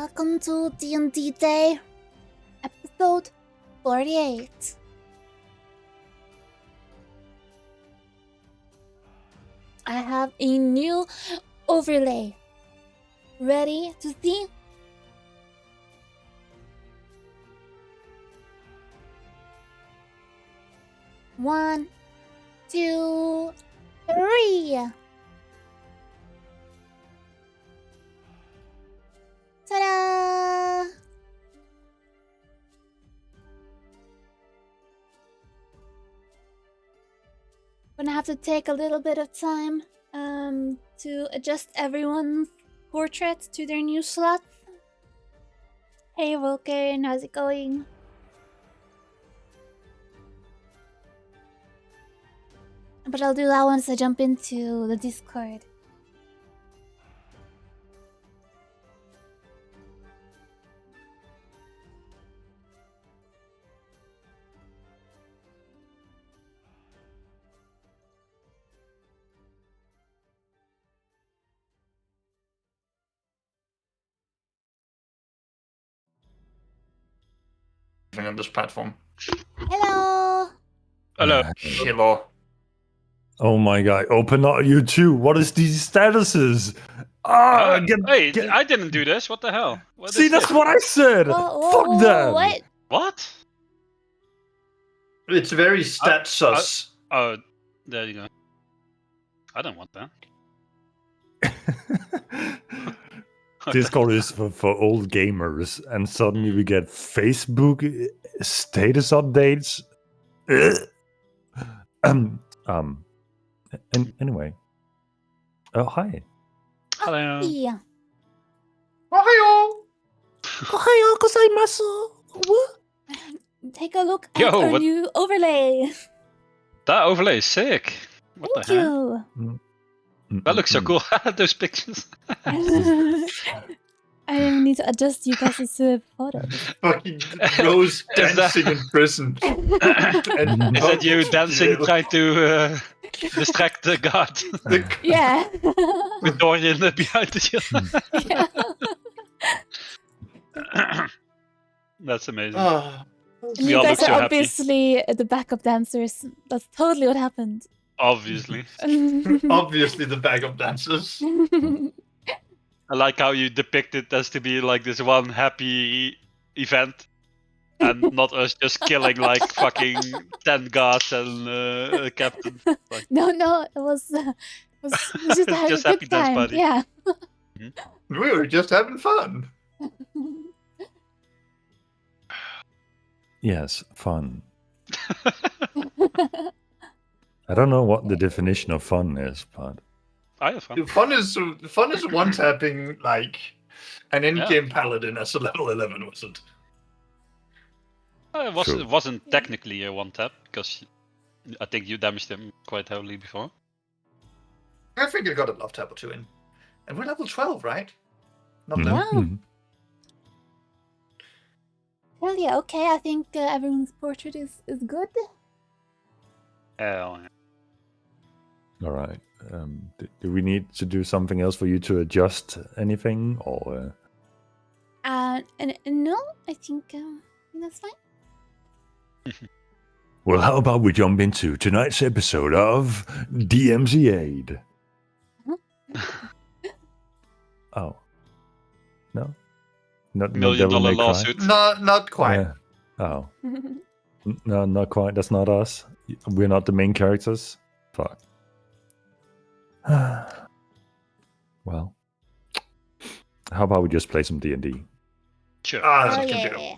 Welcome to D&D Day, episode 48. I have a new overlay. Ready to see? One, two, three. Ta-da! Gonna have to take a little bit of time to adjust everyone's portraits to their new slots. Hey Vulcan, how's it going? But I'll do that once I jump into the Discord. On this platform. Hello! Hello. Oh my god, open up you too. What is these statuses? Hey, I didn't do this. What the hell? What See, is that's this? what I said. Fuck them. What? What? It's very stat sus. Oh, there you go. I don't want that. Discord is for old gamers, and suddenly we get Facebook status updates. And anyway. Oh, hi. Hello. Yeah. Ohio! Ohayou gozaimasu. What? Take a look at Yo, our what- new overlay. That overlay is sick. What Thank the heck? you. That looks so cool. Those pictures. I didn't need to adjust you guys' photos. Fucking Rose Is that- dancing in prison. And Is that you Pumpkin dancing, jail. trying to distract the guard Yeah. with Dorian behind the shield? Yeah. That's amazing. Ah, We You all guys look so are happy. obviously the backup dancers. That's totally what happened. Obviously. obviously the backup dancers. I like how you depict it as to be like this one happy event. And not us just killing like fucking 10 guards and a captain. Like, No, it was just a Just good happy dance time. party. Yeah. We were just having fun. Yes, fun. I don't know what the definition of fun is, but I have fun. Fun is one tapping like an in-game paladin as a level 11 wizard. True. It wasn't technically a one tap because I think you damaged him quite heavily before. I think I got a love tap or two in. And we're level 12, right? Not Mhm. level. Wow. Well, yeah, okay. I think everyone's portrait is good. Hell yeah. all right. Do we need to do something else for you to adjust anything, or? And no, I think that's fine. Well, how about we jump into tonight's episode of DMZ Aid? Oh, no, not $1 no Devil million May Cry? lawsuit. Not quite. Yeah. Oh, no, not quite. That's not us. We're not the main characters. Fuck. Well, how about we just play some D&D? Sure. Ah, Oh that's a good deal. yeah.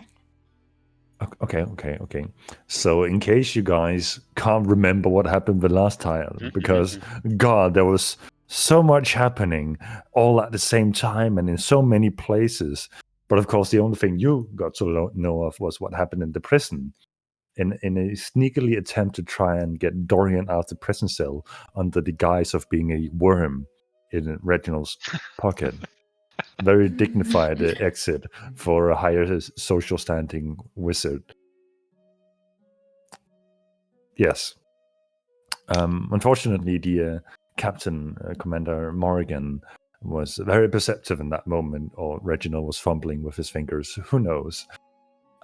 Okay. So, in case you guys can't remember what happened the last time, because God, there was so much happening all at the same time and in so many places. But of course, the only thing you got to know of was what happened in the prison. In a sneakily attempt to try and get Dorian out of the prison cell under the guise of being a worm in Reginald's pocket. Very dignified exit for a higher social standing wizard. Yes. Unfortunately, the captain, Commander Morrigan, was very perceptive in that moment, or Reginald was fumbling with his fingers, who knows,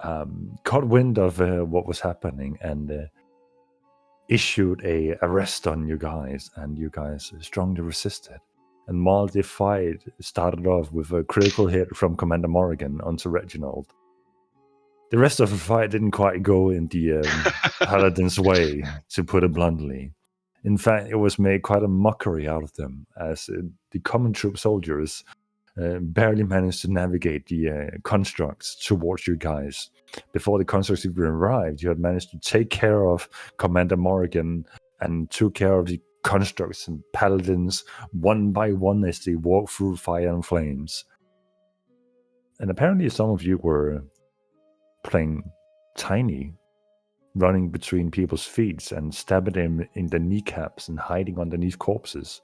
caught wind of what was happening and issued a arrest on you guys, and you guys strongly resisted. And Maul defied started off with a critical hit from Commander Morrigan onto Reginald. The rest of the fight didn't quite go in the Paladin's way, to put it bluntly. In fact, it was made quite a mockery out of them, as the common troop soldiers barely managed to navigate the constructs towards you guys. Before the constructs even arrived, you had managed to take care of Commander Morrigan and took care of the constructs and paladins one by one as they walked through fire and flames. And apparently some of you were playing tiny, running between people's feet and stabbing them in the kneecaps and hiding underneath corpses,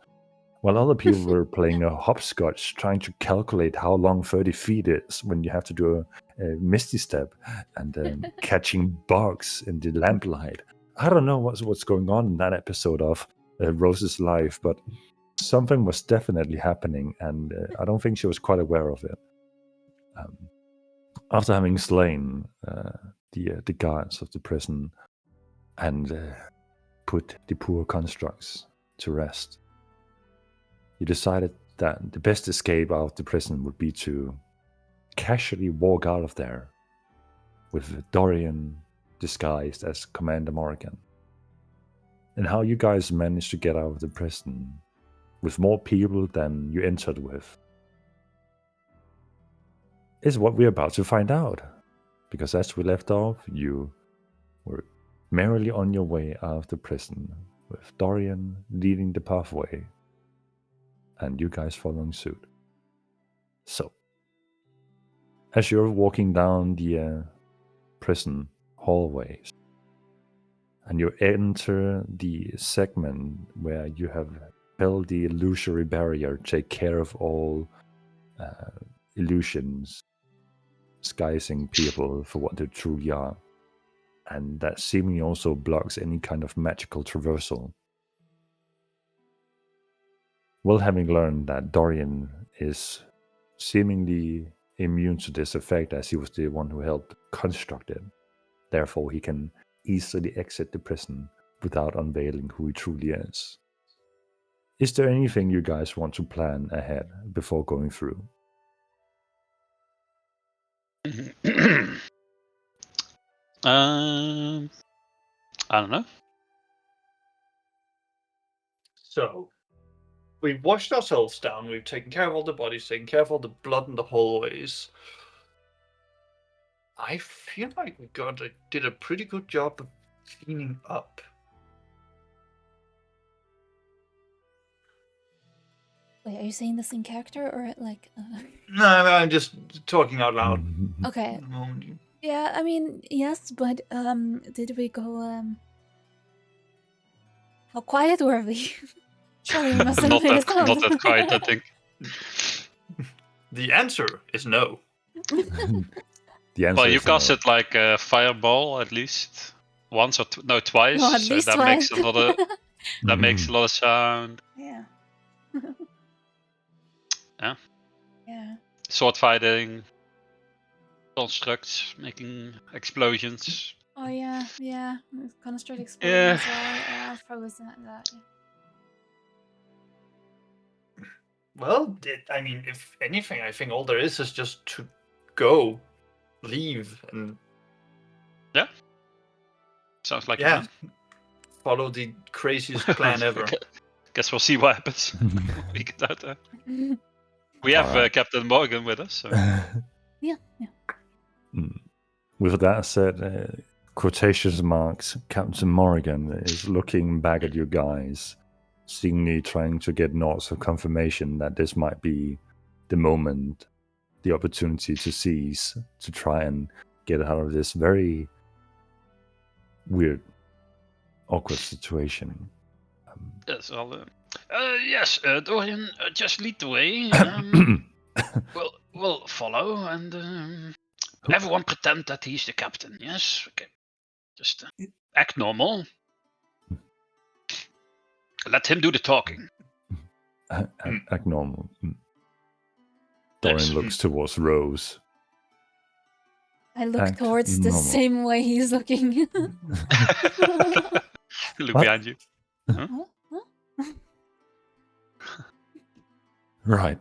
while other people were playing a hopscotch, trying to calculate how long 30 feet is when you have to do a misty step, and catching bugs in the lamplight. I don't know what's going on in that episode of Rose's life, but something was definitely happening, and I don't think she was quite aware of it. After having slain the guards of the prison and put the poor constructs to rest, you decided that the best escape out of the prison would be to casually walk out of there with Dorian disguised as Commander Morrigan. And how you guys managed to get out of the prison with more people than you entered with is what we're about to find out. Because as we left off, you were merrily on your way out of the prison, with Dorian leading the pathway, and you guys following suit. So, as you're walking down the prison hallways, and you enter the segment where you have built the illusory barrier, take care of all illusions, disguising people for what they truly are, and that seemingly also blocks any kind of magical traversal. Well, having learned that Dorian is seemingly immune to this effect, as he was the one who helped construct it, therefore he can easily exit the prison without unveiling who he truly is. Is there anything you guys want to plan ahead before going through? I don't know. So, we've washed ourselves down, we've taken care of all the bodies, taken care of all the blood in the hallways. I feel like we did a pretty good job of cleaning up. Wait, are you saying this in character or like? No, I'm just talking out loud. Okay. Yeah, I mean, yes, but did we go? How quiet were we? Surely we must have Not made a that, not sound. that quiet, I think. The answer is no. The answer Well, you is no. casted like a fireball at least once or twice. No, at so least that twice. makes a lot of that makes a lot of sound. Yeah. Yeah. Yeah. Sword fighting, constructs making explosions. Oh yeah, yeah. Construct Yeah. explosion as well. Yeah, frozen that. Yeah. Well, I mean, if anything, I think all there is just to go, leave, and Sounds like a yeah, plan. follow the craziest plan ever. Guess we'll see what happens when we get out there. We have Alright. Captain Morgan with us. So. Yeah. With that said, quotations marks, Captain Morrigan is looking back at you guys, seemingly trying to get nods of confirmation that this might be the moment, the opportunity to seize, to try and get out of this very weird, awkward situation. Yes, yes, Dorian, just lead the way. We'll follow, and everyone pretend that he's the captain. Yes, okay. Just act normal. Let him do the talking. Act normal. Dorian Yes. looks towards Rose. I look Act towards the normal. same way he's looking. Look What? behind you. Right.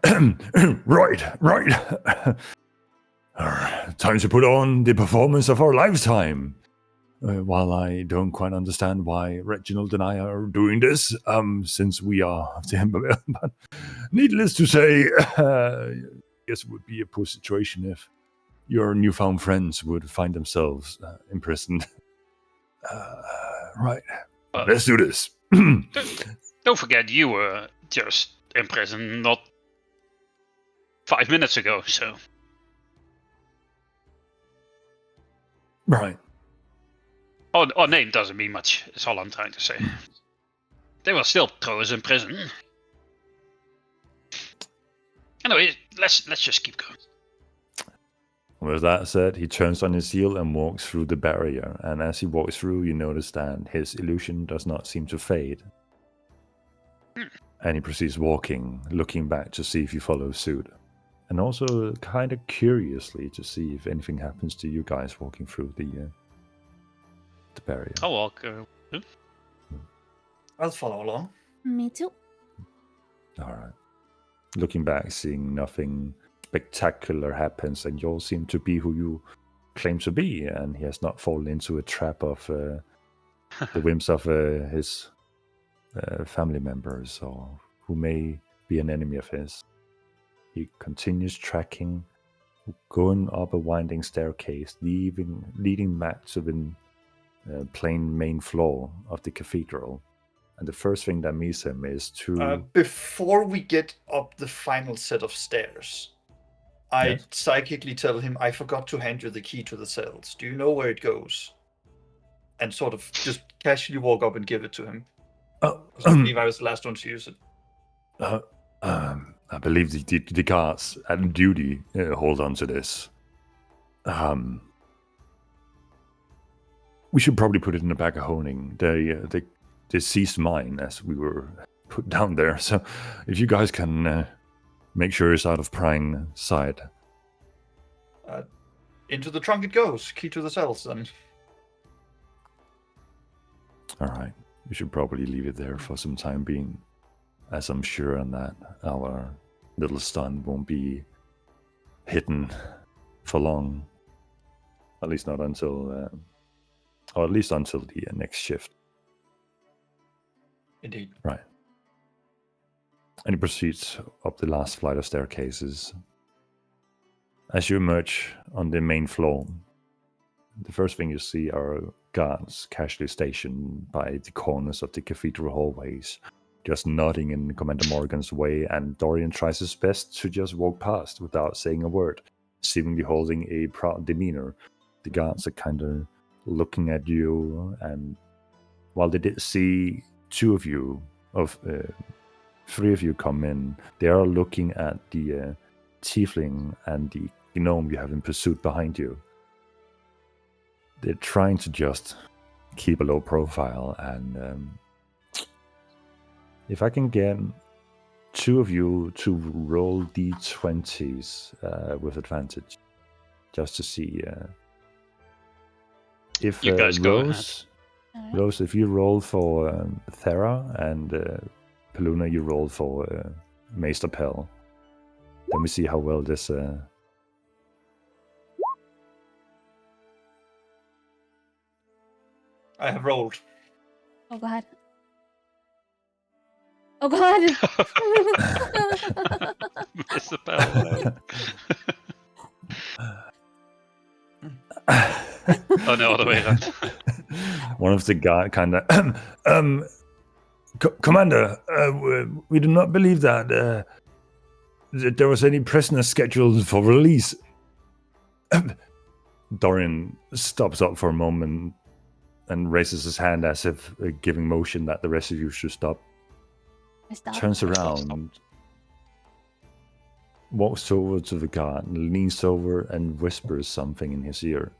right. Time to put on the performance of our lifetime. While I don't quite understand why Reginald and I are doing this, since we are of the Ember, but needless to say, I guess it would be a poor situation if your newfound friends would find themselves imprisoned. Right. Let's do this. Don't forget you were just in prison not 5 minutes ago, so... Right. Our name doesn't mean much, is all I'm trying to say. They will still throw us in prison. Anyway, let's just keep going. With that said, he turns on his heel and walks through the barrier, and as he walks through, you notice that his illusion does not seem to fade. And he proceeds walking, looking back to see if you follow suit. And also kind of curiously to see if anything happens to you guys walking through the barrier. I'll walk. I'll follow along. Me too. Alright. Looking back, seeing nothing spectacular happens, and you all seem to be who you claim to be, and he has not fallen into a trap of the whims of his family members, or who may be an enemy of his. He continues tracking, going up a winding staircase, leading back to the plain main floor of the cathedral. And the first thing that meets him is two... Before we get up the final set of stairs, I psychically tell him, I forgot to hand you the key to the cells. Do you know where it goes? And sort of just casually walk up and give it to him. I believe I was the last one to use it. I believe the guards at duty hold on to this. We should probably put it in the bag of honing. They seized mine as we were put down there. So if you guys can make sure it's out of prying sight. Into the trunk it goes. Key to the cells, then. All right. We should probably leave it there for some time being, as I'm sure that our little stunt won't be hidden for long. At least not until, or at least until the next shift. Indeed. Right. And he proceeds up the last flight of staircases. As you emerge on the main floor, the first thing you see are guards casually stationed by the corners of the cathedral hallways, just nodding in Commander Morgan's way, and Dorian tries his best to just walk past without saying a word, seemingly holding a proud demeanor. The guards are kind of looking at you, and while they did see three of you come in, they are looking at the tiefling and the gnome you have in pursuit behind you. They're trying to just keep a low profile, and if I can get two of you to roll d20s with advantage, just to see if You guys go Rose, if you roll for Thera, and Paluna, you roll for Maester Pell. Let me see how well this... I have rolled. Oh god. Oh god! Mr. Pell. Oh no, other way around. One of the guys kind of... Commander, we do not believe that there was any prisoner scheduled for release. Dorian stops up for a moment and raises his hand as if giving motion that the rest of you should stop. I stopped. Turns around, walks over to the guard, leans over and whispers something in his ear.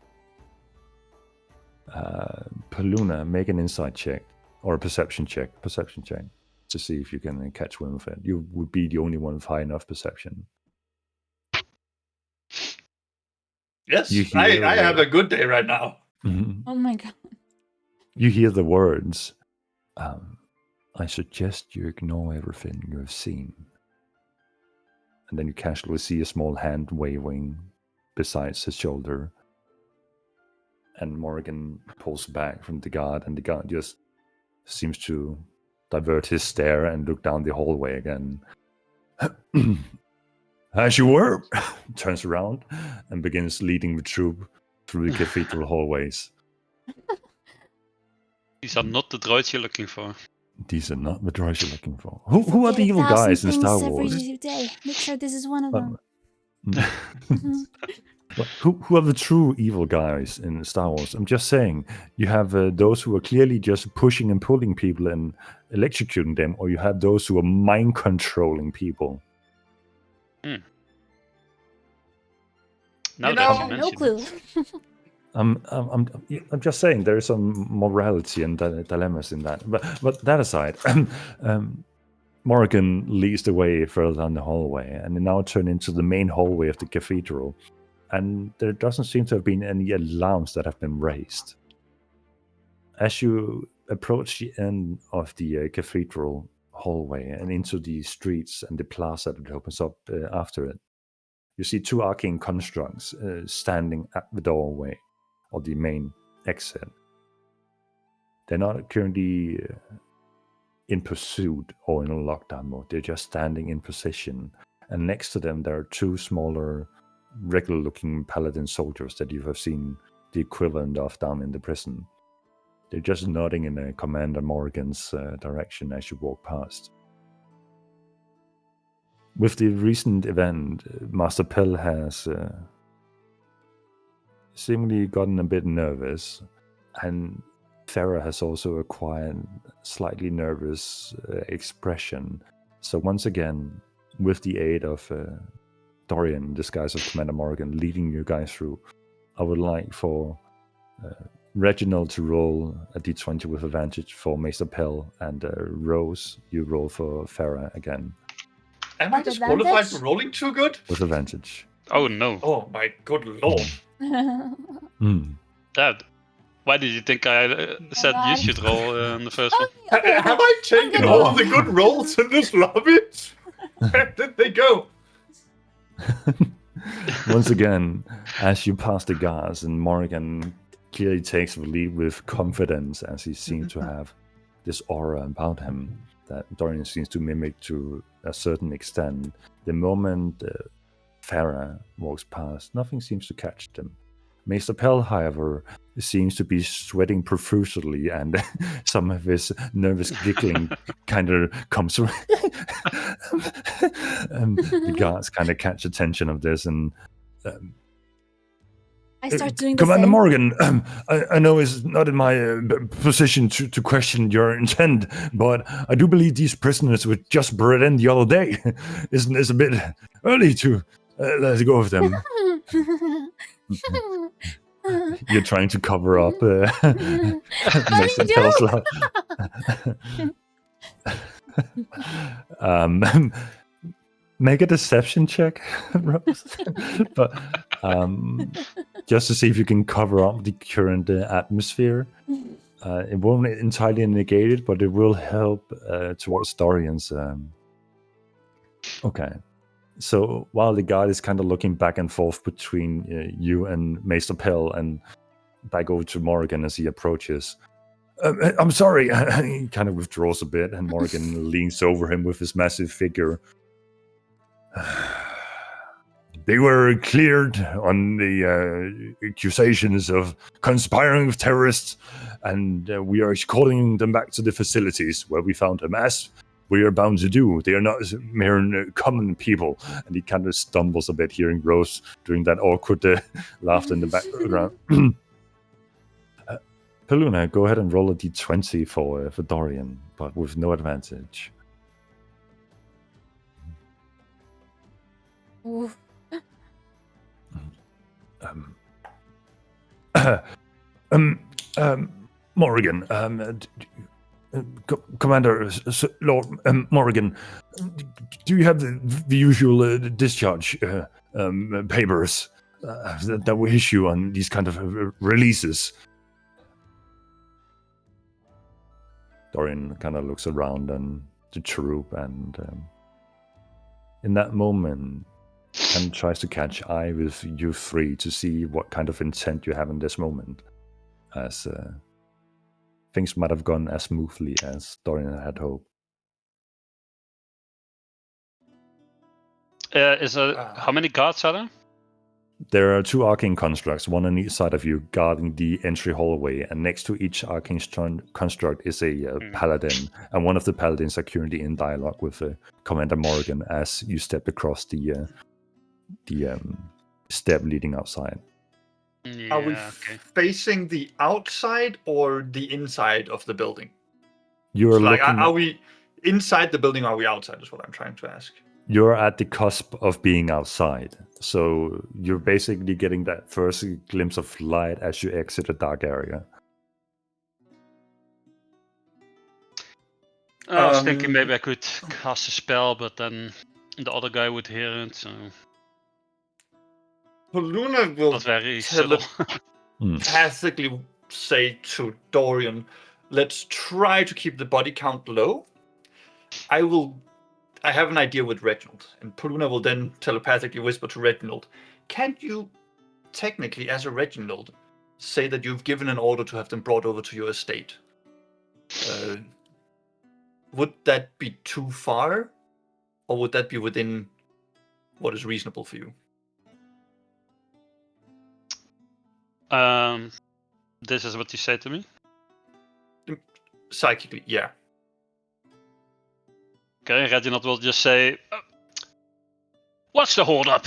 Paluna, make an insight check or a perception check. Perception check. to see if you can catch wind of it. You would be the only one with high enough perception. Yes, You I hear, have a good day right now. Mhm. Oh my god. You hear the words, I suggest you ignore everything you have seen. And then you casually see a small hand waving beside his shoulder. And Morgan pulls back from the guard, and the guard just seems to divert his stare and look down the hallway again. As you were, turns around and begins leading the troop through the cathedral hallways. These are not the droids you're looking for. These are not the droids you're looking for. Who are the evil 1,000 guys in things Star every Wars? day. Make sure this is one of them. Who are the true evil guys in Star Wars? I'm just saying, you have those who are clearly just pushing and pulling people and electrocuting them, or you have those who are mind controlling people. Now You that know- you No mention clue. it. I'm just saying there is some morality and dilemmas in that. But that aside, Morgan leads the way further down the hallway, and they now turn into the main hallway of the cathedral. And there doesn't seem to have been any alarms that have been raised. As you approach the end of the cathedral hallway and into the streets and the plaza that opens up after it, you see two arcane constructs standing at the doorway of the main exit. They're not currently in pursuit or in a lockdown mode. They're just standing in position. And next to them, there are two smaller, regular-looking paladin soldiers that you have seen the equivalent of down in the prison. They're just nodding in Commander Morgan's direction as you walk past. With the recent event, Master Pell has seemingly gotten a bit nervous, and Farah has also acquired a slightly nervous expression. So once again, with the aid of Dorian, in disguise of Commander Morgan, leading you guys through, I would like for Reginald to roll a d20 with advantage for Maester Pell, and Rose, you roll for Farah again Am I With disqualified advantage? for rolling too good? with advantage. Oh no, Oh my good lord. Mm. Dad. Why did you think I said you God. should roll in the first one? Okay, Have I taken gonna- all the good rolls in this lobby? Where did they go? Once again, as you pass the guards, and Morgan clearly takes the lead with confidence, as he seems to have this aura about him that Dorian seems to mimic to a certain extent. The moment Farah walks past, nothing seems to catch them. Maester Pell, however, seems to be sweating profusely, and some of his nervous giggling kind of comes through. The guards kind of catch attention of this, and I start doing the Commander same. Morgan, I know it's not in my position to question your intent, but I do believe these prisoners were just brought in the other day. Isn't this a bit early to let go of them? You're trying to cover up Mason Pell's love. Make a deception check, Rose. But just to see if you can cover up the current atmosphere. It won't entirely negate it, but it will help towards Dorian's. Okay. So while the guard is kind of looking back and forth between you and Maester Pell, and back over to Morgan as he approaches. I'm sorry. He kind of withdraws a bit, and Morgan leans over him with his massive figure. They were cleared on the accusations of conspiring with terrorists, and we are escorting them back to the facilities where we found them, as we are bound to do. They are not mere common people. And he kind of stumbles a bit, hearing Rose doing that awkward laughter in the background. Peluna, go ahead and roll a d20 for Dorian, but with no advantage. Oof. Morgan, Commander, Lord Morgan, do you have the usual discharge papers that we issue on these kind of releases? Dorian kind of looks around and the troop, and in that moment, kind of tries to catch eye with you three to see what kind of intent you have in this moment, as things might have gone as smoothly as Dorian had hoped. How many guards are there? There are 2 arcane constructs, one on each side of you, guarding the entry hallway, and next to each arcane construct is a paladin, and one of the paladins are currently in dialogue with Commander Morgan as you step across the step leading outside. Yeah, Are we okay. facing the outside or the inside of the building? You're So, like, looking. are we inside the building or are we outside, is what I'm trying to ask. You're at the cusp of being outside, so you're basically getting that first glimpse of light as you exit a dark area. I was thinking maybe I could cast a spell, but then the other guy would hear it, so Poluna will not very subtle. telepathically say to Dorian, let's try to keep the body count low. I have an idea with Reginald, and Poluna will then telepathically whisper to Reginald, can't you technically, as a Reginald, say that you've given an order to have them brought over to your estate? Would that be too far? Or would that be within what is reasonable for you? This is what you say to me? Psychically, yeah. Okay, Reginald will just say, what's the hold up?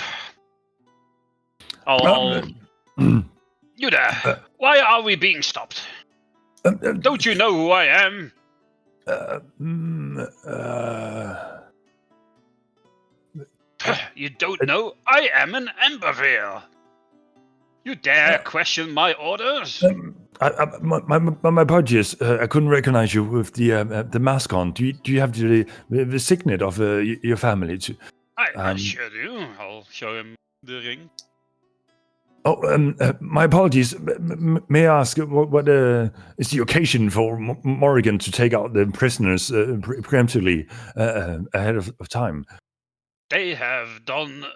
You there, why are we being stopped? Don't you know who I am? You don't know? I am an Embervale. You dare question my orders? My apologies. I couldn't recognize you with the mask on. Do you have the signet of your family? I sure do. I'll show him the ring. Oh, my apologies. May I ask what is the occasion for Morrigan to take out the prisoners preemptively ahead of time? They have done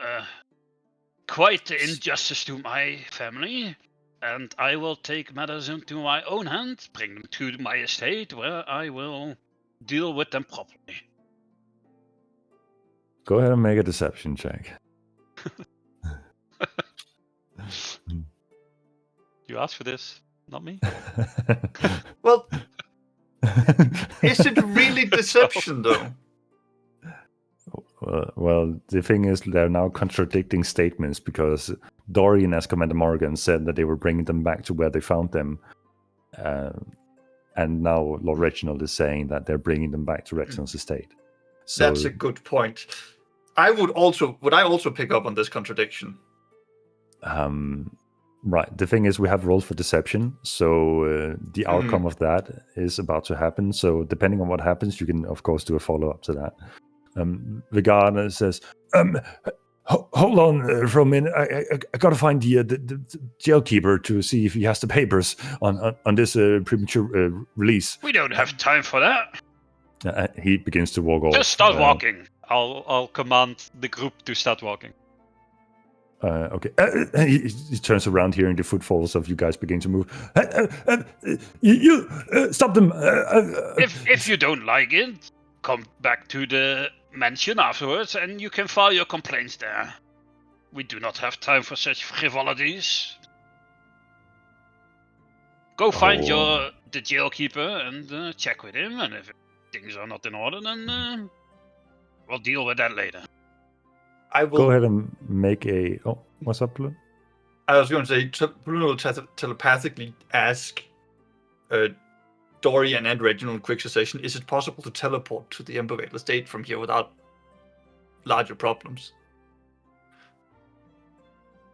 quite the injustice to my family, and I will take matters into my own hands, bring them to my estate, where I will deal with them properly. Go ahead and make a deception check. You asked for this, not me. Well, is it really deception, though? Well, the thing is, they're now contradicting statements because Dorian, as Commander Morgan, said that they were bringing them back to where they found them. And now Lord Reginald is saying that they're bringing them back to Reginald's estate. So, that's a good point. Would I also pick up on this contradiction? Right. The thing is, we have rolled for deception, so the outcome of that is about to happen. So depending on what happens, you can, of course, do a follow-up to that. The guard says, hold on for a minute. I got to find the jailkeeper to see if he has the papers on this premature release. We don't have time for that. He begins to walk off. Just start walking. I'll command the group to start walking. Okay. He turns around, hearing the footfalls of you guys beginning to move. You stop them. If you don't like it, come back to the mansion afterwards, and you can file your complaints there. We do not have time for such frivolities. Go find the jailkeeper and check with him, and if things are not in order, then we'll deal with that later. I will go ahead and make a. Oh, what's up, Blue? I was going to say, Bruno will telepathically ask Dorian and Reginald in quick succession, is it possible to teleport to the Embervale estate from here without larger problems?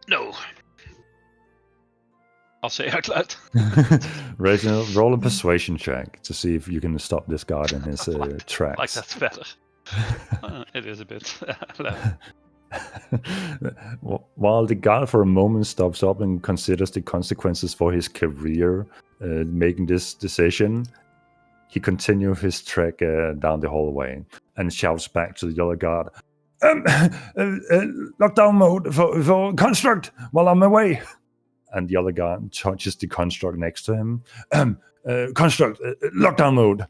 No. I'll say out loud. Reginald, roll a persuasion check to see if you can stop this guard in his tracks. Like that's better. It is a bit. While the guard for a moment stops up and considers the consequences for his career, making this decision, he continues his trek down the hallway and shouts back to the other guard, lockdown mode for construct while I'm away. And the other guard touches the construct next to him. Construct, lockdown mode.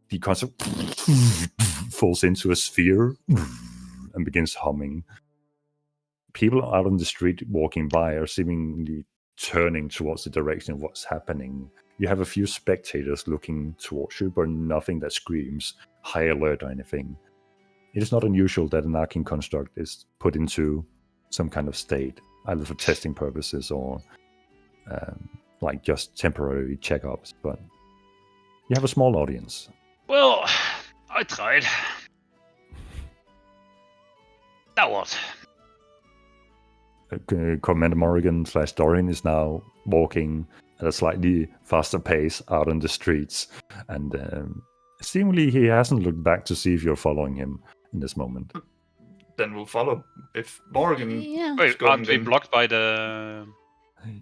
The construct falls into a sphere and begins humming. People out on the street walking by are seemingly turning towards the direction of what's happening. You have a few spectators looking towards you, but nothing that screams high alert or anything. It is not unusual that an arcane construct is put into some kind of state, either for testing purposes or like just temporary checkups, but you have a small audience. Well, I tried. Now what? Commander Morrigan / Dorian is now walking at a slightly faster pace out on the streets, and seemingly he hasn't looked back to see if you're following him in this moment. Then we'll follow. If Morrigan Yeah. Wait, going, aren't we then- blocked by the...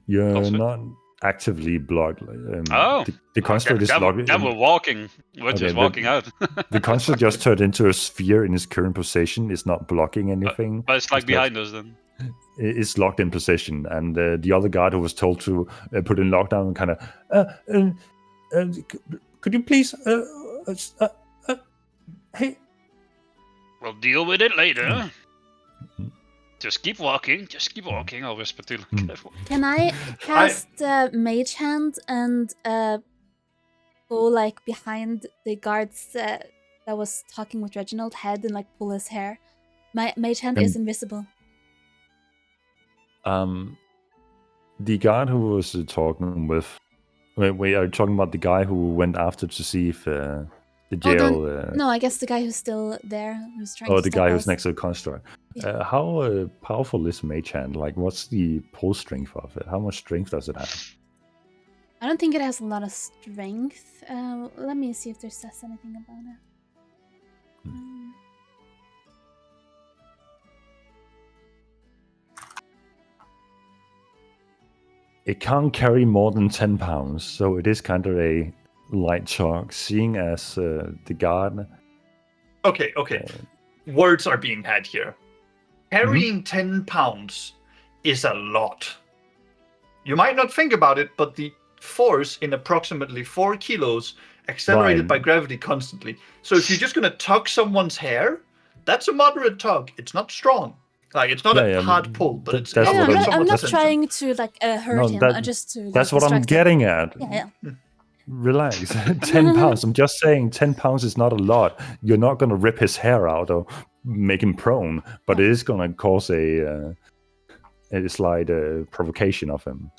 You're Also- not actively blocked. Oh. The construct is locked. Then we're walking. We're just Okay, walking out. The construct just turned into a sphere in its current position. It's not blocking anything. But it's like It's behind us then. It's locked in position, and the other guard who was told to put in lockdown kind of, could you please, hey, We'll deal with it later. Mm-hmm. Just keep walking. Just keep walking. I'll whisper to Kev. Can I cast Mage Hand and go like behind the guards that was talking with Reginald head and like pull his hair? My Mage Hand is invisible. The guard who was talking with, wait, are you talking about the guy who went after to see if the jail? No, I guess the guy who's still there, who's trying. Oh, to the stop guy who's us. next to the construct. Yeah. How powerful is Mage Hand? Like, what's the pull strength of it? How much strength does it have? I don't think it has a lot of strength. Let me see if there says anything about it. It can't carry more than 10 pounds, so it is kind of a light chalk, seeing as the guard... Okay. Words are being had here. Carrying 10 pounds is a lot. You might not think about it, but the force in approximately 4 kilos accelerated Right. by gravity constantly. So if you're just going to tug someone's hair, that's a moderate tug. It's not strong. Like, it's not a hard pull, but it's that's enough what to I'm- get I'm not someone's attention. trying to like hurt No, him. that- Just to. Like, That's what I'm distract him. getting at. Yeah. Relax. 10 pounds. I'm just saying 10 pounds is not a lot. You're not going to rip his hair out or make him prone, but it is going to cause a slight provocation of him.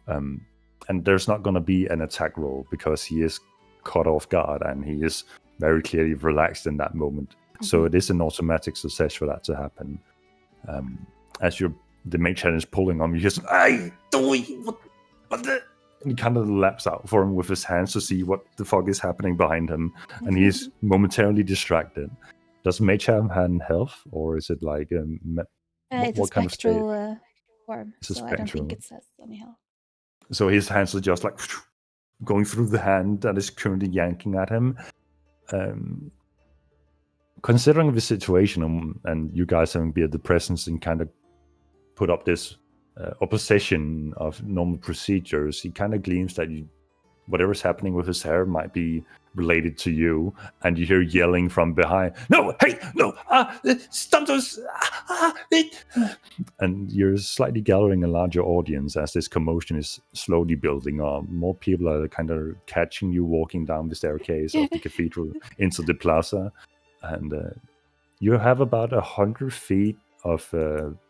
And there's not going to be an attack roll because he is caught off guard and he is very clearly relaxed in that moment. So it is an automatic success for that to happen. As the mage hand is pulling on you, just, hey, what the? And he kind of laps out for him with his hands to see what the fuck is happening behind him, and he's momentarily distracted. Does Mage have health, or is it like It's what a kind of state? spectral form, It's a so I don't spectral. think it says anyhow. So his hands are just like going through the hand that is currently yanking at him. Considering the situation and you guys having been the presence and kind of put up this opposition of normal procedures, he kind of gleams that whatever's happening with his hair might be related to you, and you hear yelling from behind, "No, hey, no, stop those!" And you're slightly gathering a larger audience as this commotion is slowly building up. More people are kind of catching you walking down the staircase of the cathedral into the plaza, and you have about 100 feet of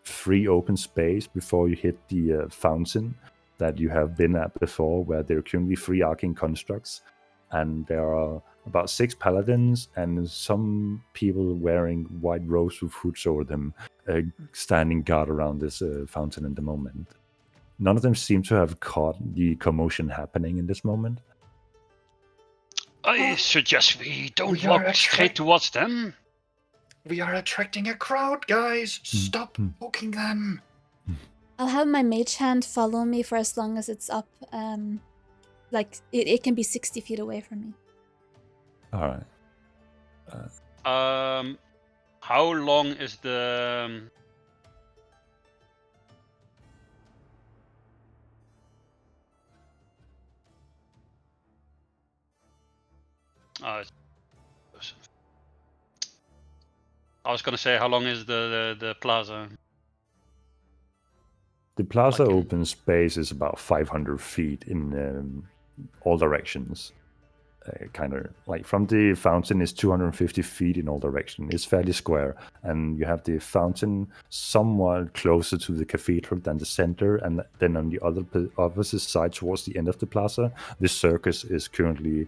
free open space before you hit the fountain that you have been at before, where there are currently 3 arcane constructs, and there are about 6 paladins and some people wearing white robes with hoods over them standing guard around this fountain at the moment. none of them seem to have caught the commotion happening in this moment. I suggest we don't We are walk straight towards them. We are attracting a crowd, guys. Stop Mm. poking them. I'll have my mage hand follow me for as long as it's up. Like it can be 60 feet away from me. All right. How long is the? I was gonna say, how long is the plaza? The plaza Okay. open space is about 500 feet in all directions. Kind of like from the fountain is 250 feet in all directions. It's fairly square, and you have the fountain somewhat closer to the cathedral than the center, and then on the opposite side towards the end of the plaza, the circus is currently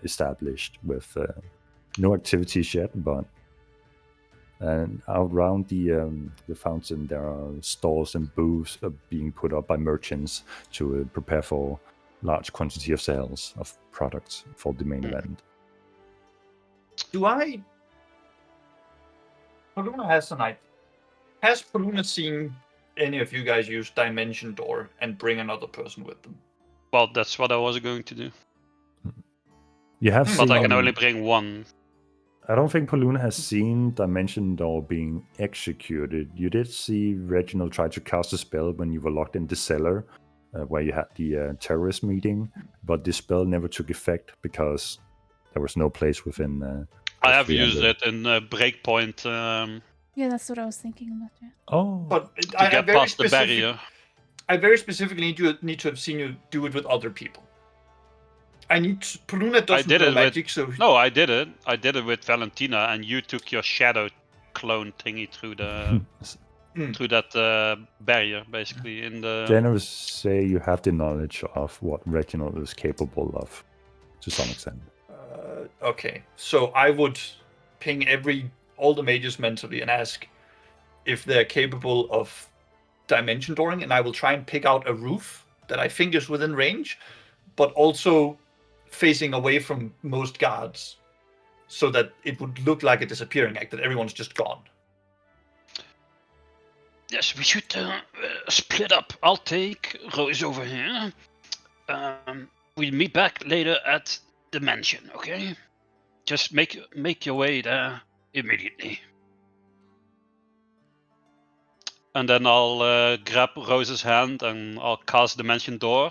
established with no activities yet, but and around the fountain there are stalls and booths being put up by merchants to prepare for large quantity of sales of products for the main event. Poluna has an idea. Has Poluna seen any of you guys use Dimension Door and bring another person with them? Well, that's what I was going to do. You have seen, But I can only bring one. I don't think Poluna has seen Dimension Door being executed. You did see Reginald try to cast a spell when you were locked in the cellar, where you had the terrorist meeting, but the spell never took effect because there was no place within. I have used it in Breakpoint Yeah, that's what I was thinking about. Yeah. Oh, But to get past the barrier. I very specifically need to have seen you do it with other people. Poluna doesn't did know it magic, so No, I did it. I did it with Valentina, and you took your shadow clone thingy through the through that barrier, basically. In the generous say you have the knowledge of what Reginald is capable of, to some extent. okay. So I would ping all the mages mentally and ask if they're capable of dimension dooring, and I will try and pick out a roof that I think is within range, but also facing away from most guards, so that it would look like a disappearing act, that everyone's just gone. Yes, we should split up. I'll take Rose over here. We'll meet back later at the mansion, okay? Just make your way there immediately. And then I'll grab Rose's hand and I'll cast Dimension Door,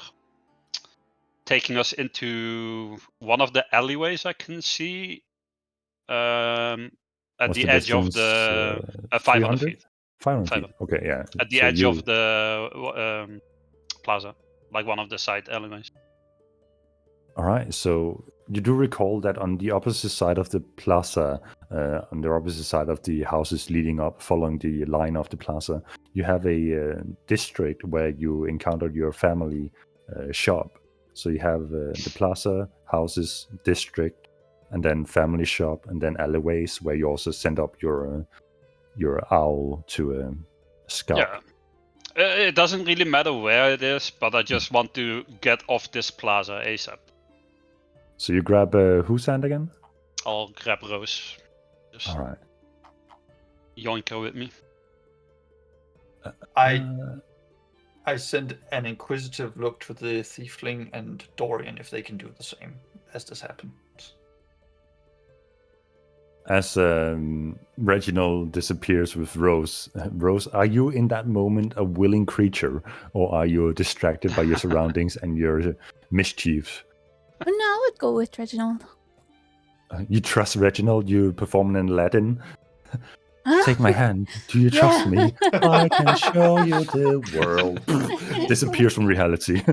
taking us into one of the alleyways I can see at What's the the edge of distance, the 500 feet. 500 500. feet. Okay, yeah. At the So edge you- of the plaza, like one of the side alleyways. All right, so you do recall that on the opposite side of the plaza, on the opposite side of the houses leading up, following the line of the plaza, you have a district where you encountered your family shop. So you have the plaza, houses, district, and then family shop, and then alleyways where you also send up your owl to scout. Yeah. It doesn't really matter where it is, but I just want to get off this plaza ASAP. So you grab whose hand again? I'll grab Rose. Just All right. yoink her with me. I send an inquisitive look to the Thiefling and Dorian if they can do the same as this happens. As Reginald disappears with Rose, Rose, are you in that moment a willing creature, or are you distracted by your surroundings and your mischief? Oh, no, I would go with Reginald. You trust Reginald? You perform in Latin. Huh? Take my hand. Do you trust me? I can show you the world. Disappears from reality.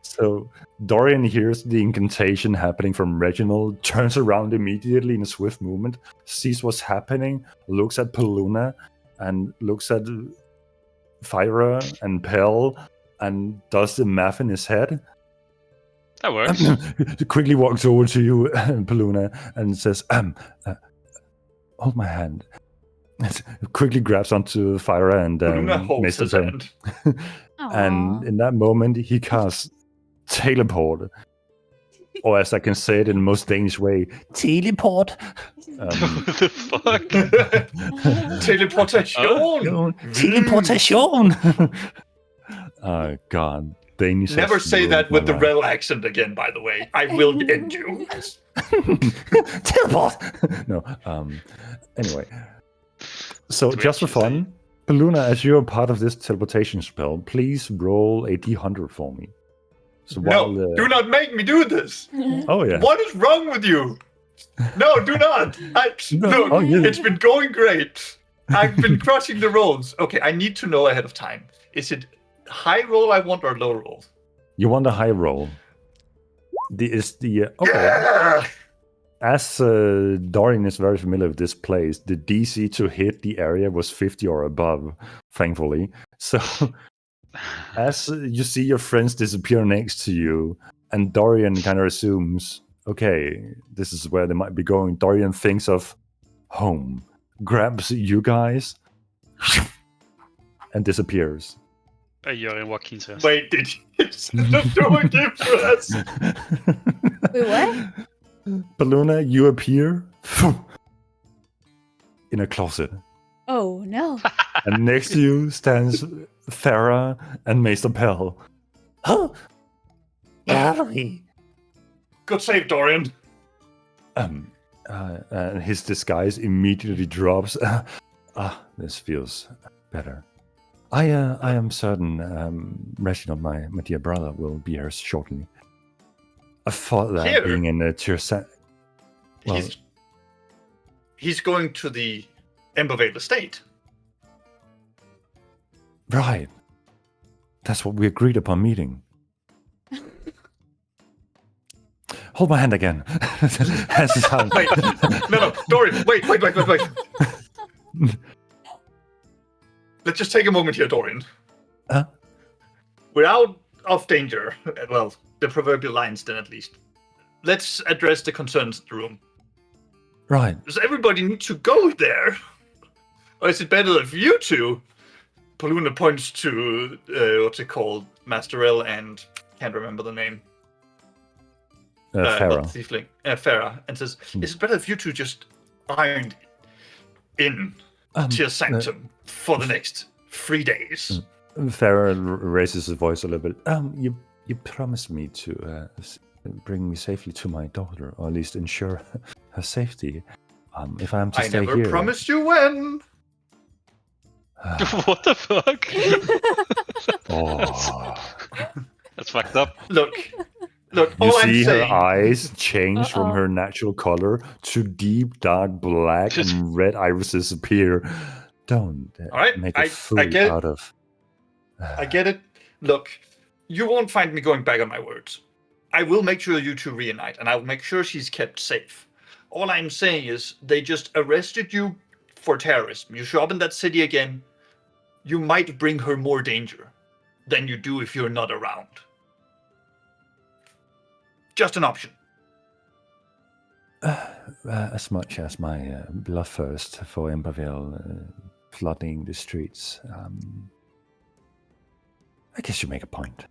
So Dorian hears the incantation happening from Reginald, turns around immediately in a swift movement, sees what's happening, looks at Poluna, and looks at Fyra and Pell, and does the math in his head. That works. Quickly walks over to you, Poluna, and says, hold my hand. quickly grabs onto Fyra and Luna holds Maester his Pell. hand. And in that moment, he casts teleport. Or as I can say it in the most Danish way, teleport. What the fuck? Teleportation. Teleportation. Oh God, Danish. Never has say ruined that my with the life. Rel accent again, by the way. I will end you. Teleport. No. Anyway, so Twitch, just for you say? fun, Baluna, as you're part of this teleportation spell, please roll a d100 for me. So No, while, do not make me do this. Oh yeah. What is wrong with you? No, do not. No. Look, Oh, yeah. it's been going great. I've been crushing the rolls. Okay, I need to know ahead of time. Is it high roll I want or low roll? You want a high roll. Okay. Yeah! As Dorian is very familiar with this place, the DC to hit the area was 50 or above, thankfully. So as you see your friends disappear next to you, and Dorian kind of assumes, okay, this is where they might be going. Dorian thinks of home, grabs you guys, and disappears. You're in Joaquin's house. Wait, did you send a show a gift for us? Wait, what? Baluna, you appear in a closet. Oh no. And next to you stands Farah and Maester Pell. Oh, Harry. Good save, Dorian. And his disguise immediately drops. This feels better. I am certain Reginald, my dear brother, will be here shortly. I thought that Here? being in a Tirsan... Well, He's going to the Embervale estate. right. That's what we agreed upon meeting. Hold my hand again. Hands is out. Wait, no, Dorian, wait. Let's just take a moment here, Dorian. Huh? We're out of danger. Well, the proverbial lion's den at least. Let's address the concerns in the room. Right. Does everybody need to go there? Or is it better if you two... Baluna points to, what's it called? Master L and... Can't remember the name. Farah. Not Tiefling. Farah. And says, is it better if you two just aren't in Tier Sanctum for the next 3 days? Farah raises his voice a little bit. You promised me to bring me safely to my daughter, or at least ensure her safety. If I am to I stay never here... promised you when. What the fuck? Oh. That's fucked up. Look, You all I'm see her saying... eyes change from Uh-oh. her natural color to deep dark black, and red irises appear. Don't All right, make a I fool get- out of... I get it. Look, you won't find me going back on my words. I will make sure you two reunite, and I'll make sure she's kept safe. All I'm saying is they just arrested you for terrorism. You show up in that city again, you might bring her more danger than you do if you're not around. Just an option. As much as my love thirst for Embervale flooding the streets, I guess you make a point.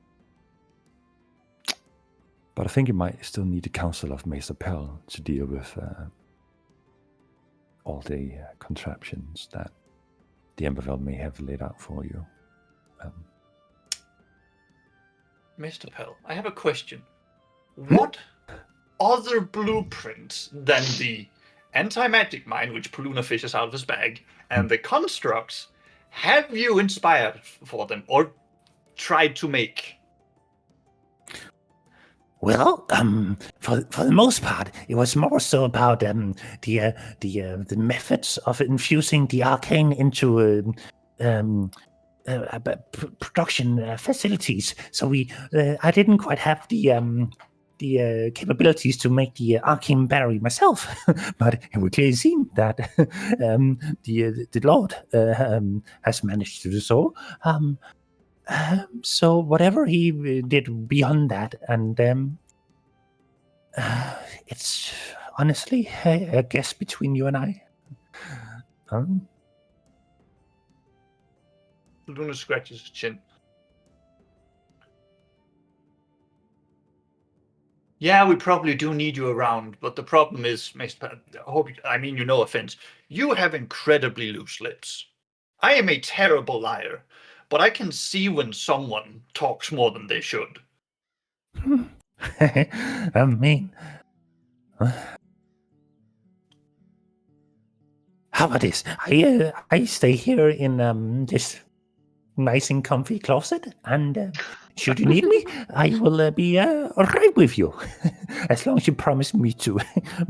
But I think you might still need the counsel of Maester Pell to deal with all the contraptions that the Embervale may have laid out for you. Mr. Pell, I have a question. What other blueprints than the anti-magic mine, which Baluna fishes out of his bag, and the constructs have you inspired for them or tried to make? Well, for the most part, it was more so about the methods of infusing the arcane into production facilities. So I didn't quite have the capabilities to make the arcane battery myself, but it would clearly seem that the Lord has managed to do so. So whatever he did beyond that, and it's honestly a guess between you and I. Luna scratches his chin. Yeah, we probably do need you around, but the problem is, I mean, no offense, you have incredibly loose lips. I am a terrible liar, but I can see when someone talks more than they should. I mean, how about this? I stay here in this nice and comfy closet, and should you need me, I will be right with you, as long as you promise me to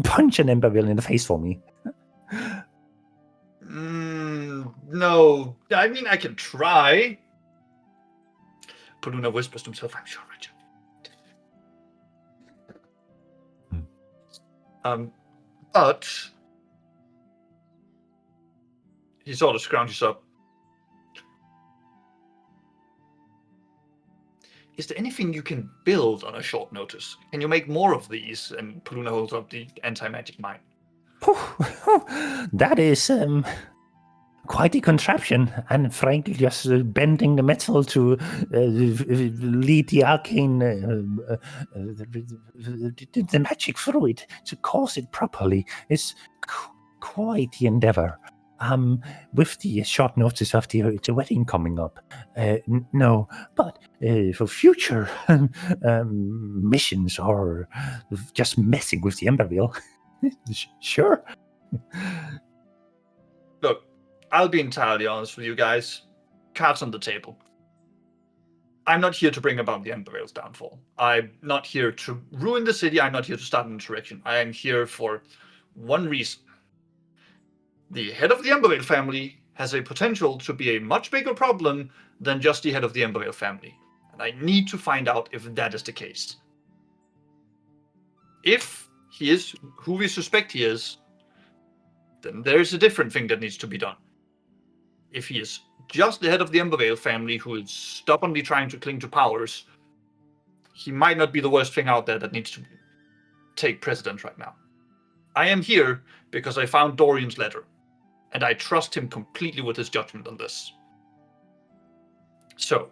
punch an Emberville in the face for me. No, I mean, I can try. Poluna whispers to himself, I'm sure, Richard. But he sort of scrounges up. Is there anything you can build on a short notice? Can you make more of these? And Poluna holds up the anti-magic mine. That is quite a contraption, and frankly, just bending the metal to lead the arcane, the magic through it to cause it properly is quite the endeavor. With the short notice of the wedding coming up, no, but for future missions or just messing with the Emberville, sure. Look, I'll be entirely honest with you guys. Cards on the table. I'm not here to bring about the Emberville's downfall. I'm not here to ruin the city. I'm not here to start an insurrection. I am here for one reason. The head of the Emberville family has a potential to be a much bigger problem than just the head of the Emberville family. And I need to find out if that is the case. If he is who we suspect he is, then there is a different thing that needs to be done. If he is just the head of the Emberville family who is stubbornly trying to cling to powers, he might not be the worst thing out there that needs to take precedence right now. I am here because I found Dorian's letter, and I trust him completely with his judgment on this. So,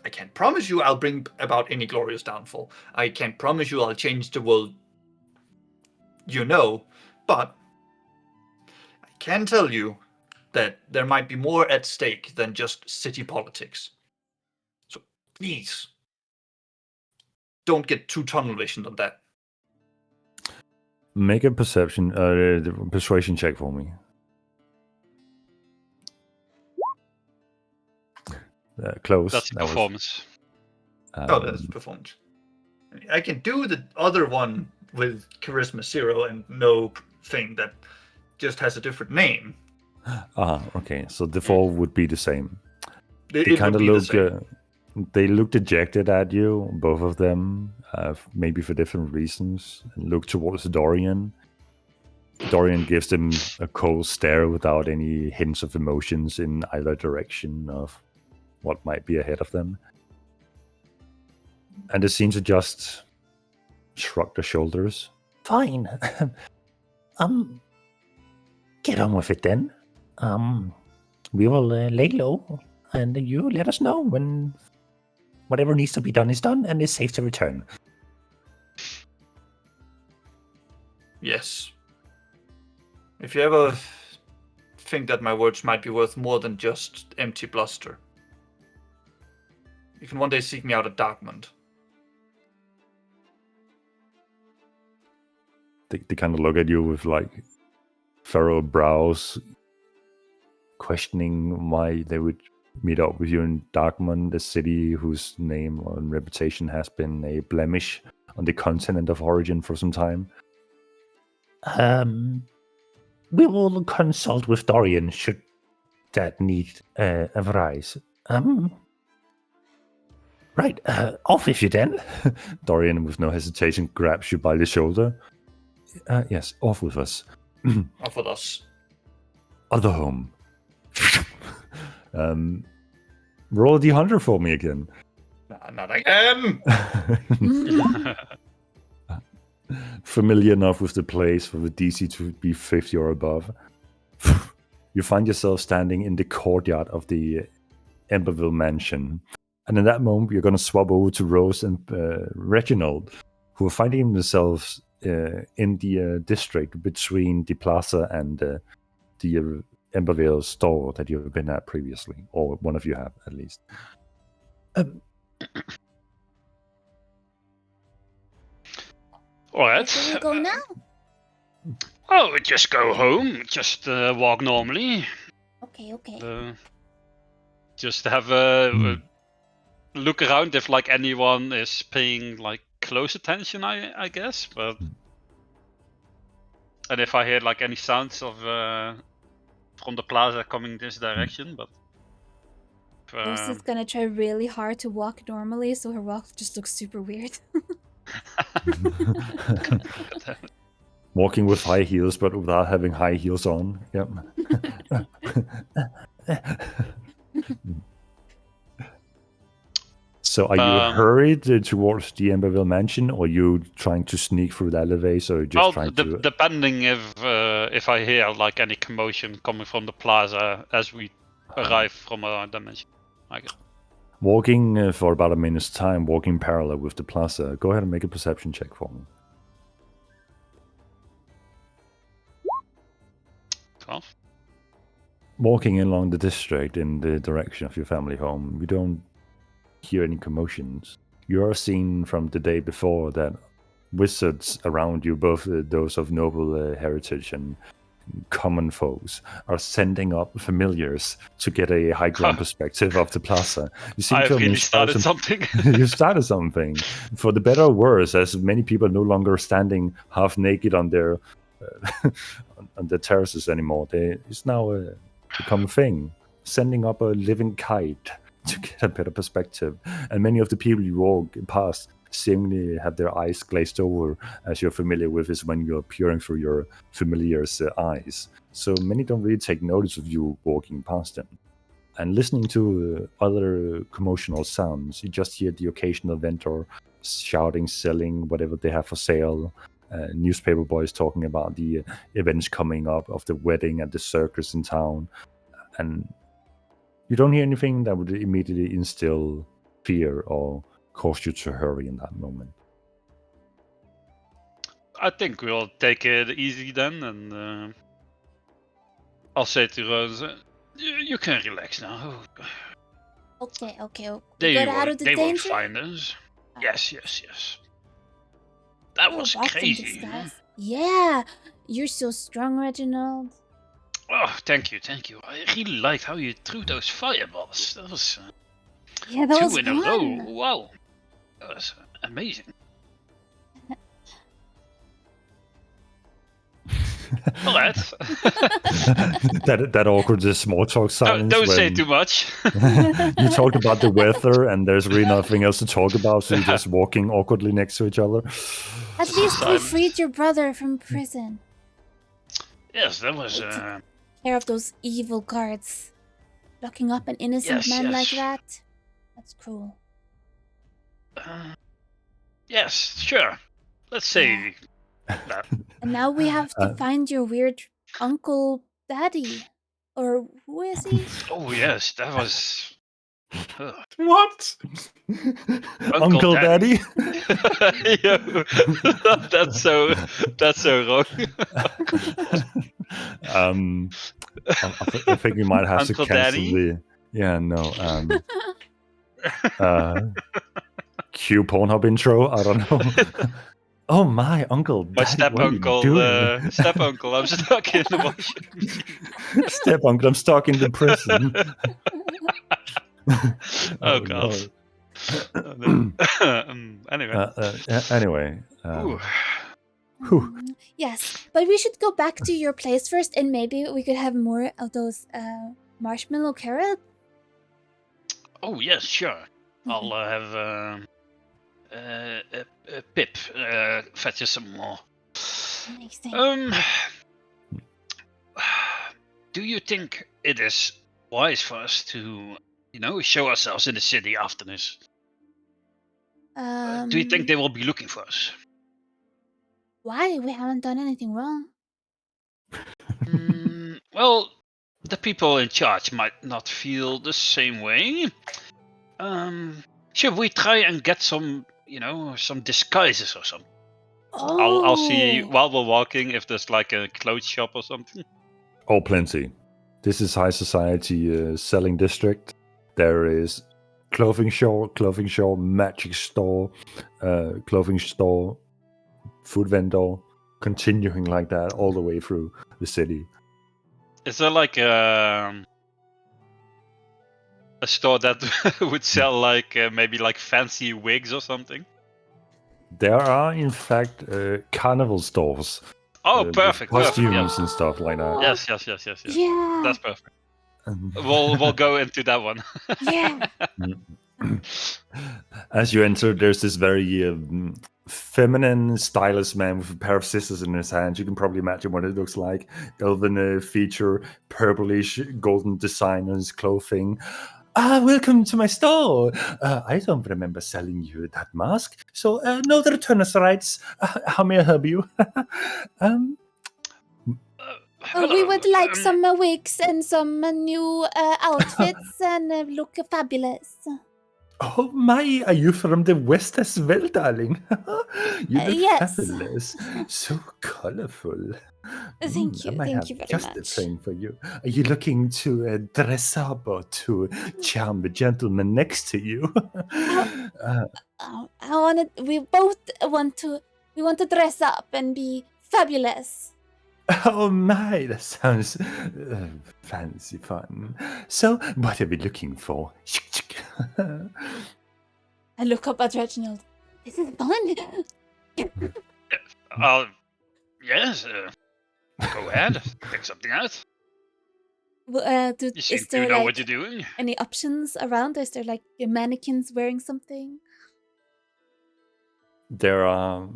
I can't promise you I'll bring about any glorious downfall. I can't promise you I'll change the world, but I can tell you that there might be more at stake than just city politics. So please, don't get too tunnel visioned on that. Make a persuasion check for me. Close. That's a performance. That's performance. I can do the other one with charisma 0 and no thing that just has a different name. Okay. So the fall would be the same. They kind of look. They look dejected at you, both of them, maybe for different reasons. And look towards Dorian. Dorian gives them a cold stare without any hints of emotions in either direction of what might be ahead of them. And they seem to just shrug their shoulders. Fine. Get on with it then. We will lay low, and you let us know when whatever needs to be done is done and is safe to return. Yes. If you ever think that my words might be worth more than just empty bluster, you can one day seek me out at Darkmond. They kind of look at you with like furrowed brows, questioning why they would meet up with you in Darkmond, the city whose name and reputation has been a blemish on the continent of origin for some time. We will consult with Dorian should that need arise. Right, off with you then. Dorian, with no hesitation, grabs you by the shoulder. Yes, off with us. Off with us. Other home. Roll a d100 for me again. Not again! Familiar enough with the place for the DC to be 50 or above. You find yourself standing in the courtyard of the Emberville Mansion. And in that moment, you're going to swap over to Rose and Reginald, who are finding themselves in the district between the plaza and the Emberville store that you've been at previously, or one of you have at least. All right. Where do we go now? Oh, we just go home. Just walk normally. Okay. Just have a look around if like anyone is paying like close attention. I guess, but and if I hear like any sounds of from the plaza coming this direction, but. Rose is gonna try really hard to walk normally, so her walk just looks super weird. Walking with high heels, but without having high heels on. Yep. So are you hurried towards the Emberville Mansion, or are you trying to sneak through the elevator, or just trying to... Depending if I hear like any commotion coming from the plaza as we arrive from our dimension, I guess. Walking for about a minute's time, walking parallel with the plaza. Go ahead and make a perception check for me. 12. Walking along the district in the direction of your family home, you don't hear any commotions. You are seen from the day before that wizards around you, both those of noble heritage and common foes, are sending up familiars to get a high ground perspective of the plaza. You seem I've to have really started something. You started something. For the better or worse, as many people are no longer standing half naked on their on the terraces anymore. It's now become a thing. Sending up a living kite to get a better perspective. And many of the people you walk past seemingly have their eyes glazed over, as you're familiar with is when you're peering through your familiar's eyes. So many don't really take notice of you walking past them. And listening to other commotional sounds, you just hear the occasional vendor shouting, selling whatever they have for sale. Newspaper boys talking about the events coming up of the wedding and the circus in town. And you don't hear anything that would immediately instill fear or cause you to hurry in that moment. I think we'll take it easy then, and I'll say to Rose, you can relax now. Okay. They Got out of the won't danger? find us. Yes. That was that's in crazy. disguise. Yeah, you're so strong, Reginald. Oh, thank you. I really liked how you threw those fireballs. That was Yeah, that was two in a row. fun. Wow, that was amazing. All right. that awkward small talk silence. Don't say too much. You talked about the weather, and there's really nothing else to talk about, so you're just walking awkwardly next to each other. At least we freed your brother from prison. Yes, that was. Care of those evil guards, locking up an innocent man like that. That's cruel. Yes, sure. Let's say that. And now we have to find your weird Uncle Daddy. Or who is he? Oh, yes, that was. What? Uncle Daddy? Yeah, that's so wrong. I think we might have Uncle to cancel Daddy? the. Yeah, no. Cue Pornhub intro. I don't know. Oh my uncle! My Daddy, step what are you uncle. doing? Step uncle. I'm stuck in the washing machine. Step uncle, I'm stuck in the prison. Oh god. Anyway. Yes, but we should go back to your place first, and maybe we could have more of those marshmallow carrots. Oh yes, sure. I'll have Pip fetch us some more. Amazing. Do you think it is wise for us to, show ourselves in the city after this? Do you think they will be looking for us? Why? We haven't done anything wrong. Well, the people in charge might not feel the same way. Should we try and get some, some disguises or something? I'll see while we're walking if there's like a clothes shop or something. Oh, plenty. This is high society selling district. There is clothing store, magic store, clothing store, food vendor, continuing like that all the way through the city. Is there like a store that would sell like maybe like fancy wigs or something? There are, in fact, carnival stores. Oh, with perfect. costumes Perfect, and stuff like that. yes. Yeah. That's perfect. We'll go into that one. Yeah. As you enter, there's this very feminine, stylish man with a pair of scissors in his hand. You can probably imagine what it looks like. Elven feature, purplish, golden design on his clothing. Welcome to my store. I don't remember selling you that mask. So, no returner's rights. How may I help you? We would like some wigs and some new outfits and look fabulous. Oh my, are you from the West as well, darling? You look Yes. fabulous. So colorful. Thank you. I might Thank have you very just the much. thing for you. Are you looking to dress up or to charm the gentleman next to you? We both want to dress up and be fabulous. Oh my, that sounds fancy fun. So, what are we looking for? I look up at Reginald. This is fun. Yes. Go ahead. Pick something out. You seem Is to there know like what you're doing. any options around? Is there like mannequins wearing something? There are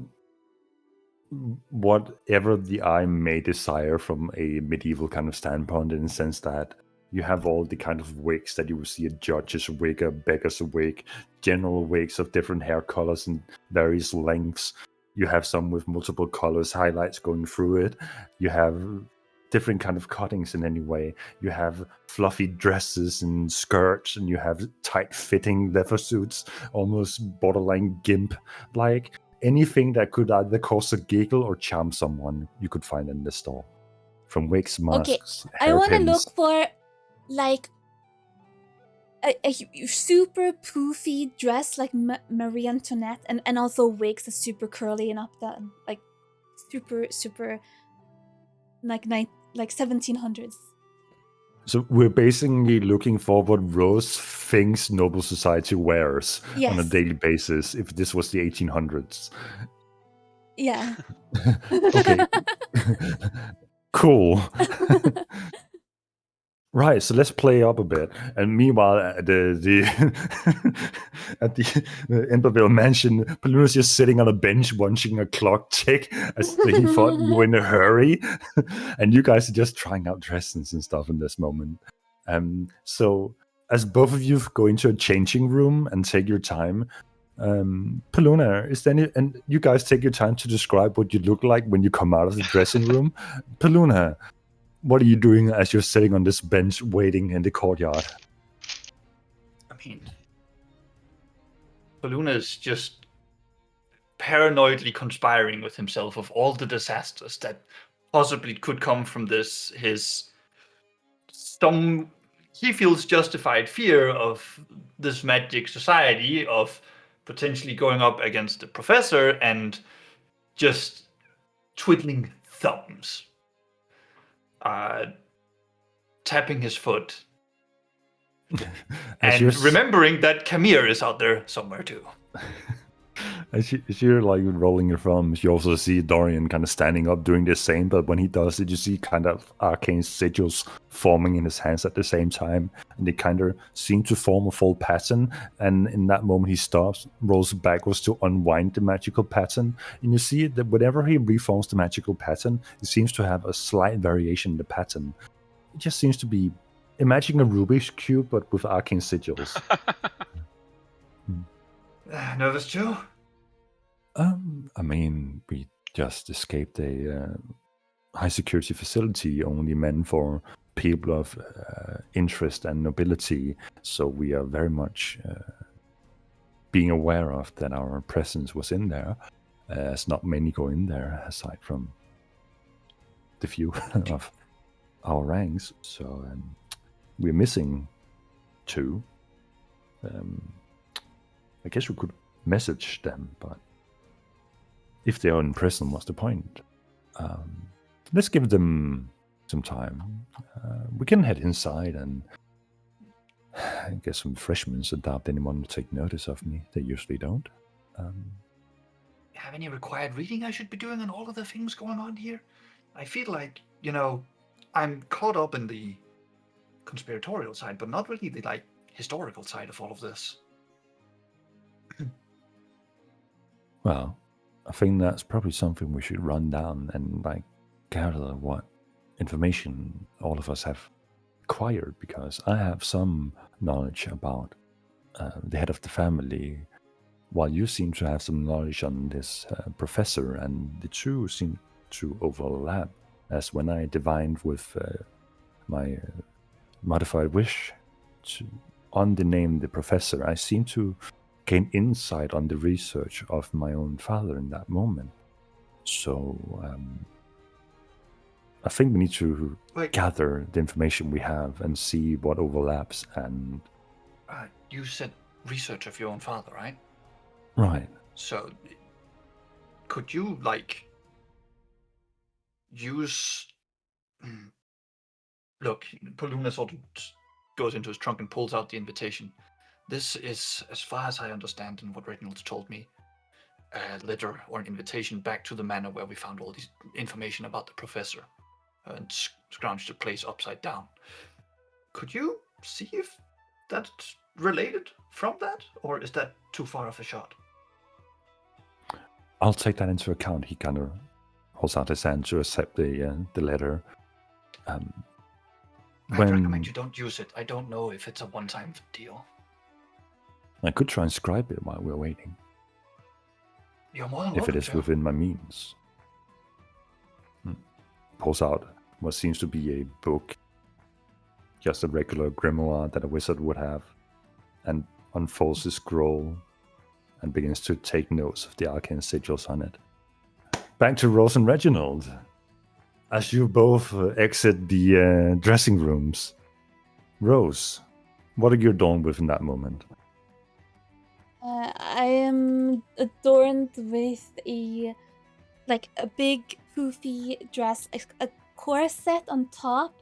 whatever the eye may desire from a medieval kind of standpoint, in the sense that you have all the kind of wigs that you will see: a judge's wig, a beggar's wig, general wigs of different hair colors and various lengths. You have some with multiple colors, highlights going through it. You have different kind of cuttings in any way. You have fluffy dresses and skirts, and you have tight-fitting leather suits, almost borderline gimp-like. Anything that could either cause a giggle or charm someone, you could find in the store. From wigs, masks, I want to hairpins. look for like a super poofy dress like Marie Antoinette, and also wigs that's super curly and up down, like super like 1700s. So we're basically looking for what Rose thinks noble society wears on a Yes. daily basis if this was the 1800s. Yeah. Okay. Cool. Right, so let's play up a bit. And meanwhile, at the Emberville mansion, Paluna's just sitting on a bench watching a clock tick as he thought you were in a hurry. And you guys are just trying out dresses and stuff in this moment. So as both of you go into a changing room and take your time, Paluna, is there any, and you guys take your time to describe what you look like when you come out of the dressing room. Paluna, what are you doing as you're sitting on this bench waiting in the courtyard? I mean, Paluna is just paranoidly conspiring with himself of all the disasters that possibly could come from this. He feels justified fear of this magic society, of potentially going up against the professor and just twiddling thumbs. Tapping his foot. And remembering that Camille is out there somewhere too. As you're like rolling your thumbs, you also see Dorian kind of standing up doing the same, but when he does it, you see kind of arcane sigils forming in his hands at the same time, and they kind of seem to form a full pattern, and in that moment he stops, rolls backwards to unwind the magical pattern, and you see that whenever he reforms the magical pattern, it seems to have a slight variation in the pattern. It just seems to be, imagine a Rubik's Cube, but with arcane sigils. Nervous Joe? I mean, we just escaped a high security facility only meant for people of interest and nobility, so we are very much being aware of that our presence was in there, as not many go in there aside from the few of our ranks. So we're missing 2. I guess we could message them, but if they are in prison, what's the point? Let's give them some time. We can head inside and get some freshmen. I doubt anyone will take notice of me. They usually don't. Have any required reading I should be doing on all of the things going on here? I feel like, I'm caught up in the conspiratorial side, but not really the historical side of all of this. Well, I think that's probably something we should run down and gather what information all of us have acquired, because I have some knowledge about the head of the family, while you seem to have some knowledge on this professor, and the two seem to overlap, as when I divined with my modified wish on the name the professor, I seem to gain insight on the research of my own father in that moment. So I think we need to gather the information we have and see what overlaps. And you said research of your own father, right? Right. So could you use... Look, Poluna sort of goes into his trunk and pulls out the invitation. This is, as far as I understand and what Reginald told me, a letter or an invitation back to the manor where we found all this information about the professor and scrounged the place upside down. Could you see if that's related from that, or is that too far of a shot? I'll take that into account. He kind of holds out his hand to accept the letter. I'd recommend you don't use it. I don't know if it's a one-time deal. I could try and scribe it while we're waiting. You're more than if welcome, it is within my means. Pulls out what seems to be a book, just a regular grimoire that a wizard would have, and unfolds the scroll and begins to take notes of the arcane sigils on it. Back to Rose and Reginald. As you both exit the dressing rooms, Rose, what are you adorned with in that moment? I am adorned with a big poofy dress, a corset on top,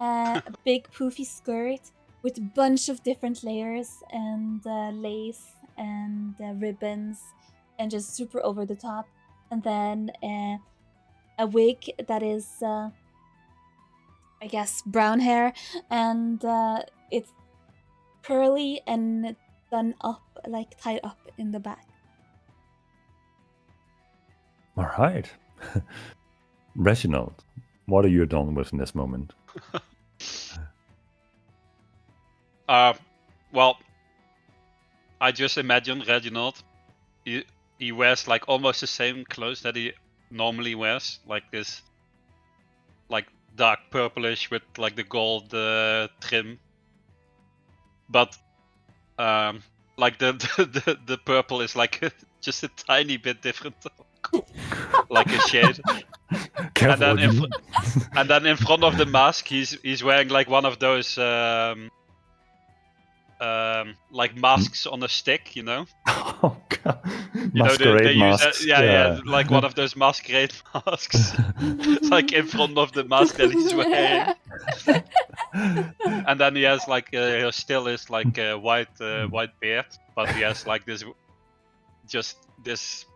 a big poofy skirt with a bunch of different layers and lace and ribbons, and just super over the top. And then a wig that is, I guess, brown hair, and it's curly and done up, tied up in the back. All right. Reginald, what are you adorned with in this moment? Well, I just imagine Reginald. He wears almost the same clothes that he normally wears, this dark purplish with the gold trim. But the purple is just a tiny bit different, like a shade. Careful, and then in front of the mask, he's wearing one of those masks on a stick, you know. Oh god, masquerade masks. Yeah, one of those masquerade masks, in front of the mask that he's wearing. And then he has still is a white beard, but he has this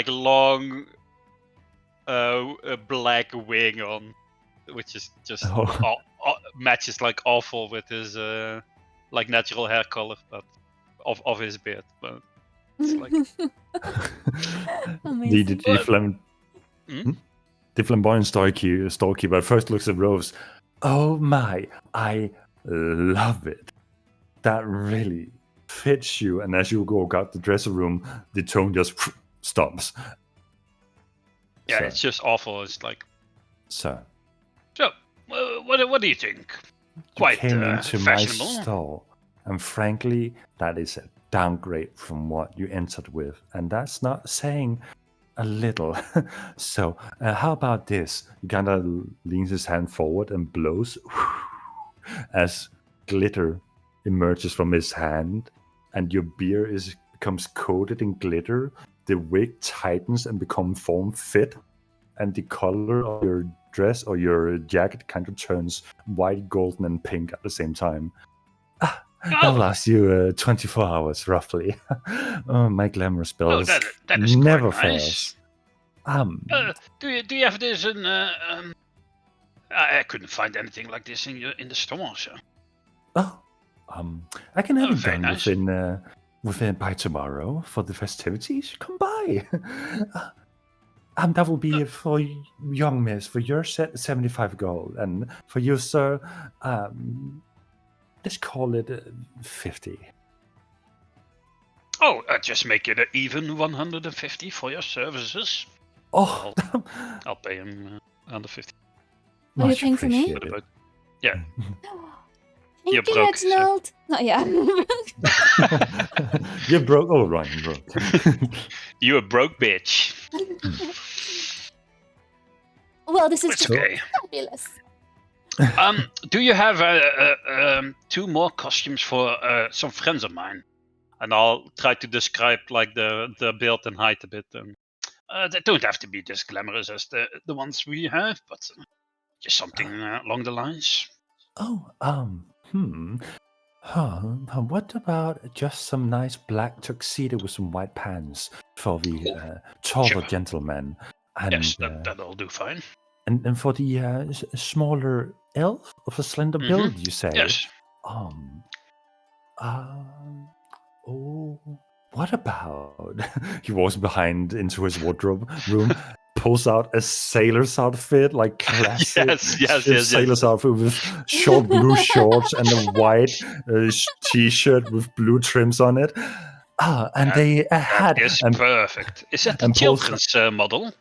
long black wig on, which is just matches awful with his natural hair color, but of his beard. But it's the flamboyant storekeeper first looks at Rose. Oh my, I love it. That really fits you. And as you go out the dressing room, the tone just stops. Yeah, it's just awful. It's Sir. So, what do you think? You Quite came into my fashionable. store, and frankly, that is a downgrade from what you entered with, and that's not saying a little. So, how about this? He kind of leans his hand forward and blows as glitter emerges from his hand, and your beer becomes coated in glitter. The wig tightens and becomes form fit, and the color of your dress or your jacket kind of turns white, golden, and pink at the same time. That'll last you 24 hours, roughly. Oh, my glamour spells that is never quite nice. fails. Do you have this in? I couldn't find anything like this in the store. So. I can have it very done nice. within by tomorrow for the festivities. Come by. That will be for young miss. For your set, 75 gold, and for you, sir, let's call it 50. Oh, just make it an even 150 for your services. Oh, I'll pay him 150. Are you much paying for me? appreciated. Yeah. Thank You're you, broke, so- Reginald. No, yeah. You're broke. Oh, right, you're broke. You a broke bitch. Well, this is It's just okay. fabulous. Do you have 2 more costumes for some friends of mine? And I'll try to describe like the build and height a bit. They don't have to be as glamorous as the ones we have, but just something along the lines. Oh, what about just some nice black tuxedo with some white pants for the taller Sure. gentleman? And, Yes, that'll do fine. and for the smaller elf of a slender build, you say? Yes. What about? He walks behind into his wardrobe room, pulls out a sailor's outfit, like classic Yes. sailor's outfit with short blue shorts and a white t-shirt with blue trims on it. And a hat. That is And, perfect. Is that the and pulls- children's model?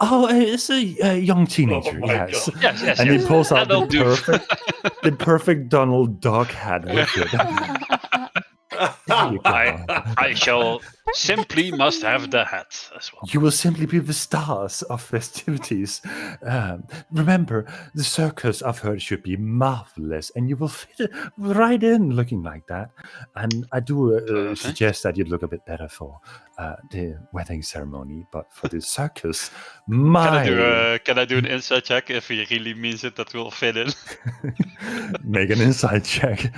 it's a young teenager, my yes. God. Yes. And he pulls out That'll do. the perfect Donald Duck hat with it. There you go. I shall simply must have the hat as well. You will simply be the stars of festivities. Remember, the circus I've heard should be marvelous, and you will fit right in looking like that. And I do Perfect. suggest that you look a bit better for the wedding ceremony, but for the circus, my Can I do an inside check if he really means it that will fit in? make an inside check.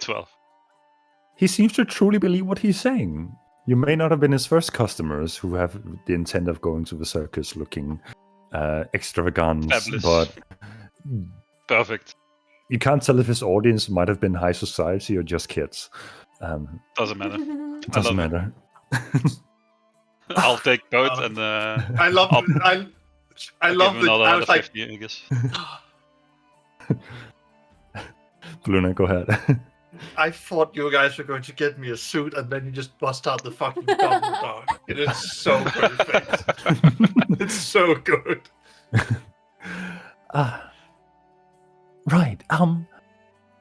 12. He seems to truly believe what he's saying. You may not have been his first customers who have the intent of going to the circus looking extravagant, Fabulous. but Perfect. you can't tell if his audience might have been high society or just kids. Doesn't matter. Doesn't love it. matter. I'll take both and I love I'll- I love give him that. another I was like, 150, I guess. Luna, go ahead. I thought you guys were going to get me a suit, and then you just bust out the fucking double dog. It is so perfect. It's so good. Right.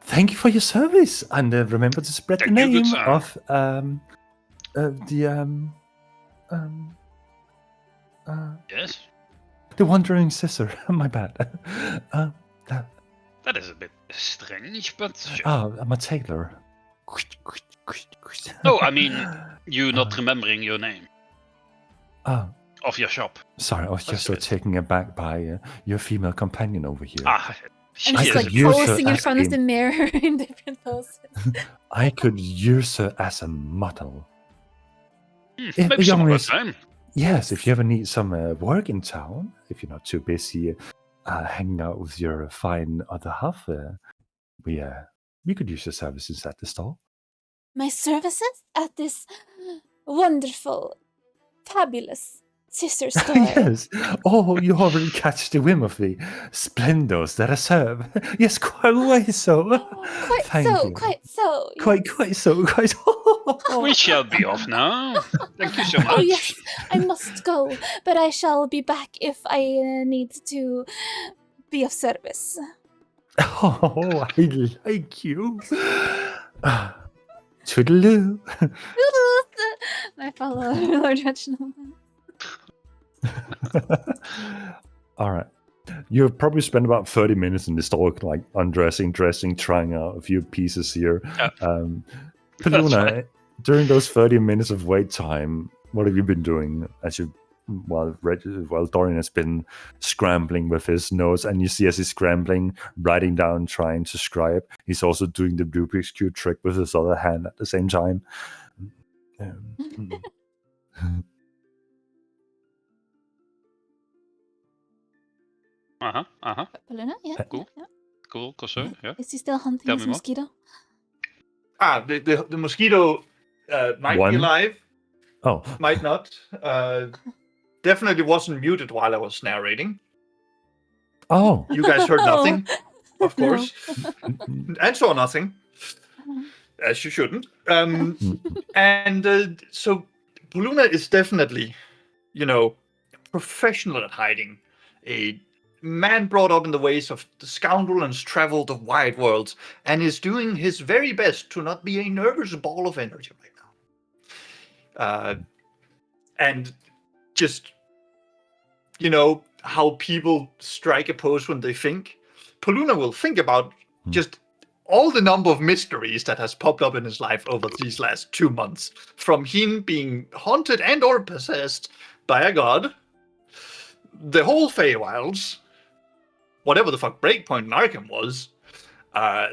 Thank you for your service, and remember to spread the Thank you, name good sir. of Yes. the Wandering Scissor. My bad. That is a bit strange, but sure. I'm a tailor. Oh, I mean, you not remembering your name Oh, of your shop. sorry, I was That's just so good. taken aback by your female companion over here. She I'm I just is could like use her posing in as front of a- the mirror in different poses. I could use her as a model. If maybe a some young other miss- time. Yes, if you ever need some work in town, if you're not too busy hanging out with your fine other half, we could use your services at the store. My services at this wonderful, fabulous sister store. Yes. Oh, you already catch the whim of the splendours that I serve. Yes, quite so. Quite Thank so, you. quite so. Quite so. We shall be off now. Thank you so much. Oh yes, I must go, but I shall be back if I need to be of service. Oh, I like you. Toodaloo. I follow Lord Reginald. All right. You've probably spent about 30 minutes in the store, like undressing, dressing, trying out a few pieces here. Paluna, during those 30 minutes of wait time, what have you been doing while Dorian has been scrambling with his notes, and you see as he's scrambling, writing down, trying to scribe, he's also doing the Rubik's Cube trick with his other hand at the same time. Paluna, yeah. Cool. Yeah. Cool, sir. Yeah. Is he still hunting Tell his me more. mosquito? The mosquito might One? be alive, Oh, might not. Definitely wasn't muted while I was narrating. oh. You guys heard nothing, of No. course, and saw nothing, as you shouldn't. And so Paluna is definitely, professional at hiding. A man brought up in the ways of the scoundrel and has traveled the wide worlds, and is doing his very best to not be a nervous ball of energy right now. And just, how people strike a pose when they think. Paluna will think about just all the number of mysteries that has popped up in his life over these last 2 months. From him being haunted and or possessed by a god, the whole Feywilds, whatever the fuck Breakpoint in Arkham was,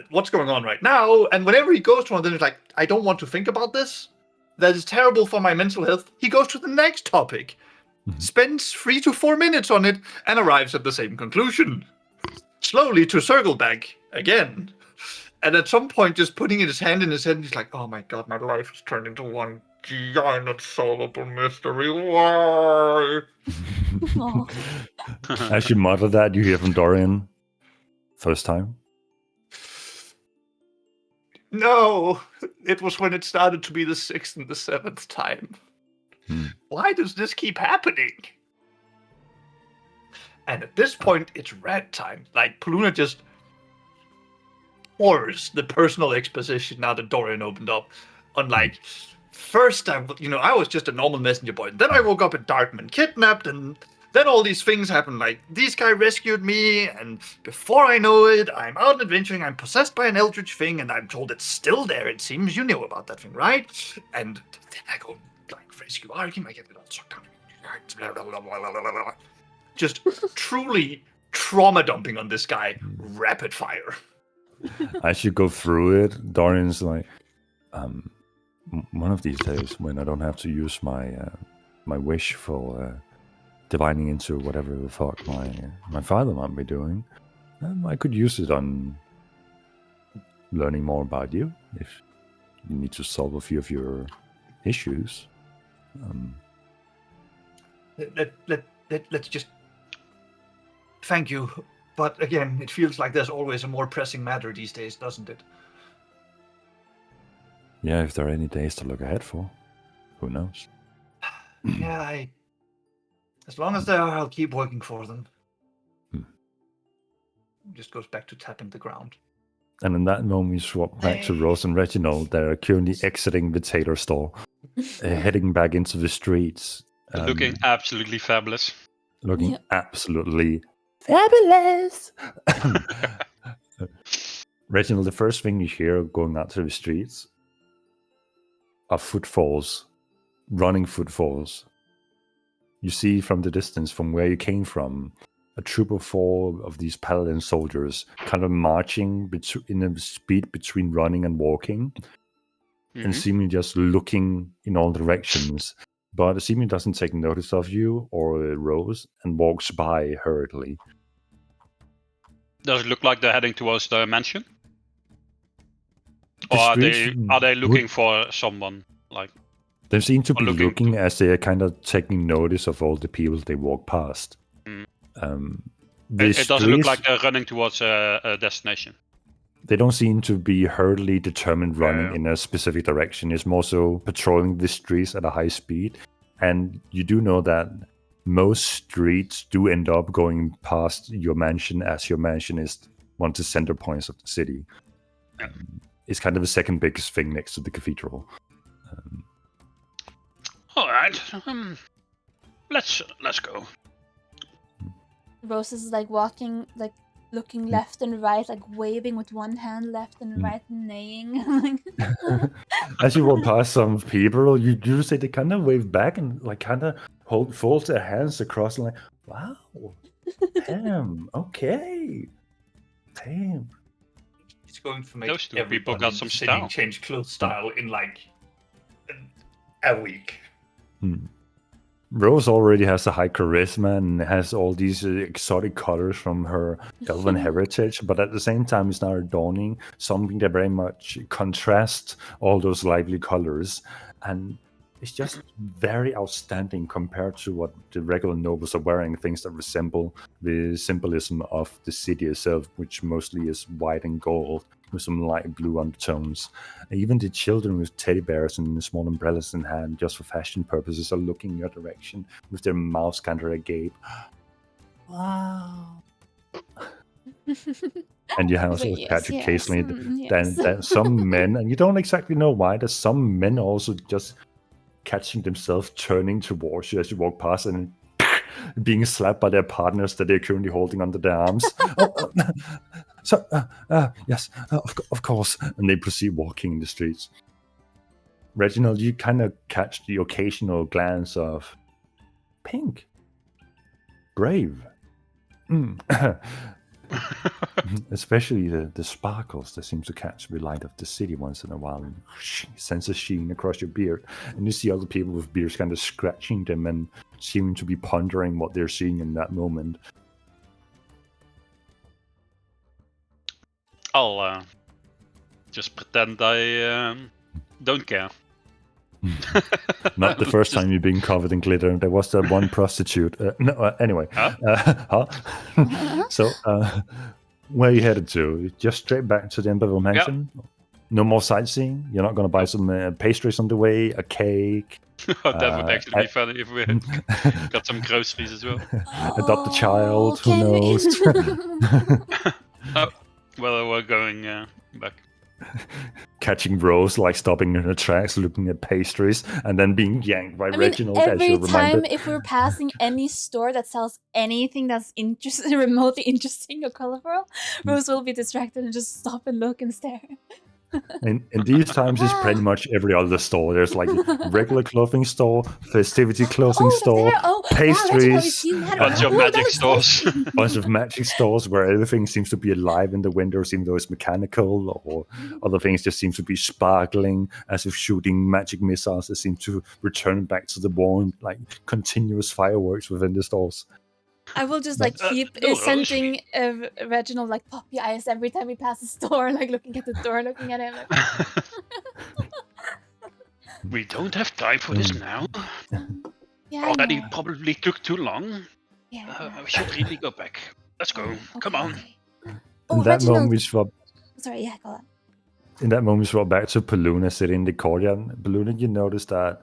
what's going on right now, and whenever he goes to one, then it's like, I don't want to think about this. That is terrible for my mental health. He goes to the next topic, spends 3 to 4 minutes on it, and arrives at the same conclusion. Slowly to circle back again. And at some point, just putting his hand in his head, he's like, oh my god, my life has turned into one giant solvable mystery. Why? Oh. As you mutter that, you hear from Dorian. First time. No, it was when it started to be the 6th and the 7th time. Why does this keep happening? And at this point, it's red time. Like, Paluna just pours the personal exposition now that Dorian opened up. Unlike, first I was just a normal messenger boy. Then I woke up at Darkman kidnapped, and then all these things happened. Like, this guy rescued me, and before I know it, I'm out adventuring, I'm possessed by an eldritch thing, and I'm told it's still there, it seems. You know about that thing, right? And then I go, like, rescue Arkham, I get it all sucked down. Just truly trauma dumping on this guy, rapid fire. As you go through it, Dorian's like, one of these days when I don't have to use my my wish for divining into whatever the fuck my father might be doing, I could use it on learning more about you if you need to solve a few of your issues. Let's just thank you, but again, it feels like there's always a more pressing matter these days, doesn't it? Yeah, if there are any days to look ahead for, who knows? Yeah, as long as there are, I'll keep working for them. Just goes back to tapping the ground. And in that moment, we swap back to Rose and Reginald. They're currently exiting the tailor store, heading back into the streets. Looking absolutely fabulous. Looking absolutely fabulous. Reginald, the first thing you hear going out to the streets are footfalls, running footfalls. You see from the distance, from where you came from, a troop of 4 of these paladin soldiers kind of marching in a speed between running and walking, and seemingly just looking in all directions. But seemingly doesn't take notice of you or Rose and walks by hurriedly. Does it look like they're heading towards the mansion? The Or are streets they looking for someone? Like, they seem to be looking looking as they are kind of taking notice of all the people they walk past. it doesn't look like they're running towards a destination. They don't seem to be hurriedly determined running in a specific direction. It's more so patrolling the streets at a high speed. And you do know that most streets do end up going past your mansion, as your mansion is one of the center points of the city. Yeah. It's kind of the second biggest thing next to the cathedral. All right. Let's go. Rose is like walking, like looking left and right, like waving with one hand left and right, and neighing. As you walk past some people, you do say they kind of wave back and like kind of fold their hands across and like, wow, damn, okay, damn. He's going to make Those two people everybody got in some the city style. change clothes style in like a week. Rose already has a high charisma and has all these exotic colors from her elven heritage, but at the same time is now adorning something that very much contrasts all those lively colors, and it's just very outstanding compared to what the regular nobles are wearing, things that resemble the symbolism of the city itself, which mostly is white and gold with some light blue undertones. Even the children with teddy bears and small umbrellas in hand, just for fashion purposes, are looking in your direction with their mouths kind of agape. Wow. And you also catch occasionally that some men, and you don't exactly know why, there's some men also just catching themselves turning towards you as you walk past and being slapped by their partners that they're currently holding under their arms. Yes, of course. And they proceed walking in the streets. Reginald, you kind of catch the occasional glance of Pink. Brave. Especially the sparkles that seems to catch the light of the city once in a while, and sends a sheen across your beard. And you see other people with beards kind of scratching them and seeming to be pondering what they're seeing in that moment. I'll just pretend I don't care. Not the first time you've been covered in glitter. There was that one prostitute. Anyway. So, where are you headed to? Just straight back to the Emberville Mansion? Yep. No more sightseeing? You're not going to buy some pastries on the way? A cake? That would actually be funny if we got some groceries as well. Adopt a child? Who knows? Well, we're going back. Catching Rose, like stopping in her tracks, looking at pastries, and then being yanked by Reginald. Every time if we're passing any store that sells anything that's remotely interesting or colorful, Rose will be distracted and just stop and look and stare. In these times, it's pretty much every other store. There's like regular clothing store, festivity clothing store, pastries, bunch of magic stores. Bunch of magic stores where everything seems to be alive in the windows, even though it's mechanical, or other things just seem to be sparkling as if shooting magic missiles that seem to return back to the wall, like continuous fireworks within the stores. I will just like keep sending Reginald like puppy eyes every time we pass the store, like looking at the door, looking at him. Like... We don't have time for this now. Yeah, already probably took too long. Yeah. We should really go back. Let's go. Okay. Come on. In that moment, we swap. Sorry, yeah, go on. In that moment, we swap back to Paluna sitting in the courtyard. Paluna, you notice that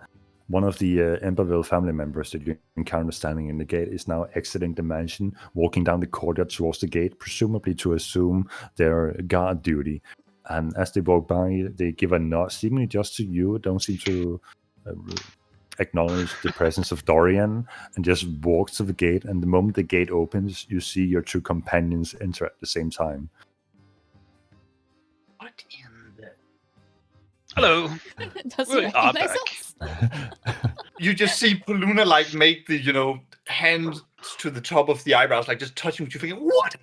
one of the Emberville family members that you encounter standing in the gate is now exiting the mansion, walking down the courtyard towards the gate, presumably to assume their guard duty. And as they walk by, they give a nod, seemingly just to you, don't seem to acknowledge the presence of Dorian, and just walks to the gate. And the moment the gate opens, you see your two companions enter at the same time. What in the... Hello. Does he recognize us? You just see Paluna like make the, hands to the top of the eyebrows, like just touching what you're thinking, what?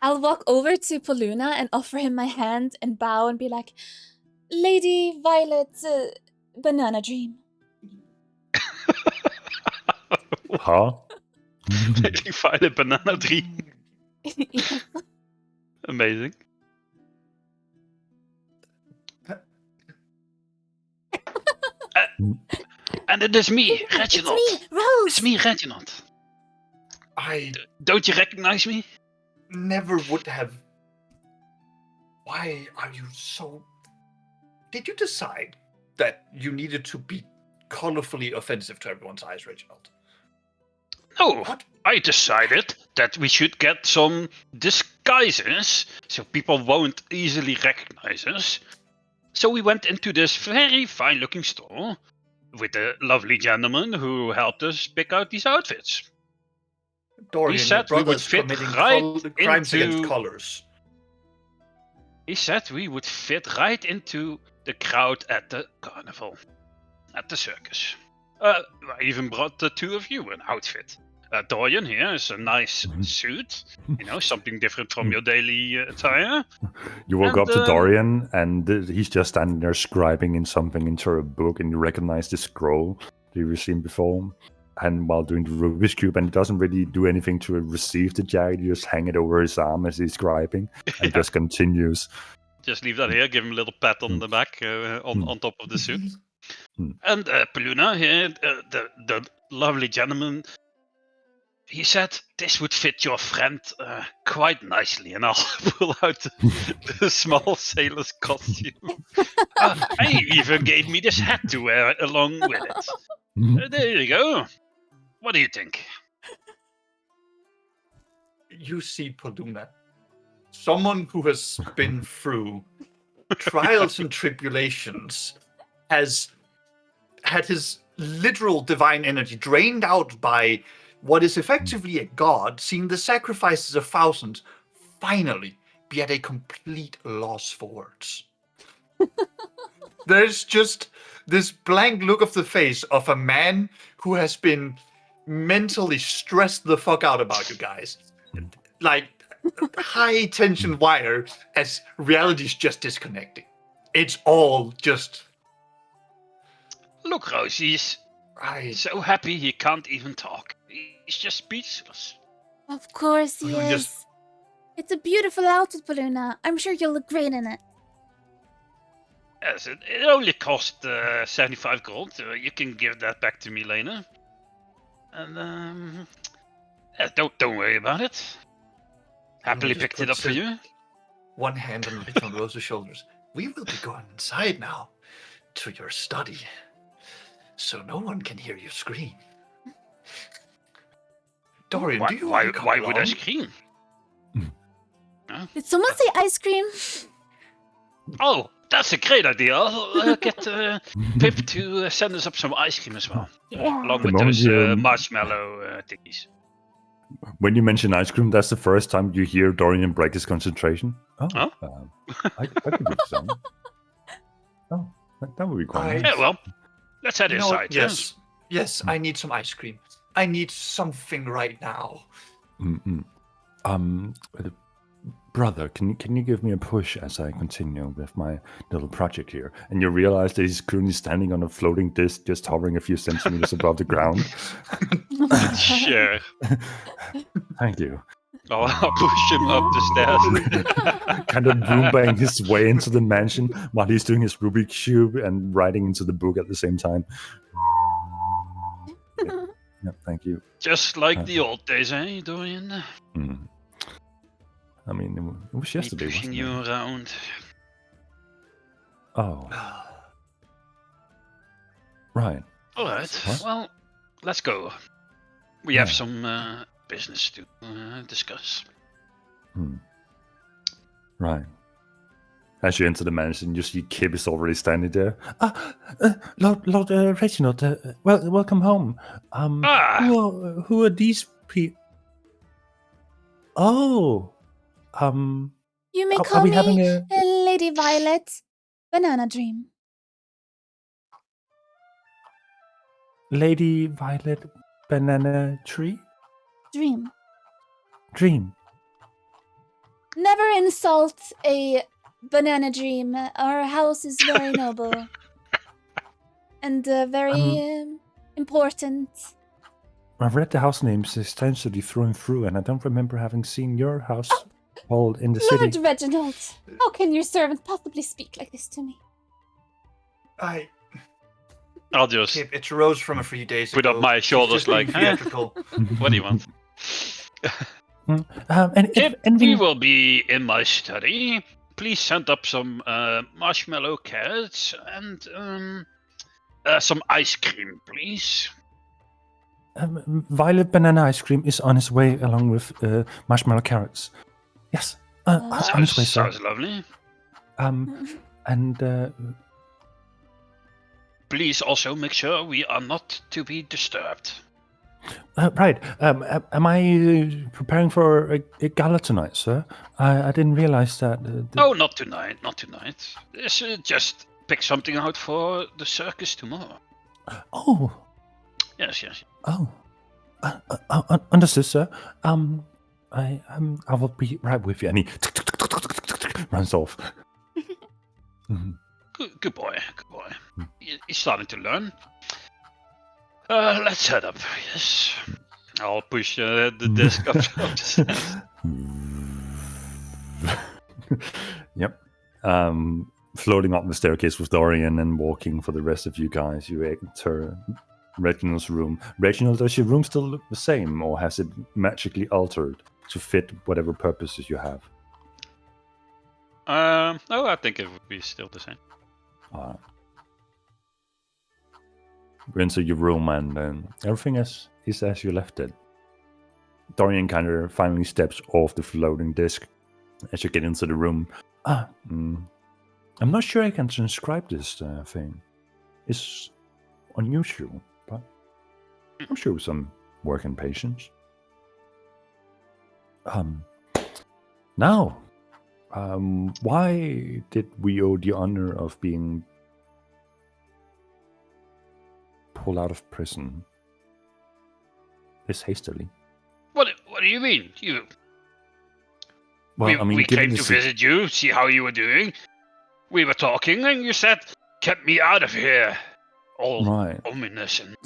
I'll walk over to Paluna and offer him my hand and bow and be like, Lady Violet Banana Dream. Huh? Lady Violet Banana Dream. Yes. Amazing. And it is me, Reginald. It's me, Rose. It's me, Reginald. I Don't you recognize me? never would have. Why are you so... Did you decide that you needed to be colorfully offensive to everyone's eyes, Reginald? No, What? I decided that we should get some disguises so people won't easily recognize us. So we went into this very fine-looking store with a lovely gentleman who helped us pick out these outfits. Dorian, He your said we would brother's fit committing right crimes against into- colors. He said we would fit right into the crowd at the carnival, at the circus. I even brought the two of you an outfit. Dorian here is a nice suit, something different from your daily attire. You walk And, up to Dorian, and he's just standing there scribing in something into a book, and you recognize the scroll that you've seen before. And while doing the Rubik's Cube, and he doesn't really do anything to receive the jacket, you just hang it over his arm as he's scribing, and just continues. Just leave that here, give him a little pat on the back on top of the suit. And Paluna here, the lovely gentleman, he said this would fit your friend quite nicely, and I'll pull out the small sailor's costume. He even gave me this hat to wear along with it. There you go. What do you think? You see, Paluna, someone who has been through trials and tribulations, has had his literal divine energy drained out by what is effectively a god, seeing the sacrifices of thousands, finally be at a complete loss for words. There's just this blank look of the face of a man who has been mentally stressed the fuck out about you guys. Like, high tension wire as reality's just disconnecting. It's all just... Look, Rose, he's so happy he can't even talk. He's just speechless. Of course he You is. just- It's a beautiful outfit, Paluna. I'm sure you'll look great in it. Yes, it only cost 75 gold. You can give that back to me later. And don't worry about it. Happily just picked it up puts for it- you. One hand on Rose's shoulders. We will be going inside now to your study, so no one can hear you scream. Dorian, do you want to come Why would I along? scream? Did someone say ice cream? Oh, that's a great idea. I'll get Pip to send us up some ice cream as well, Yeah. along The with moment those you- marshmallow thingies. When you mention ice cream, that's the first time you hear Dorian break his concentration. Oh, Huh? I could do some. Oh, that would be quite nice. Yeah, well, let's head You know what? inside. Yes, yes, I need some ice cream. I need something right now. Mm-mm. Brother, can you give me a push as I continue with my little project here? And you realize that he's currently standing on a floating disc, just hovering a few centimeters above the ground. Sure. Thank you. I'll push him up the stairs. Kind of boombaying his way into the mansion while he's doing his Rubik's Cube and writing into the book at the same time. Yeah, thank you. Just like the old days, eh, Dorian? Mm. I mean, it was Me yesterday, pushing wasn't you it? around. Oh, right. All right. What? Well, let's go. We have Yeah. some business to discuss. Right. As you enter the mansion, you see Kib is already standing there. Lord Reginald, welcome home. Who are these people? Oh, You may Are call we me having a- Lady Violet Banana Dream. Lady Violet Banana Tree Dream. Never insult a banana dream. Our house is very noble and very important. I've read the house names extensively through and through, and I don't remember having seen your house hall in the Lord city. Reginald, how can your servant possibly speak like this to me? I'll just Kip, it's Rose from a few days put ago. up my She's shoulders just being like, huh? theatrical. What do you want? And If we anything, will be in my study, please send up some marshmallow carrots and some ice cream, please. Violet banana ice cream is on its way along with marshmallow carrots. Yes, on its way, sir. Sounds lovely. And Please also make sure we are not to be disturbed. right. Am I preparing for a gala tonight, sir? I didn't realize that. Oh, not tonight, not tonight. Just pick something out for the circus tomorrow. Oh. Yes, yes. Oh. Understood, sir. I will be right with you. And he runs off. Good boy, good boy. He's starting to learn. Let's head up. Yes. I'll push the desk up the stairs. Yep. Floating up the staircase with Dorian and walking for the rest of you guys. You enter Reginald's room. Reginald, does your room still look the same, or has it magically altered to fit whatever purposes you have? No, I think it would be still the same. You enter your room and everything is as you left it. Dorian kind of finally steps off the floating disc as you get into the room. I'm not sure I can transcribe this thing. It's unusual, but I'm sure some work and patience. Now, why did we owe the honor of being pulled out of prison this hastily? What do you mean? Well, we given came the to si- visit you, see how you were doing. We were talking, and you said, "Get me out of here." All Right. ominous and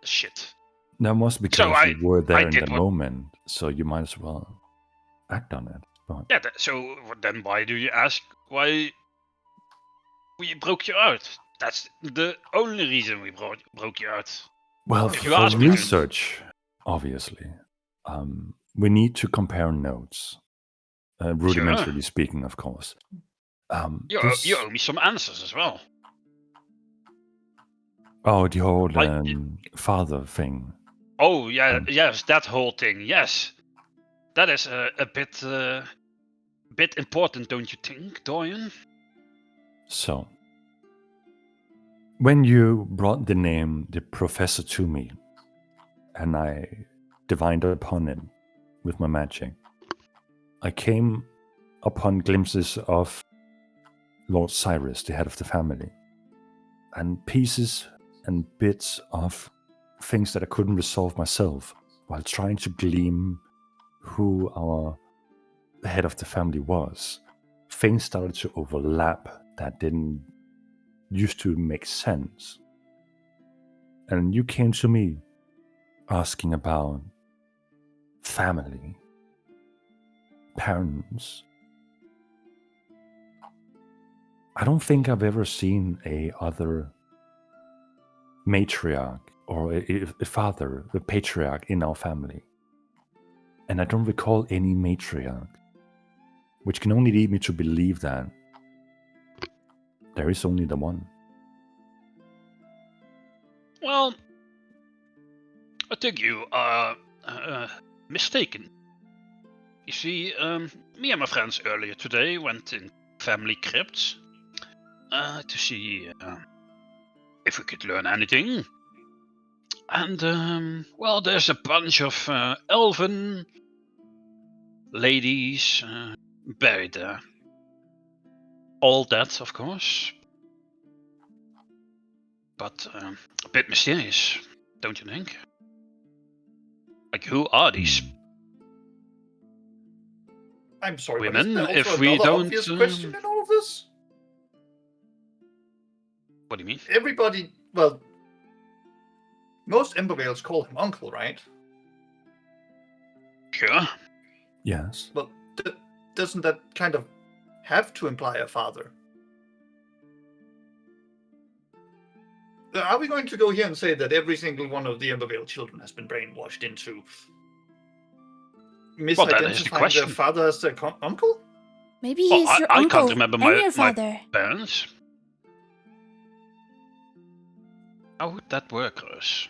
shit. That was because So you were there in did the what- moment, so you might as well act on it. But Yeah. So then, why do you ask why we broke you out? That's the only reason we broke you out. well, If you for ask me to- research, obviously, we need to compare notes. Rudimentarily speaking, of course. You this- owe me some answers as well. Oh, the whole I- father thing. Oh yeah, Um, yes, that whole thing. Yes, that is a bit important, don't you think, Dorian? So, when you brought the name the professor to me, and I divined upon it with my magic, I came upon glimpses of Lord Cyrus, the head of the family, and pieces and bits of things that I couldn't resolve myself while trying to glean who our head of the family was. Things started to overlap that didn't used to make sense. And you came to me asking about family, parents. I don't think I've ever seen a other matriarch or a father, a patriarch in our family. And I don't recall any matriarch, which can only lead me to believe that there is only the one. Well, I think you are mistaken. You see, me and my friends earlier today went in family crypts to see if we could learn anything. And, well, there's a bunch of elven ladies buried there. All dead, of course. But a bit mysterious, don't you think? Like, who are these I'm sorry, but women? isn't there If also we another don't, obvious question in all of this? what do you mean? Everybody, well, most Embervales call him uncle, right? Sure. Yes. Well, doesn't that kind of have to imply a father? Are we going to go here and say that every single one of the Embervale children has been brainwashed into that is the misidentifying question. their father as their uncle? Maybe Well, he's your I uncle can't remember and my- your my- father. Parents? How would that work, Rose?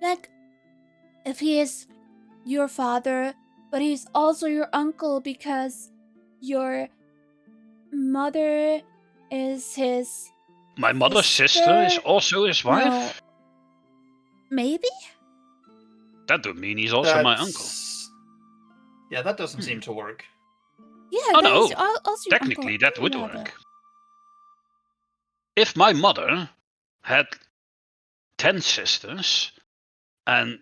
Like, if he is your father, but he's also your uncle because your mother is his My mother's sister is sister? also his wife? No. Maybe? That would mean he's also my uncle. That's- Yeah, that doesn't seem to work. Yeah, Oh, that is no. also your Technically, uncle. that would Rather. work. If my mother had 10 sisters and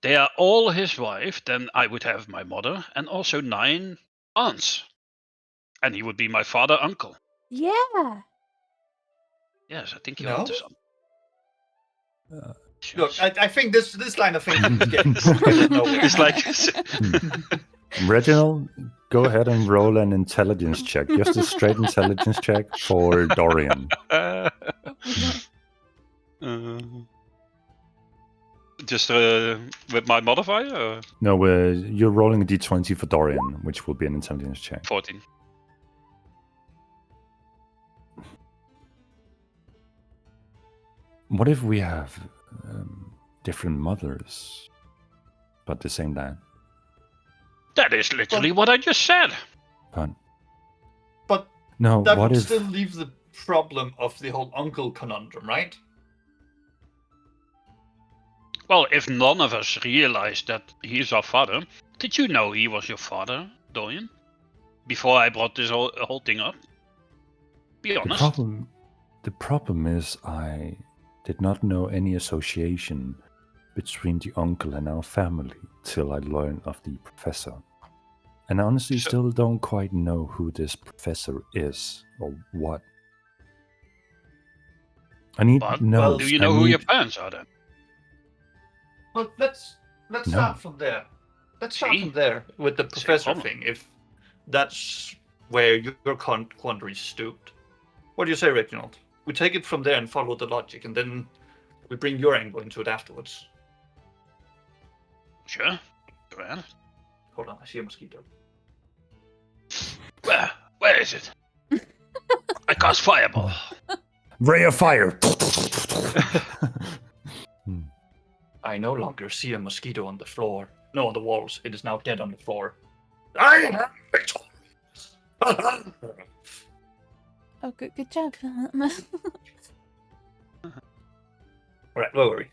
they are all his wife, then I would have my mother and also 9 aunts. And he would be my father uncle. Yeah. Yes, I think you're No? onto something. Look, Yes. I think this line of thinking is getting nowhere. It's like Reginald, go ahead and roll an intelligence check. Just a straight intelligence check for Dorian. Just with my modifier? Or? No, you're rolling a d20 for Dorian, which will be an intelligence check. 14. What if we have different mothers, but the same dad? That is literally what I just said. But No, that what would if... still leave the problem of the whole uncle conundrum, right? Well, if none of us realized that he's our father, did you know he was your father, Dorian? Before I brought this whole thing up? Be honest. The problem is I did not know any association between the uncle and our family till I learned of the professor. And I honestly still don't quite know who this professor is or what. I need notes. Do you know who your parents are then? Well, let's start from there. Let's start from there with the professor thing. If that's where your quandary stooped, what do you say, Reginald? We take it from there and follow the logic, and then we bring your angle into it afterwards. Sure. Go ahead. Hold on, I see a mosquito. Where is it? I cast fireball. Ray of fire! I no longer see a mosquito on the floor. No, on the walls. It is now dead on the floor. I am victorious! Oh, good job. Alright, don't worry.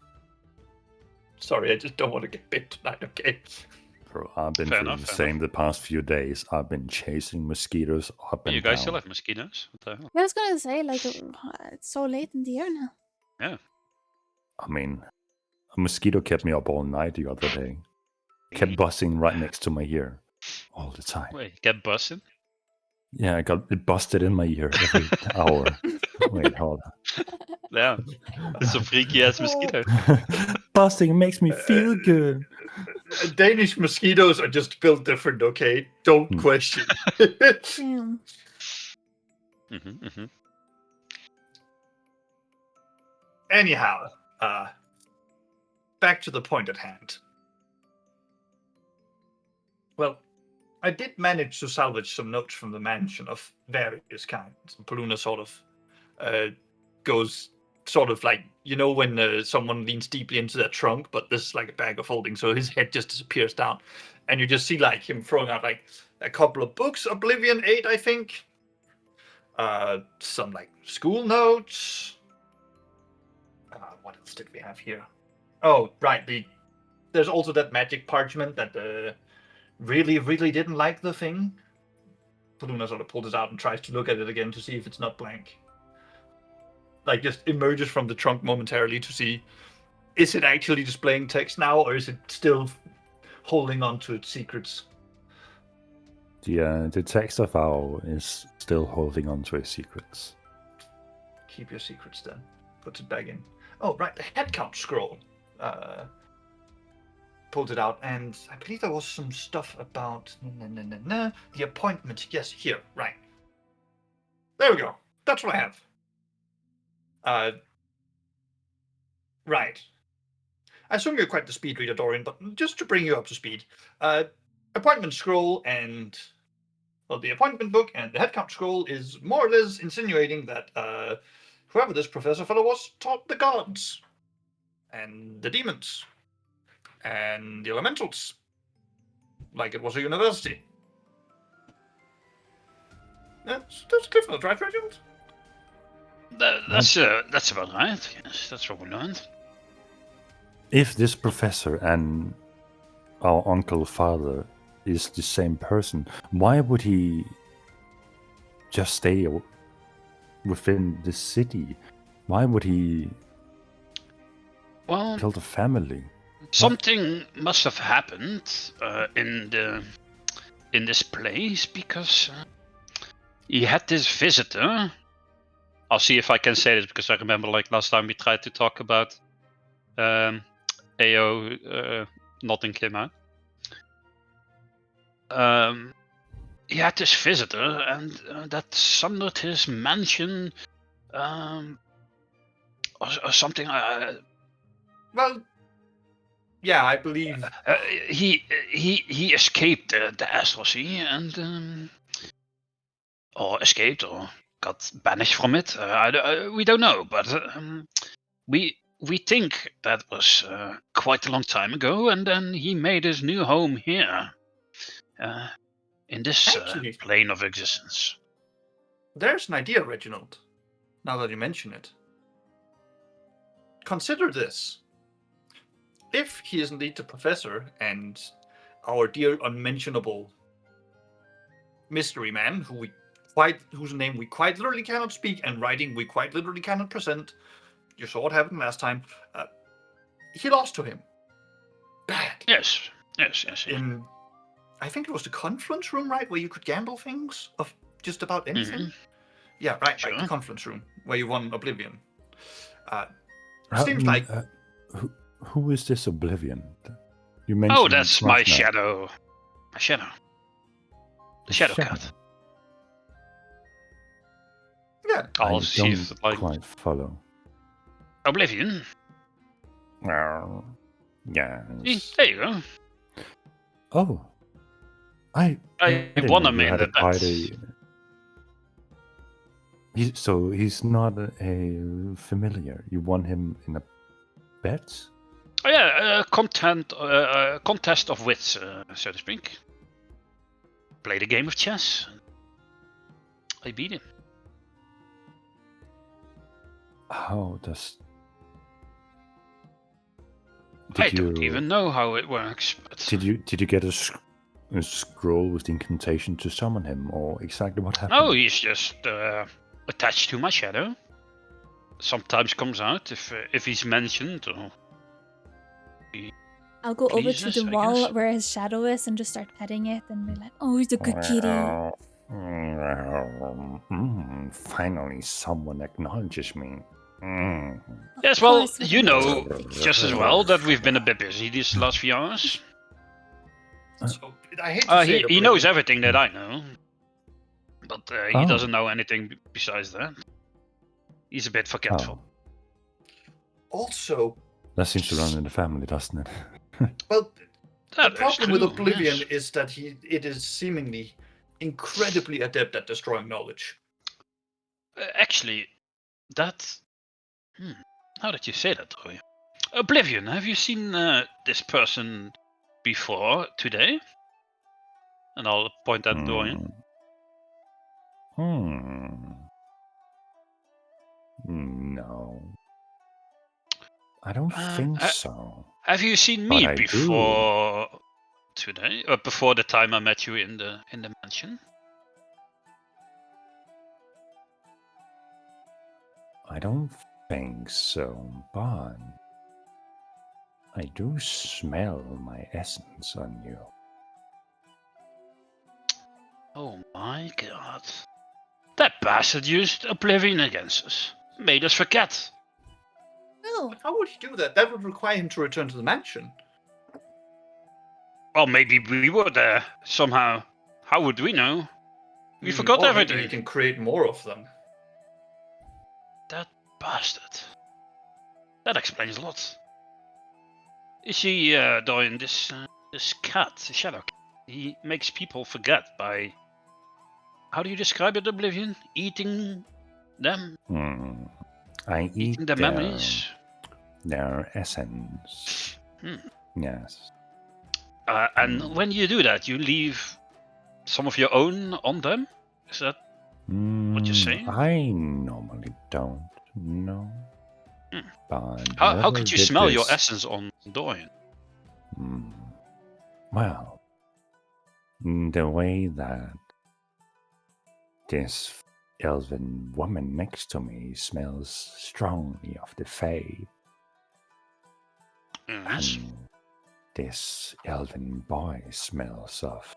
Sorry, I just don't want to get bit tonight, okay? Bro, I've been through the same the past few days. I've been chasing mosquitoes up and You guys down. still have mosquitoes? What the hell? I was gonna say, like, it's so late in the year now. Yeah. I mean, a mosquito kept me up all night the other day. Kept buzzing right next to my ear all the time. Wait, get busted? Yeah, it busted in my ear every hour. Wait, hold on. Yeah, it's a freaky ass mosquito. Busting makes me feel good. Danish mosquitoes are just built different, okay? Don't question. Anyhow, back to the point at hand. Well, I did manage to salvage some notes from the mansion of various kinds. Paluna sort of goes sort of like, you know, when someone leans deeply into their trunk, but this is like a bag of holding, so his head just disappears down. And you just see like him throwing out like a couple of books, Oblivion 8, I think. Some like school notes. What else did we have here? Oh, right. There's also that magic parchment that really didn't like the thing. Paluna sort of pulls it out and tries to look at it again to see if it's not blank. Like, just emerges from the trunk momentarily to see, is it actually displaying text now, or is it still holding on to its secrets? The text of Ao is still holding on to his secrets. Keep your secrets then. Puts it back in. Oh, right, the head count scroll. Pulled it out, and I believe there was some stuff about the appointment. Yes, here, right. There we go. That's what I have. Right. I assume you're quite the speed reader, Dorian, but just to bring you up to speed, appointment scroll and the appointment book and the head count scroll is more or less insinuating that whoever this professor fellow was taught the gods and the demons and the elementals, like it was a university. That's Cliffnote, right, Reginald? That's about right. Yes, that's what we learned. If this professor and our uncle father is the same person, why would he just stay within the city? Why would he Well, kill the family? something must have happened in this place because he had this visitor. I'll see if I can say this because I remember like last time we tried to talk about AO nothing came out. He had this visitor and that sundered his mansion or something. Well, yeah, I believe. He escaped the Astral Sea and or escaped or got banished from it. We don't know, but we think that was quite a long time ago, and then he made his new home here, in this Actually- plane of existence. There's an idea, Reginald. Now that you mention it. Consider this. If he is indeed the professor and our dear unmentionable mystery man, whose name we quite literally cannot speak and writing we quite literally cannot present, you saw what happened last time, he lost to him. Bad. Yes. In, I think it was the conference room, right, where you could gamble things of just about anything. Mhm. Yeah, right, Sure. the conference room where you won Oblivion. I Seems mean, like who is this Oblivion? You mentioned. Oh, that's my last night. shadow. My shadow. The shadow cat. yeah. I'll I see don't if like quite follow. Oblivion. Yes. There you go. Oh, I didn't won know him you in had the quite bet. So he's not a familiar. You won him in a bet? Oh yeah, contest of wits, so to speak. Played a game of chess. I beat him. How does? I don't even know how it works. But Did you get a scroll with the incantation to summon him, or exactly what happened? no, he's just attached to my shadow. Sometimes comes out if he's mentioned or. I'll go over to Pleases, the I wall guess. where his shadow is and just start petting it and be like, "Oh, he's a good kitty." Finally, someone acknowledges me. Mm. Of Yes, well, course, you know whatever. just as well that we've been a bit busy these last few hours. So, I hate to say it, He knows Oblivion. everything that I know, but he Oh. doesn't know anything besides that. He's a bit forgetful. Also, That seems to run in the family, doesn't it? well, That the is problem with true, Oblivion yes. is that it is seemingly incredibly adept at destroying knowledge. Actually, that. How did you say that, Roy? Oblivion, have you seen this person before today? And I'll point at Dorian. No. I don't think so. Have you seen But me I do. before today? Or before the time I met you in the mansion? I don't think so, but I do smell my essence on you. Oh my god. That bastard used Oblivion against us. Made us forget. Oh, How would he do that? That would require him to return to the mansion. Well, maybe we were there somehow. How would we know? We forgot Or everything. maybe he can create more of them. That bastard. That explains a lot. You see, Dorian, this cat, the shadow cat, he makes people forget by... How do you describe it, Oblivion? Eating them? I eat Eating their memories? their essence. Yes. And when you do that, you leave some of your own on them? Is that what you're saying? I normally don't. No. Hmm. But How whoever could you did smell your this- essence on Dorian? Well, the way that this elven woman next to me smells strongly of the Fae, Yes. and this elven boy smells of.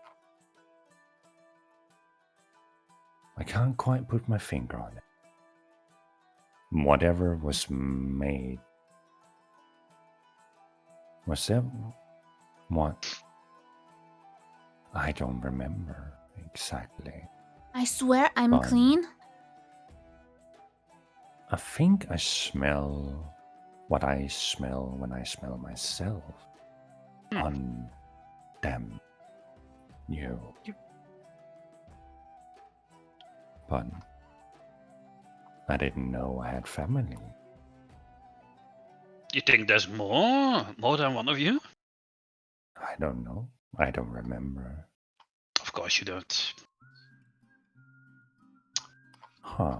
I can't quite put my finger on it. Whatever was made. Was that what? I don't remember exactly. I swear I'm Fine. clean. I think I smell what I smell when I smell myself on them. You. But I didn't know I had family. You think there's more than one of you? I don't know. I don't remember. Of course you don't. Huh.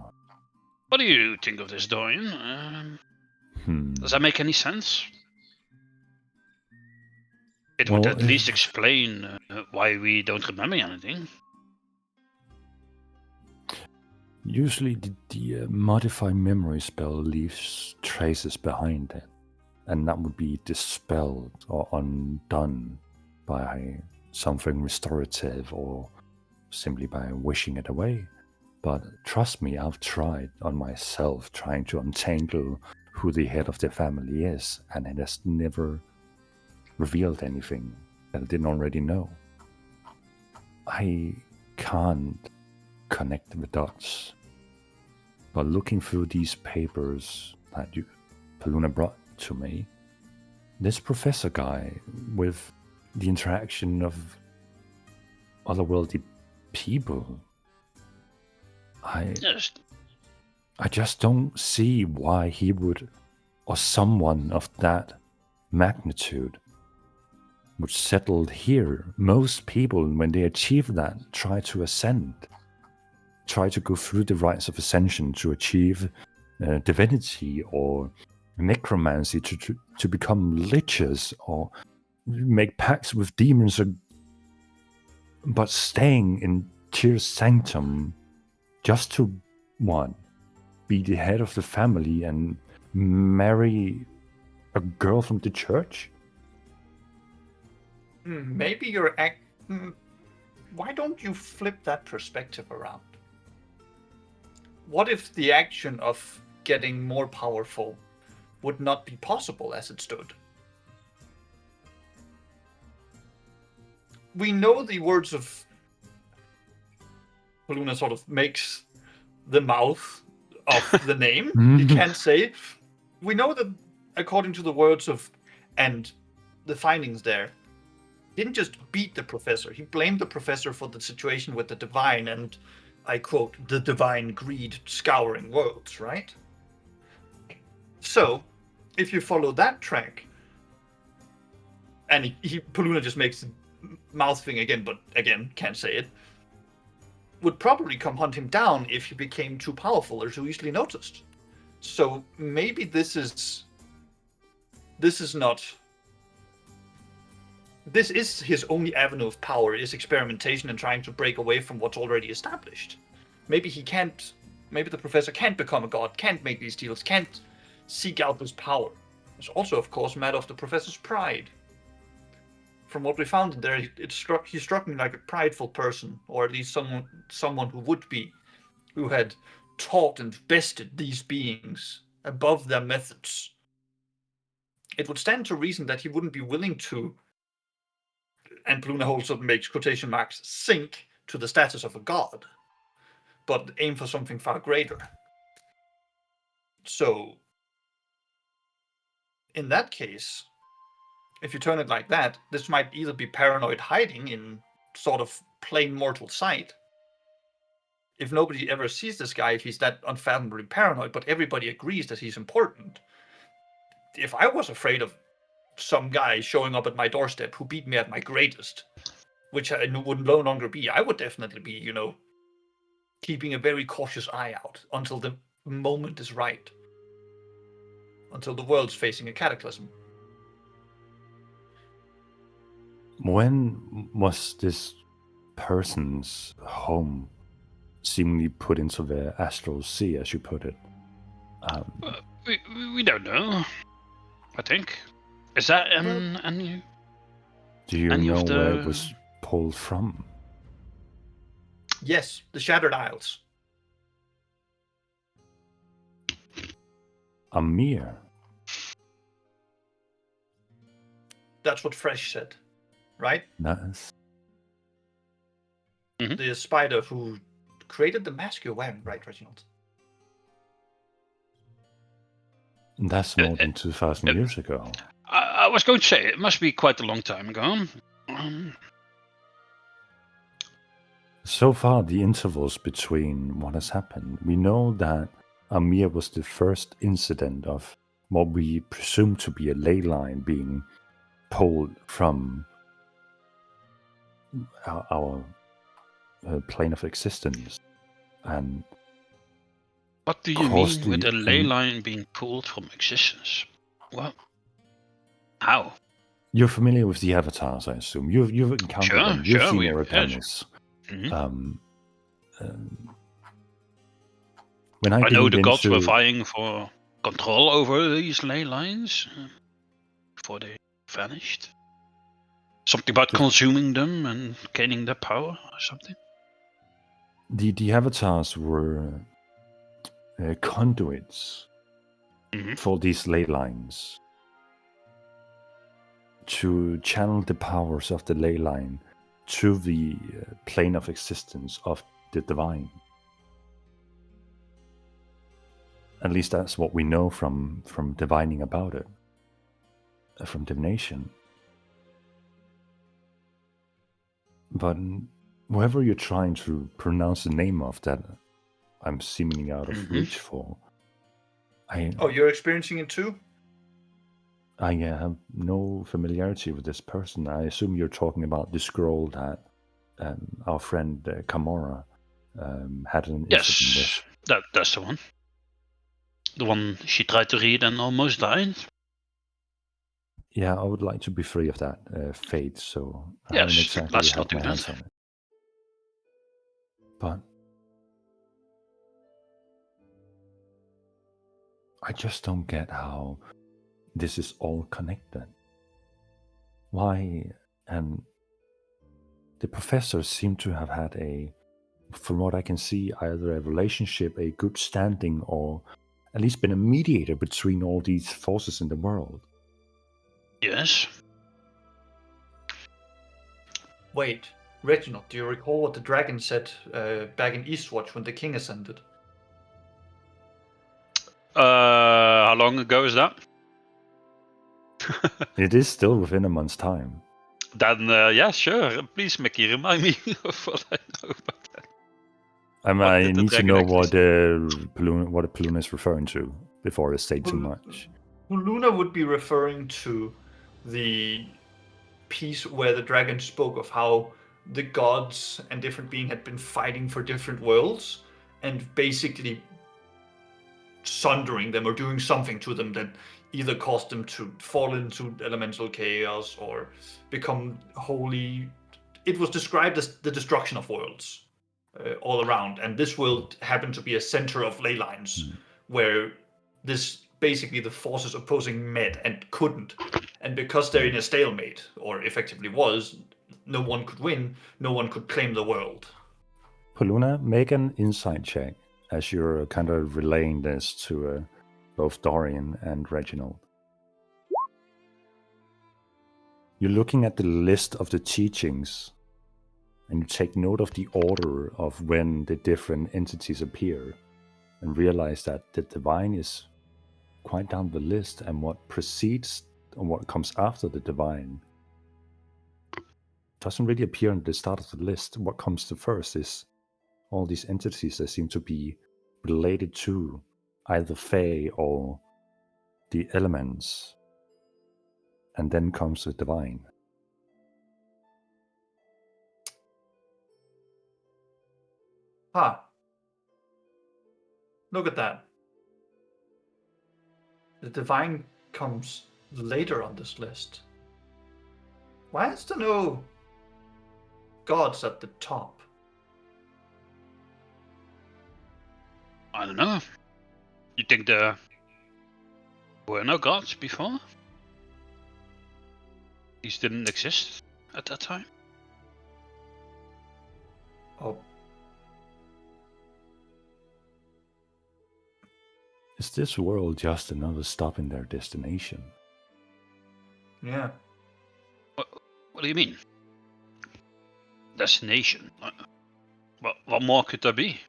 What do you think of this, Dorian? Does that make any sense? It would Well, at least explain why we don't remember anything. Usually the modify memory spell leaves traces behind it, and that would be dispelled or undone by something restorative or simply by wishing it away. But trust me, I've tried on myself trying to untangle who the head of the family is, and it has never revealed anything that I didn't already know. I can't connect the dots. But looking through these papers that Paluna brought to me, this professor guy with the interaction of otherworldly people, Yes. I just don't see why he would, or someone of that magnitude, would settle here. Most people, when they achieve that, try to ascend. Try to go through the rites of ascension to achieve divinity or necromancy, to become liches or make pacts with demons, but staying in Tyr's sanctum just to what? Be the head of the family and marry a girl from the church? Maybe why don't you flip that perspective around? What if the action of getting more powerful would not be possible as it stood? We know the words of Paluna sort of makes the mouth of the name. He can't say. We know that according to the words of and the findings there, he didn't just beat the professor. He blamed the professor for the situation with the divine and, I quote, the divine greed scouring worlds, right? So, if you follow that track, and Paluna just makes the mouth thing again, but again, can't say it, would probably come hunt him down if he became too powerful or too easily noticed. So maybe this is his only avenue of power, is experimentation and trying to break away from what's already established. Maybe the professor can't become a god, can't make these deals, can't seek out this power. It's also, of course, a matter of the professor's pride. From what we found in there, he struck me like a prideful person, or at least someone who had taught and bested these beings above their methods. It would stand to reason that he wouldn't be willing to, and Paluna holds up and makes quotation marks, sink to the status of a god, but aim for something far greater. So, in that case, if you turn it like that, this might either be paranoid hiding in sort of plain mortal sight. If nobody ever sees this guy, if he's that unfathomably paranoid, but everybody agrees that he's important. If I was afraid of some guy showing up at my doorstep who beat me at my greatest, which I would no longer be. I would definitely be, keeping a very cautious eye out until the moment is right, until the world's facing a cataclysm. When was this person's home seemingly put into the astral sea, as you put it? We don't know. I think. Is that any? Do you Any know of the- where it was pulled from? Yes, the Shattered Isles. Amir. That's what Fresh said, right? That's The spider who created the mask you're wearing, right, Reginald? more than 2,000 years ago. I was going to say it must be quite a long time ago. So far, the intervals between what has happened, we know that Amir was the first incident of what we presume to be a ley line being pulled from our plane of existence. And What do you caused mean with the a ley line being pulled from existence? Well, how? you're familiar with the avatars, I assume. You've encountered Sure, them. You've sure, seen yes. Orepanis. Mhm. When I I know the didn't gods were into- vying for control over these ley lines before they vanished. Something about consuming them and gaining their power or something. The avatars were conduits Mhm. for these ley lines to channel the powers of the ley line to the plane of existence of the divine. At least that's what we know from divining about it, from divination. But whoever you're trying to pronounce the name of that I'm seemingly out of reach for, Oh, you're experiencing it too? I have no familiarity with this person. I assume you're talking about the scroll that our friend Kamora had an incident Yes, with. that's the one. The one she tried to read and almost died. Yeah, I would like to be free of that fate, so I Yes, haven't exactly let's had not do my that. hands on it. But I just don't get how this is all connected. Why? And the professors seem to have had from what I can see, either a relationship, a good standing, or at least been a mediator between all these forces in the world. Yes. Wait, Reginald, do you recall what the dragon said back in Eastwatch when the king ascended? How long ago is that? It is still within a month's time. Then, yeah, sure. Please, Mickey, remind me of what I know about that. What I did the need to dragon know actually what Paluna is referring to before I say too Pal- much. Luna would be referring to the piece where the dragon spoke of how the gods and different beings had been fighting for different worlds and basically sundering them or doing something to them that either caused them to fall into elemental chaos or become wholly. It was described as the destruction of worlds all around, and this world happened to be a center of ley lines where this basically the forces opposing met and couldn't, and because they're in a stalemate, or effectively was, no one could win, no one could claim the world. Paluna, make an insight check as you're kind of relaying this to both Dorian and Reginald. You're looking at the list of the teachings and you take note of the order of when the different entities appear and realize that the divine is quite down the list, and what precedes and what comes after the divine doesn't really appear at the start of the list. What comes to first is all these entities that seem to be related to either Fae or the elements. and then comes the divine. Look at that. The divine comes later on this list. Why is there no gods at the top? I don't know. You think there were no gods before? These didn't exist at that time? Oh, Is this world just another stop in their destination? yeah. What do you mean? Destination? What more could there be?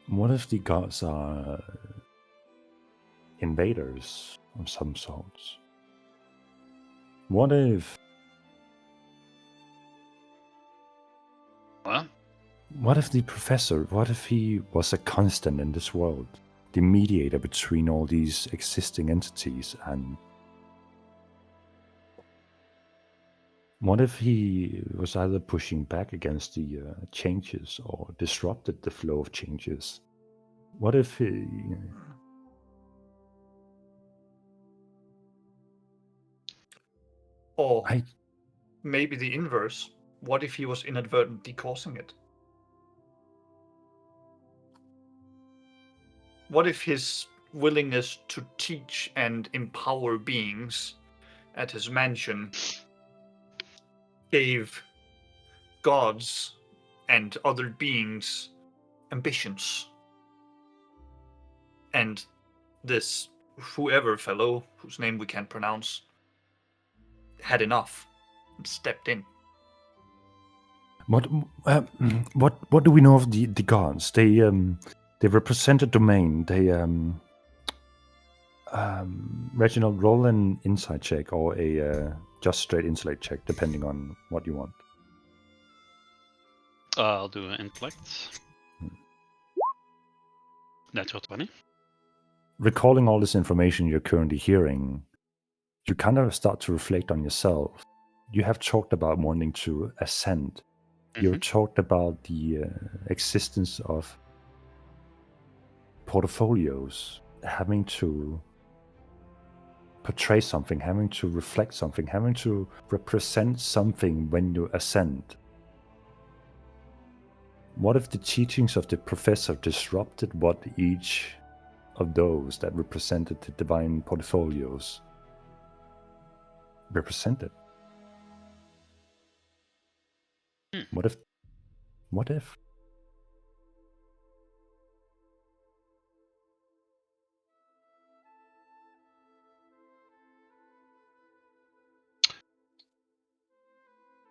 What if the gods are invaders of some sorts? What if Well, the professor, what if he was a constant in this world? The mediator between all these existing entities, and what if he was either pushing back against the changes or disrupted the flow of changes? What if he... Or I- maybe the inverse. What if he was inadvertently causing it? What if his willingness to teach and empower beings at his mansion gave gods and other beings ambitions? And this whoever fellow, whose name we can't pronounce, had enough and stepped in. What do we know of the gods? They represent a domain. They Reginald, roll an insight check or a just straight intellect check, depending on what you want. I'll do an intellect. Natural 20. Recalling all this information you're currently hearing, you kind of start to reflect on yourself. You have talked about wanting to ascend. You've talked about the existence of portfolios, having to portray something, having to reflect something, having to represent something when you ascend. What if the teachings of the professor disrupted what each of those that represented the divine portfolios represented? What if?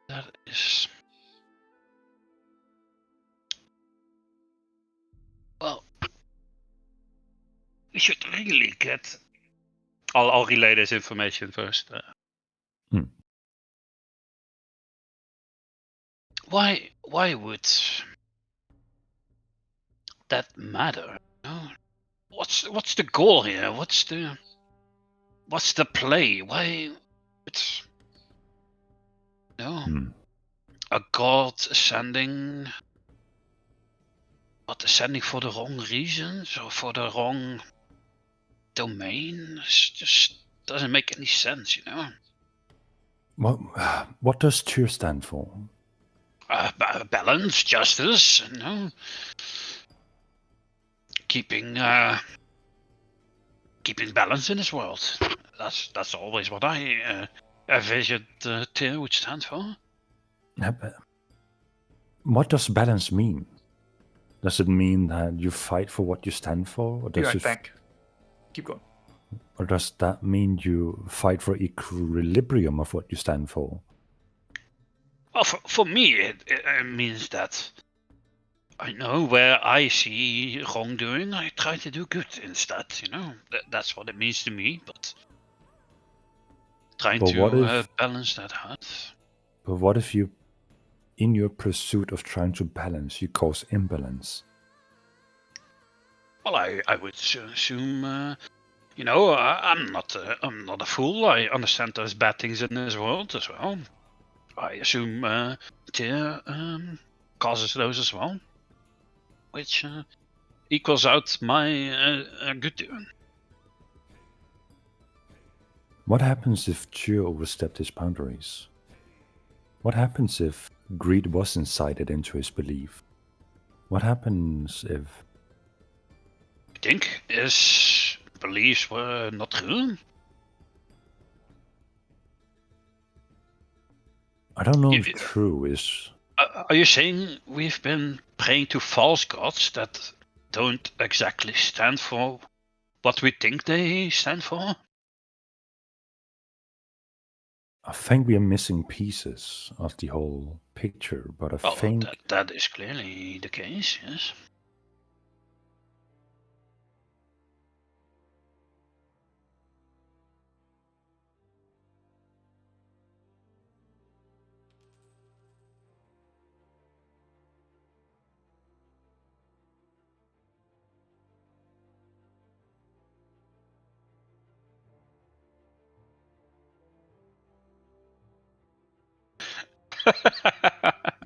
That is... Well, we should really get... I'll relay this information first. Why would that matter? No? What's the goal here? What's the play? Why it's a god ascending, but ascending for the wrong reasons or for the wrong domain? It just doesn't make any sense, you know. What does Tyr stand for? Balance, justice, you know. Keeping balance in this world. That's always what I envisioned Tyr would stand for. What does balance mean? Does it mean that you fight for what you stand for? Or does back. Keep going. Or does that mean you fight for equilibrium of what you stand for? Well, for me, it means that I know where I see wrongdoing, I try to do good instead, you know? That's what it means to me, but trying to balance that out. But what if you, in your pursuit of trying to balance, you cause imbalance? Well, I would assume You know, I'm not a fool. I understand there's bad things in this world as well. I assume Tyr causes those as well, which equals out my good doing. What happens if Tyr overstepped his boundaries? What happens if greed was incited into his belief? What happens if... I think his beliefs were not true. I don't know if true is... Are you saying we've been praying to false gods that don't exactly stand for what we think they stand for? I think we are missing pieces of the whole picture, but I think... That is clearly the case, yes.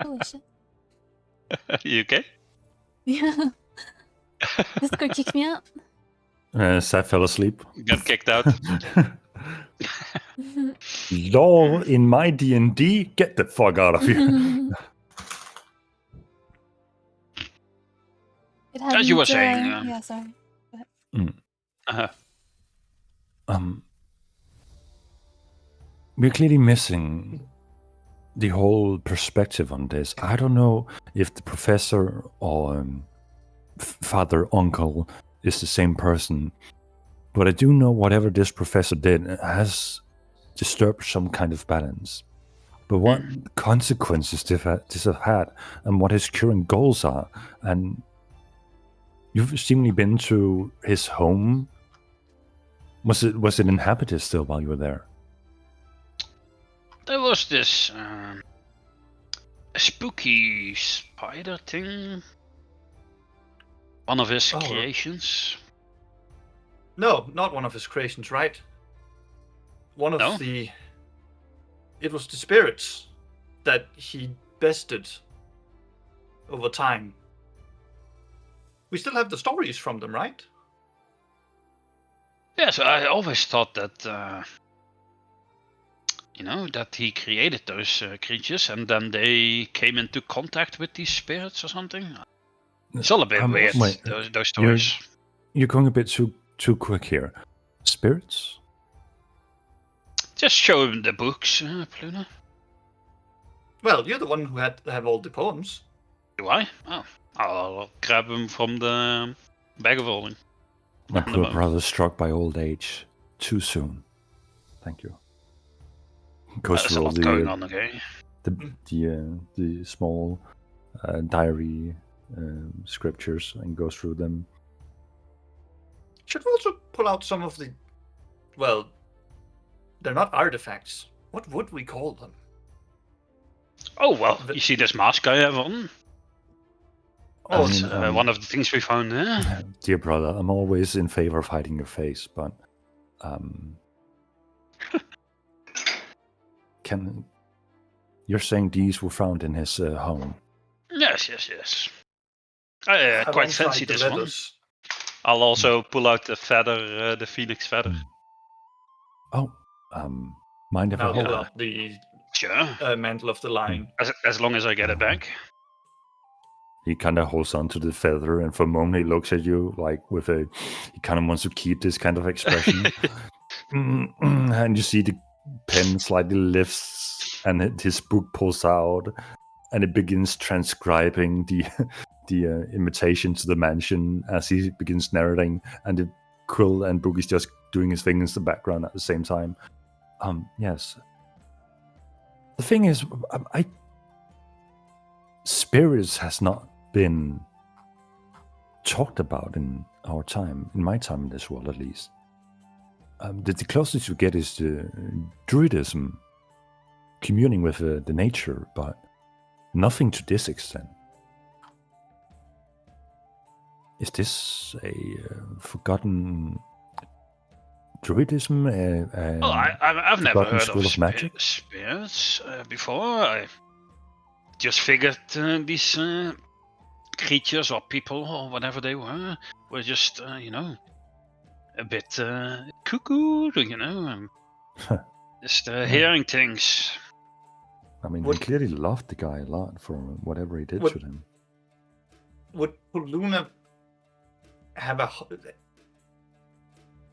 Holy shit. You okay? Yeah. Discord kicked me out. Seth fell asleep. Got kicked out. Law in my D&D, get the fuck out of here. As you were saying. Yeah, sorry. We're clearly missing the whole perspective on this. I don't know if the professor or father, uncle is the same person, but I do know whatever this professor did has disturbed some kind of balance. But what consequences this have had, and what his current goals are, and you've seemingly been to his home. Was it inhabited still while you were there? There was this spooky spider thing. One of his creations. No, not one of his creations, right? One of the... It was the spirits that he bested over time. We still have the stories from them, right? Yes, I always thought that, that he created those creatures and then they came into contact with these spirits or something. It's all a bit weird, those stories. You're going a bit too quick here. Spirits? Just show him the books, Pluna. Well, you're the one who had to have all the poems. Do I? Oh, I'll grab him from the bag of holding. My poor brother struck by old age too soon. Thank you. Goes There's through a all lot going on, okay? The small diary scriptures and goes through them. Should we also pull out some of the... Well, they're not artifacts. What would we call them? Oh, well, you see this mask I have on? Oh, it's one of the things we found there. Dear brother, I'm always in favor of hiding your face, but you're saying these were found in his home? Yes. I quite fancy this one. I'll also pull out the feather, the phoenix feather. Oh, mind if I hold up the sure mantle of the lion? As long as I get it back. He kind of holds on to the feather, and for a moment he looks at you like with a... He kind of wants to keep this kind of expression. And you see the pen slightly lifts, and his book pulls out, and it begins transcribing the invitation to the mansion as he begins narrating, and the quill and book is just doing his things in the background at the same time. Yes. The thing is, spirits has not been talked about in our time, in my time in this world at least. The closest you get is the druidism, communing with the nature, but nothing to this extent. Is this a forgotten druidism. Well, I've never forgotten heard school of of magic? spirits before. I just figured these creatures or people or whatever they were just, a bit cuckoo, just hearing things. I mean, Would- he clearly loved the guy a lot for whatever he did Would- to him. Would Luna have a...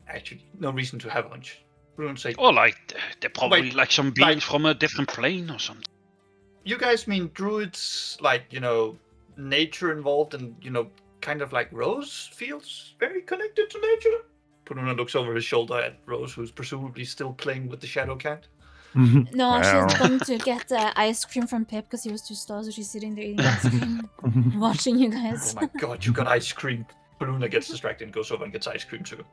Actually, no reason to have a hunch. Luna say, Or like they're probably Wait, like some beings like- from a different plane or something. you guys mean druids, like, nature involved and, kind of like Rose feels very connected to nature? Luna looks over his shoulder at Rose, who's presumably still playing with the shadow cat. No, she's Well. going to get ice cream from Pip because he was too slow, so she's sitting there eating ice cream, watching you Oh guys. my god, you got ice cream. Luna gets distracted and goes over and gets ice cream too.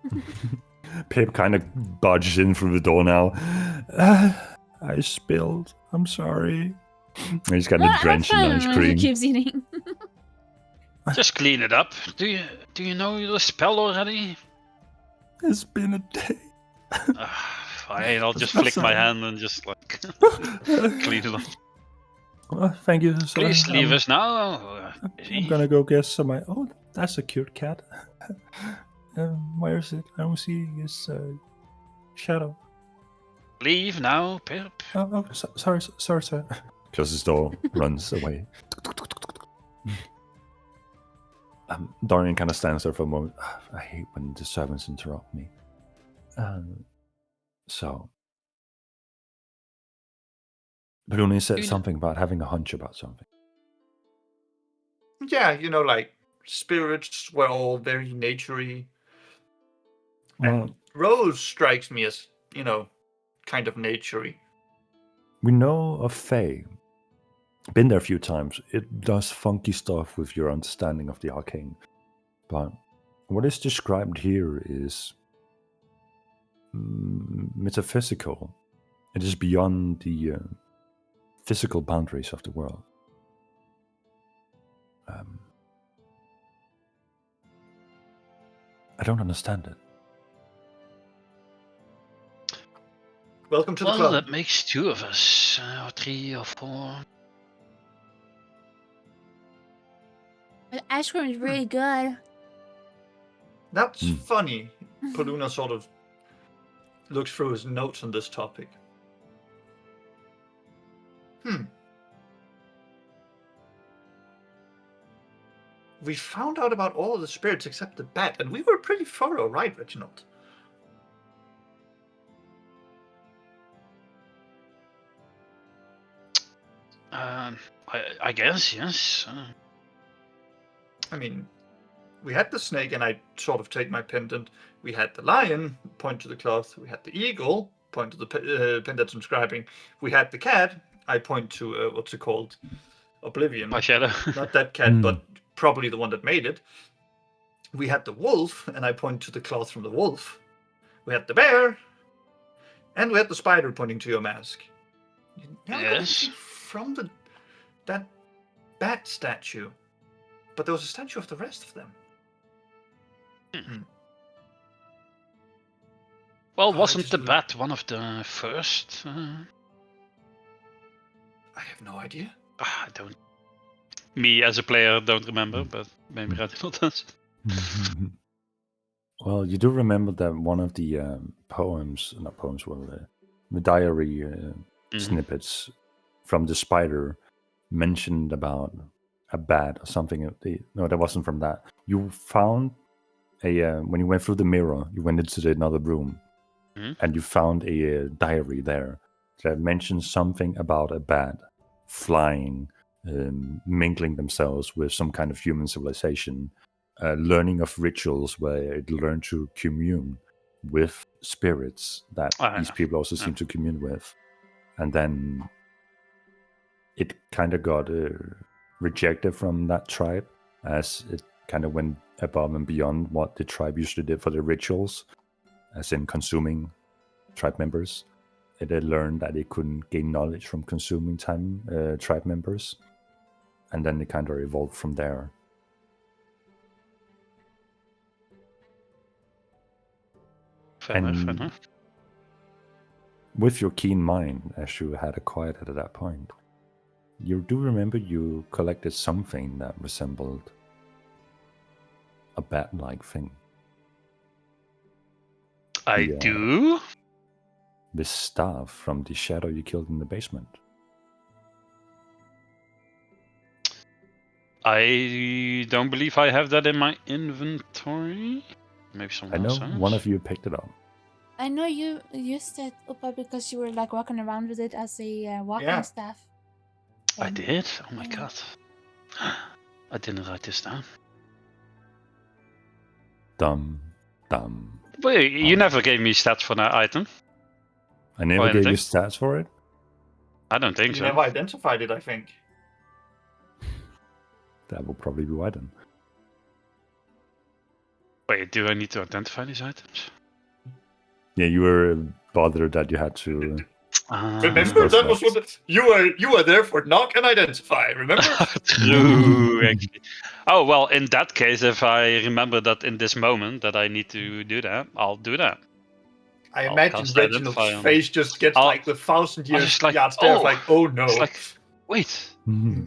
Pip kind of barges in through the door now. I spilled. I'm sorry. And he's kind of drenched in ice She cream. keeps eating. Just clean it up. Do you know the spell already? It's been a day. Fine, I'll just flick my hand and just like clean it up. Well, thank you, sir. Please leave us now. I'm gonna go get some. Oh, that's a cute cat. Where is it? I don't see his shadow. Leave now, Pip. Oh, sorry, sir. Closes the door, runs away. Dorian kind of stands there for a moment. I hate when the servants interrupt me. So, Bruni said something about having a hunch about something. Yeah, like spirits were all very naturey. Well, And Rose strikes me as, kind of naturey. we know of Fae. Been there a few times. It does funky stuff with your understanding of the arcane. But what is described here is metaphysical. It is beyond the physical boundaries of the world. I don't understand it. Welcome to the Well, club. that makes two of us, or three or four. But ice cream is really good. That's funny. Paluna sort of looks through his notes on this topic. We found out about all of the spirits except the bat, and we were pretty thorough, right, Reginald? I guess, yes. I mean, we had the snake, and I sort of take my pendant. We had the lion, point to the cloth. We had the eagle, point to the pendant I'm scribing. We had the cat. I point to, what's it called? Oblivion. My shadow. Not that cat, but probably the one that made it. We had the wolf, and I point to the cloth from the wolf. We had the bear, and we had the spider pointing to your mask. Yes. From that bat statue, but there was a statue of the rest of them. Well, wasn't the just- bat one of the first? I have no idea. I don't. Me as a player don't remember, but maybe Reginald does. Well, you do remember that one of the the diary snippets from the spider mentioned about a bat or something. No, that wasn't from that. You found when you went through the mirror, you went into another room, and you found a diary there that mentioned something about a bat flying, mingling themselves with some kind of human civilization, learning of rituals where it learned to commune with spirits that these people also seem to commune with. And then it kind of got rejected from that tribe, as it kind of went above and beyond what the tribe usually did for the rituals, as in consuming tribe members. It had learned that it couldn't gain knowledge from consuming tribe members, and then it kind of evolved from there. Fair enough. With your keen mind, as you had acquired it at that point, you do remember you collected something that resembled a bat-like thing. I do? This staff from the shadow you killed in the basement. I don't believe I have that in my inventory. Maybe someone I know else has. one of you picked it up. I know you used it, Upa, because you were like walking around with it as a walking staff. I did? Oh my Yeah. god. I didn't write this down. Dumb. Wait, you never gave me stats for that item. I never gave you stats for it? I don't think You so. never identified it, I think. That will probably be why then. Wait, do I need to identify these items? Yeah, you were bothered that you had to... Remember, that was what you were there for knock and identify, remember? True, actually. Oh, well, in that case, if I remember that in this moment that I need to do that, I'll do that. I I'll imagine cast Reginald's identify on- face just gets like the 1,000 I'll years just like, yards there, oh. like, oh no. It's like, wait,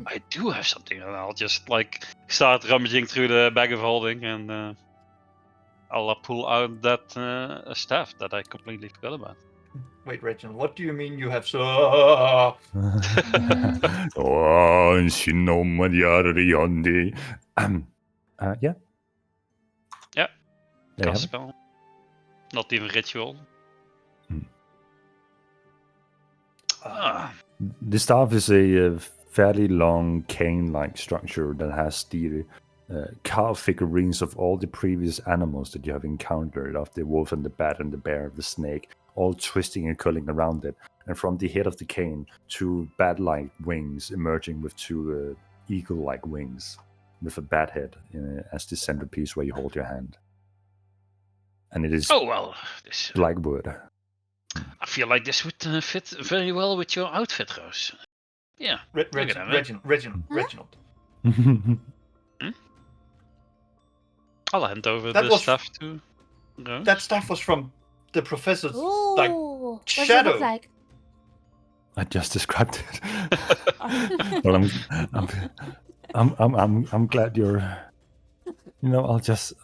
I do have something, and I'll just like start rummaging through the bag of holding, and I'll pull out that staff that I completely forgot about. Wait, Reginald, what do you mean you have so... Oh, Shino Mariari Yondi. Yeah. Yeah. There you have Cast it. spell. Not even ritual. The staff is a fairly long cane-like structure that has the carved figurines of all the previous animals that you have encountered, of the wolf and the bat and the bear, the snake, all twisting and curling around it. And from the head of the cane, two bat-like wings emerging with two eagle-like wings, with a bat head as the centerpiece where you hold your hand. And it is This. black wood. I feel like this would fit very well with your outfit, Rose. Yeah. Reginald. I'll hand over That the was- stuff to Rose. That stuff was from the professor's Ooh, like what does it shadow. look like? I just described it. Well, I'm glad you're. You know, I'll just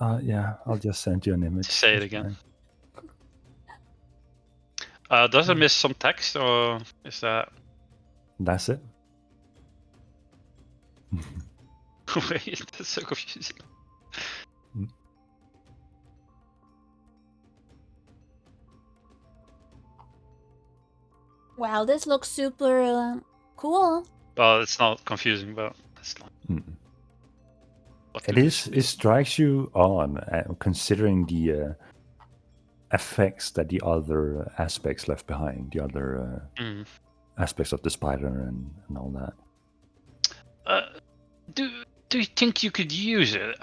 send you an image. Say it again. Does it miss some text, or is that? That's it. Wait, that's so confusing. Wow, this looks super cool. Well, it's not confusing, but it's not. What It do is. It strikes you on considering the effects that the other aspects left behind, the other aspects of the spider and all that. Do you think you could use it?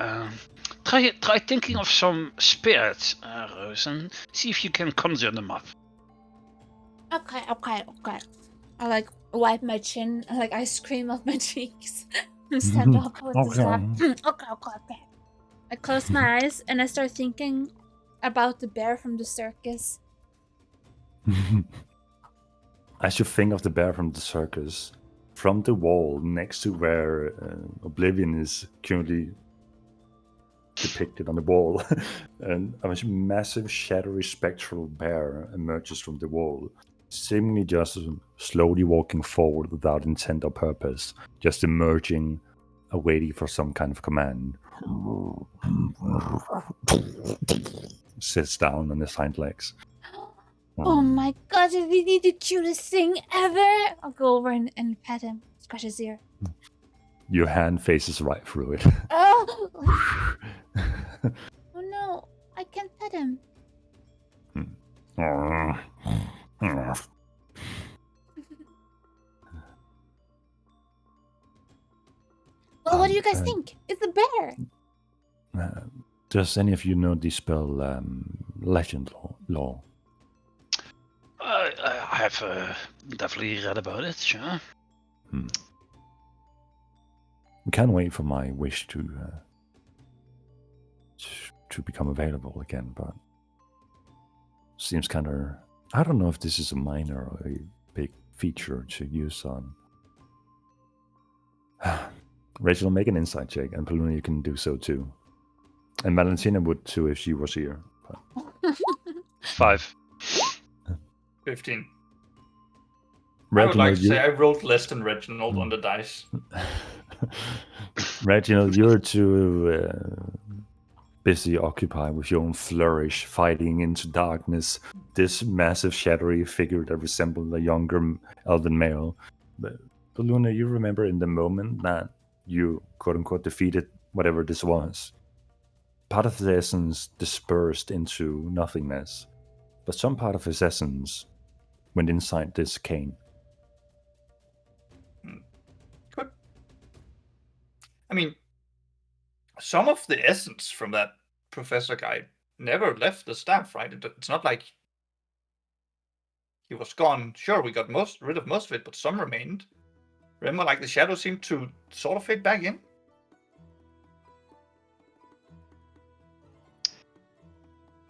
Try thinking of some spirits, Rose, and see if you can conjure them up. Okay. I like wipe my chin, like I scream out my cheeks and stand up with the staff. Okay. I close my eyes and I start thinking about the bear from the circus. As you think of the bear from the circus, from the wall next to where Oblivion is currently depicted on the wall, and a massive, shadowy, spectral bear emerges from the wall, seemingly just slowly walking forward without intent or purpose, just emerging, awaiting for some kind of command. Sits down on his hind legs. Oh my god, is he the cutest thing ever? I'll go over and pet him, scratch his ear. Your hand faces right through it. Oh! Oh no, I can't pet him. Well, what do you guys think? It's a bear. Does any of you know the spell Legend Law? I have definitely read about it, sure. Can't wait for my wish to become available again, but seems kind of... I don't know if this is a minor or a big feature to use on. Rachel, make an insight check, and Paluna, you can do so too. And Valentina would too if she was here. But 5. 15. I would like to you... say I rolled less than Reginald on the dice. Reginald, you're too busy occupied with your own flourish, fighting into darkness this massive shadowy figure that resembled a younger elven male. But Luna, you remember in the moment that you quote-unquote defeated whatever this was, part of the essence dispersed into nothingness, but some part of his essence went inside this cane. Good. I mean, some of the essence from that professor guy never left the staff, right? It's not like he was gone. Sure, we got rid of most of it, but some remained. Remember, like the shadow seemed to sort of fade back in.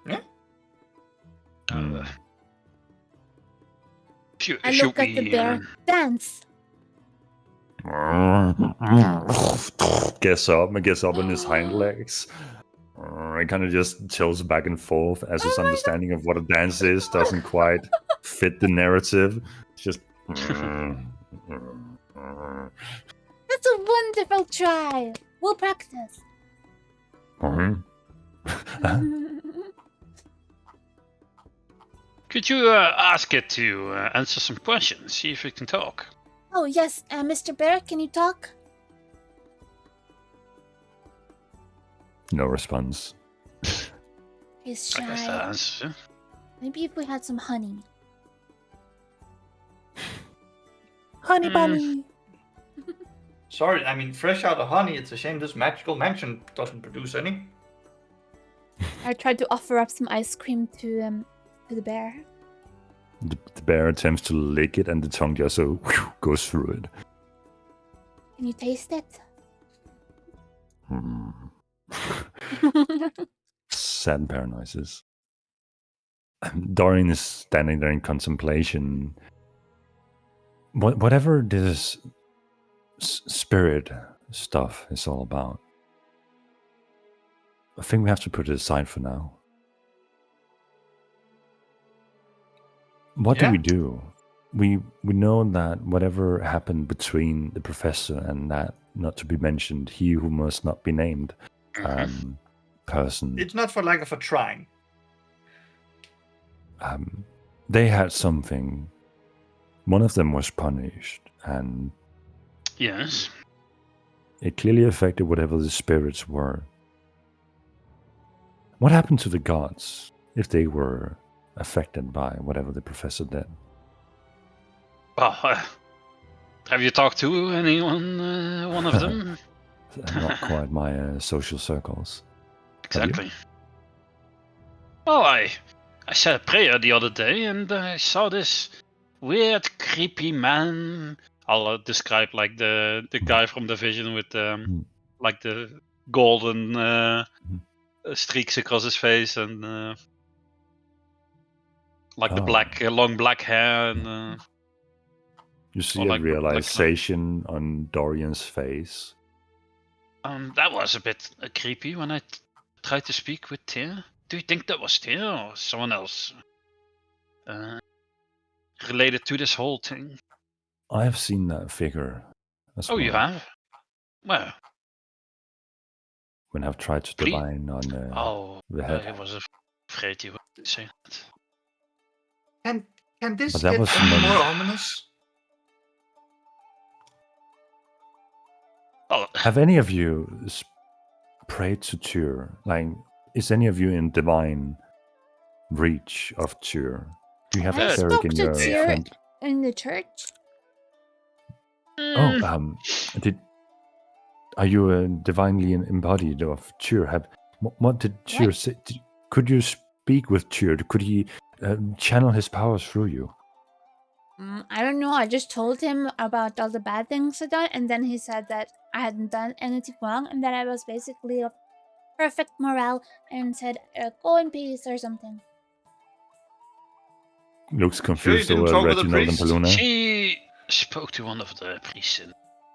Yeah. I look at the bear. Dance. Gets up on his hind legs. It kind of just tilts back and forth as his understanding of what a dance is doesn't quite fit the narrative. It's just... That's a wonderful try. We'll practice. Could you ask it to answer some questions, see if it can talk? Oh, yes. Mr. Bear, can you talk? No response. He's I guess that shy. answers it. Maybe if we had some honey. Honey bunny. Sorry, I mean, fresh out of honey, it's a shame this magical mansion doesn't produce any. I tried to offer up some ice cream to the bear. The bear attempts to lick it, and the tongue just so goes through it. Can you taste it? Sad bear noises. Dorian is standing there in contemplation. Whatever this spirit stuff is all about, I think we have to put it aside for now. What do we do? We know that whatever happened between the professor and that not to be mentioned, he who must not be named person. It's not for lack of a trying. They had something. One of them was punished, and Yes. it clearly affected whatever the spirits were. What happened to the gods if they were affected by whatever the professor did? Well, have you talked to anyone, one of them? Not quite my social circles. Exactly. Well, I said a prayer the other day, and I saw this weird, creepy man. I'll describe like the guy from the vision with like the golden streaks across his face and like the black, long black hair and. You see like, a realization on Dorian's face. That was a bit creepy when I tried to speak with Tyr. Do you think that was Tyr or someone else related to this whole thing? I have seen that figure as well. You have? Well. When I've tried to divine on the head. I was afraid you would say that. Can this But get any more ominous? Have any of you prayed to Tyr? Like, is any of you in divine reach of Tyr? Do you have a cleric in your friend? In the church? Oh, are you divinely embodied of Tyr? What did Tyr say? Could you speak with Tyr? Could he channel his powers through you? I don't know. I just told him about all the bad things I done, and then he said that I hadn't done anything wrong, and that I was basically of perfect morale, and said, "Go in peace" or something. looks confused didn't over talk with the Reginald and priest? Paluna. She spoke to one of the priests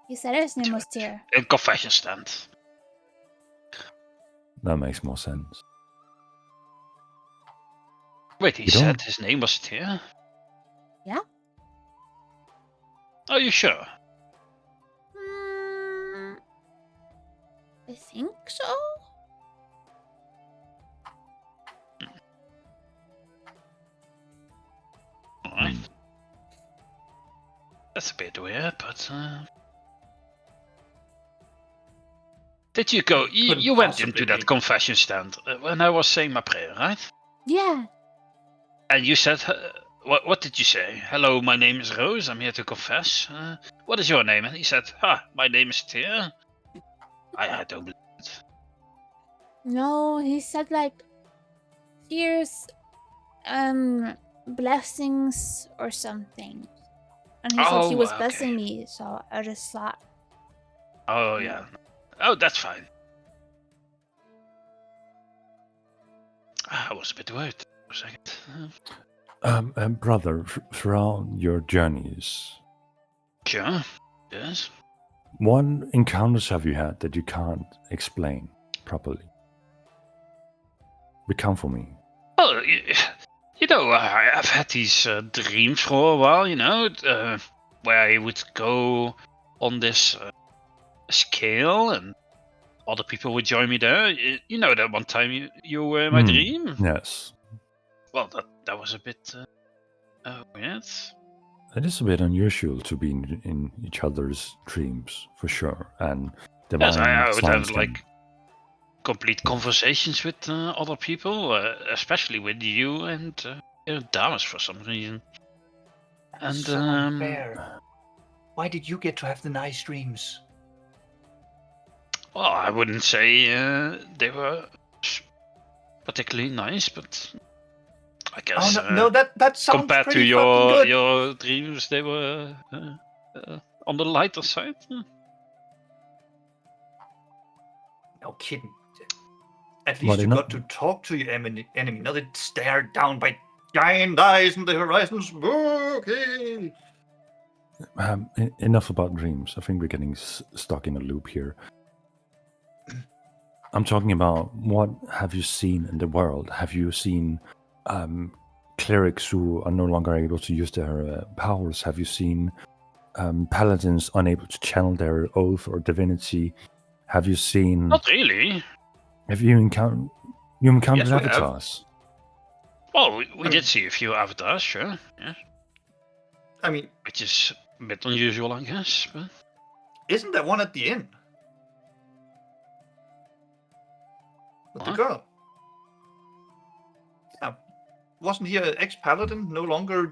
He said his name was Tyr. in confession stand. That makes more sense. Wait, he You said don't- his name was Tyr? Yeah. Are you sure? I think so. Alright. That's a bit weird, but did you go? Couldn't You went possibly into that be. confession stand when I was saying my prayer, right? Yeah. And you said, what did you say? Hello, my name is Rose. I'm here to confess. What is your name? And he said, my name is Tyr. I don't believe it. No, he said like, here's blessings or something. And he said he Oh, was okay. blessing me, so I just thought. Oh, yeah. Oh, that's fine. I was a bit worried for a second. Brother, throughout your journeys, Sure. Yes. what encounters have you had that you can't explain properly? Recount for me. Well, you know, I've had these dreams for a while, you know, where I would go on this scale and other people would join me there. You know that one time you were in my dream? Yes. Well, that was a bit weird. It is a bit unusual to be in each other's dreams, for sure. And Yes, divine I would have signs like complete conversations with other people, especially with you and Damas for some reason. And So unfair. Why did you get to have the nice dreams? well, I wouldn't say they were particularly nice, but I guess no, that sounds compared to pretty fucking good. your dreams, they were on the lighter side. No kidding. At Well, least you they're got to talk to your enemy, not stared down by giant eyes in the horizon. Spooky. Enough about dreams. I think we're getting stuck in a loop here. I'm talking about what have you seen in the world? Have you seen clerics who are no longer able to use their powers? Have you seen paladins unable to channel their oath or divinity? Have you seen? Not really. Have you encountered? You encountered Yes, we have. avatars. Well, we did see a few avatars, sure. Yeah. I mean, Which is a bit unusual, I guess. But isn't there one at the inn? With the What? girl. Yeah. Wasn't he an ex-paladin, no longer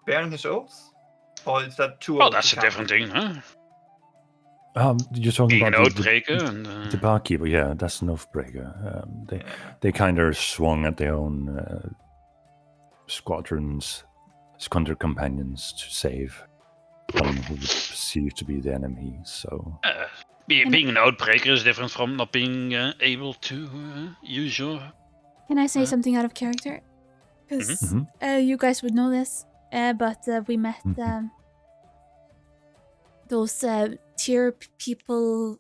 bearing his oath? Or is that too well, old that's to a count? different thing, huh? You're talking Being an about oathbreaker and the barkeeper. Yeah, that's an oathbreaker. They kind of swung at their own squadron companions to save one who was perceived to be the enemy. So being an oathbreaker is different from not being able to use your. Can I say something out of character? Because Mhm. you guys would know this, but we met Mhm. those tier people.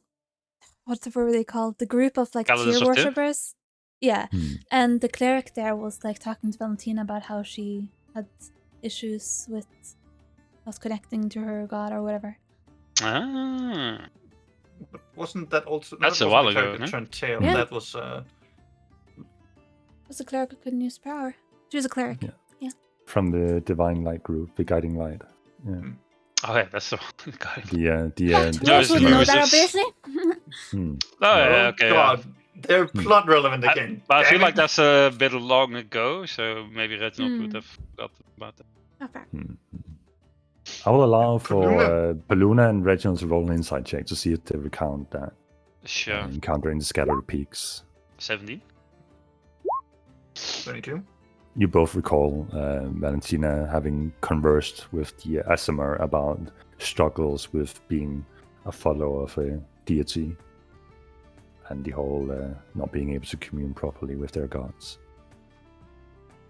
Whatever were they called? The group of like Paladins tier of Tyr? worshippers. Yeah, Hmm. and the cleric there was like talking to Valentina about how she had issues with us connecting to her god or whatever. Ah. But wasn't that also... That's that a wasn't while the ago, character no? turned tail. Yeah. That was... Was a cleric who couldn't use power. She was a cleric. Yeah. From the divine light group, the guiding light. Yeah. Oh yeah, that's the one guy. You Those also wouldn't know that, Moses. obviously. Hmm. Oh yeah, oh, okay. God. They're plot relevant I- again. But I feel Damn like it. that's a bit long ago, so maybe Reginald would Hmm. have forgotten about that. Okay. I will allow for Paluna. Paluna and Reginald to roll an insight check to see if they recount that Sure. encounter in the scattered peaks. 17. 22. You both recall Valentina having conversed with the Asimar about struggles with being a follower of a deity and the whole not being able to commune properly with their gods.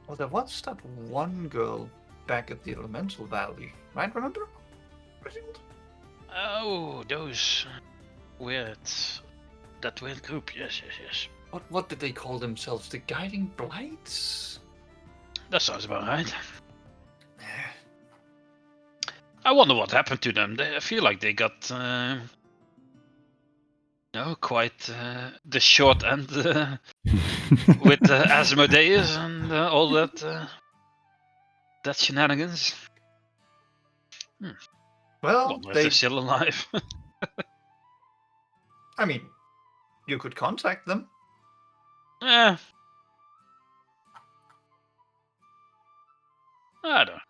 Well, there was that one girl back at the Elemental Valley, right? Remember? Reginald? Oh, those weird, that weird group. Yes. What did they call themselves? The Guiding Blights? That sounds about right. Eh, I wonder what happened to them. I feel like they got, quite the short end with Asmodeus and all that shenanigans. I Well, wonder if they're still alive. I mean, you could contact them. Yeah. I don't know.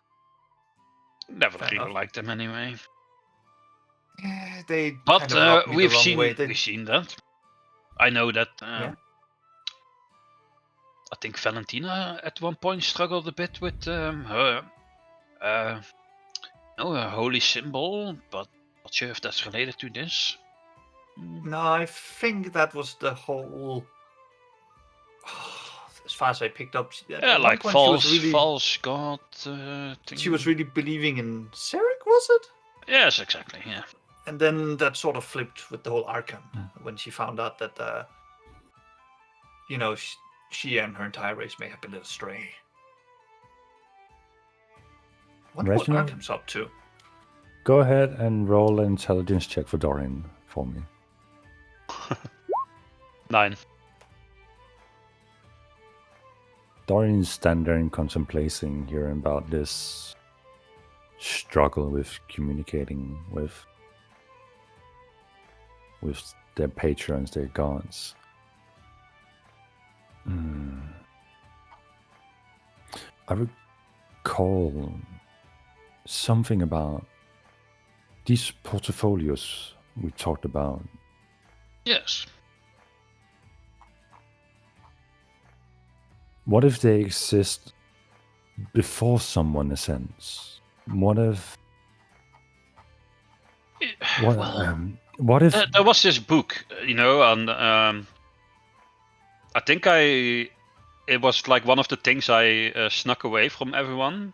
Never Fair really enough. liked them anyway. Yeah, they But kind of rubbed me the wrong way. we've seen that. I know that. Yeah. I think Valentina at one point struggled a bit with her holy symbol, but not sure if that's related to this. No, I think that was the whole. As far as I picked up, at one Like point false god thing. she was really believing in Ceric, was it? Yes, exactly. Yeah. And then that sort of flipped with the whole Arkham when she found out that, she and her entire race may have been led astray. Wonder what Reginald? Arkham's up to. Go ahead and roll an intelligence check for Dorian for me. 9. Dorian's standing there and contemplating, hearing about this struggle with communicating with their patrons, their gods. I recall something about these portfolios we talked about. Yes. What if they exist before someone ascends? What if? What if? There was this book, and I think it was like one of the things I snuck away from everyone.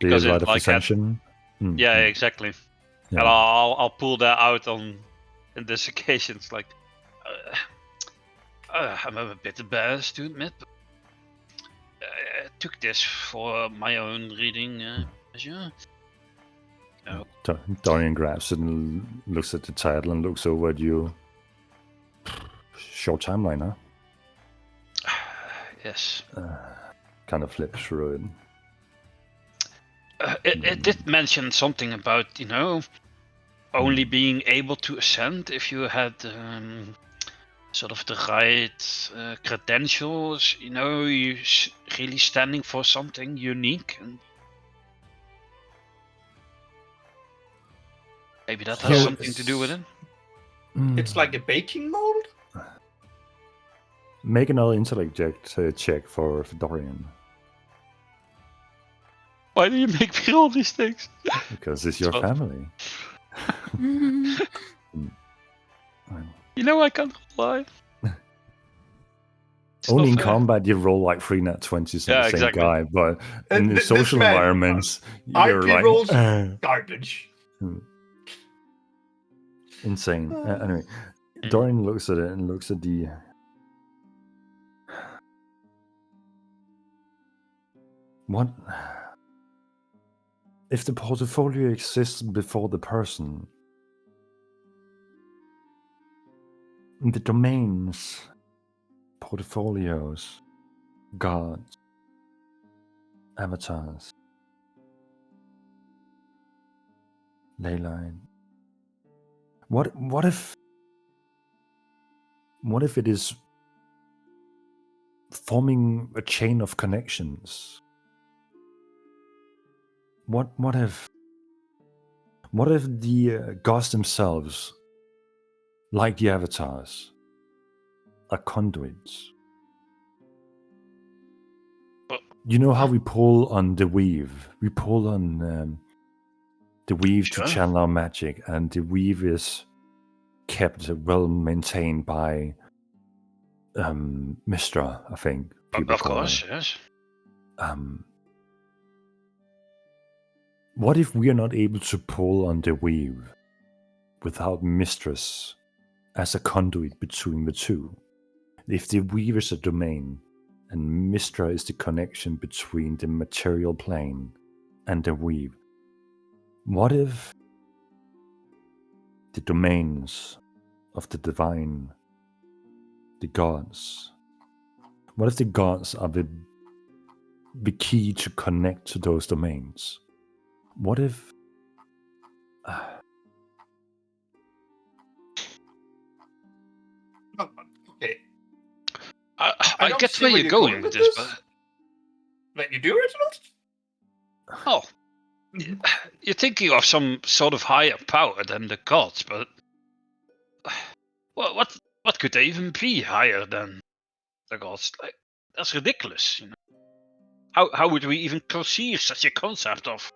The because it, Rite of like, had- Ascension? Yeah, exactly. Yeah. And I'll pull that out in this occasion. It's like I'm a bit embarrassed to admit, but I took this for my own reading pleasure. Dorian grabs it and looks at the title and looks over at you. Short timeline, huh? Yes. Kind of flips through it. It did mention something about, only being able to ascend if you had sort of the right credentials, you really standing for something unique. And maybe that has Yeah, something to do with it. It's like a baking mold? Make another intellect check for Dorian. Why do you make me all these things? Because it's your Oh. family. I can't lie. It's Only in not fair. combat you roll like 3 nat 20s on Yeah, the same exactly. guy, but in the This social man, environments, you're RP like rolls garbage. insane. Anyway, Dorian looks at it and looks at the. What if the portfolio exists before the person? The domains, portfolios, gods, avatars, leyline. What if it is forming a chain of connections? What if the gods themselves, like the avatars, are conduits? But- You know how we pull on the weave? We pull on the weave Sure. to channel our magic, and the weave is kept well maintained by Mistra, I think. people Of call course, her. yes. What if we are not able to pull on the weave without Mistress as a conduit between the two? If the weave is a domain and Mistra is the connection between the material plane and the weave, what if the domains of the divine, the gods, what if the gods are the key to connect to those domains? What if... Okay. I get where you're going with this, but... Like you do, Reginald? Oh. You're thinking of some sort of higher power than the gods, but... Well, what could they even be higher than the gods? Like, that's ridiculous, you know? How would we even conceive such a concept of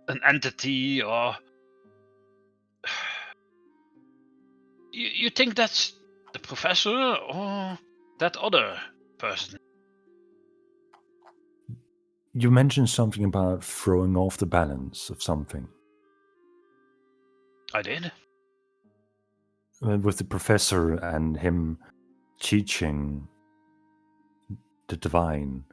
an entity, or... You think that's the professor or that other person? You mentioned something about throwing off the balance of something. I did. With the professor and him teaching the divine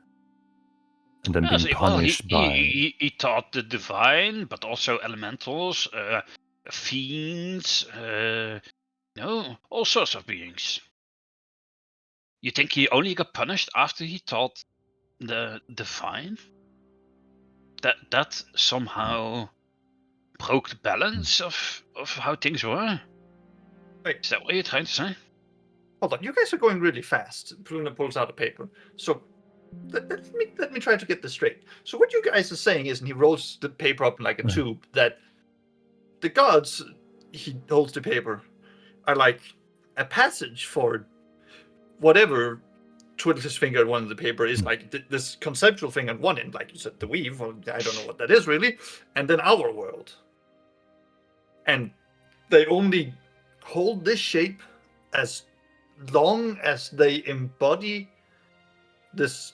and then being punished by... He taught the divine, but also elementals, fiends, all sorts of beings. You think he only got punished after he taught the divine? That somehow broke the balance of how things were? Wait. Is that what you're trying to say? Hold on, you guys are going really fast. Luna pulls out a paper. So let me try to get this straight. So what you guys are saying is, and he rolls the paper up in like a tube, that the gods, he holds the paper, are like a passage for whatever twiddles his finger at one of the paper is like this conceptual thing on one end, like you said, the weave, or I don't know what that is really, and then our world. And they only hold this shape as long as they embody this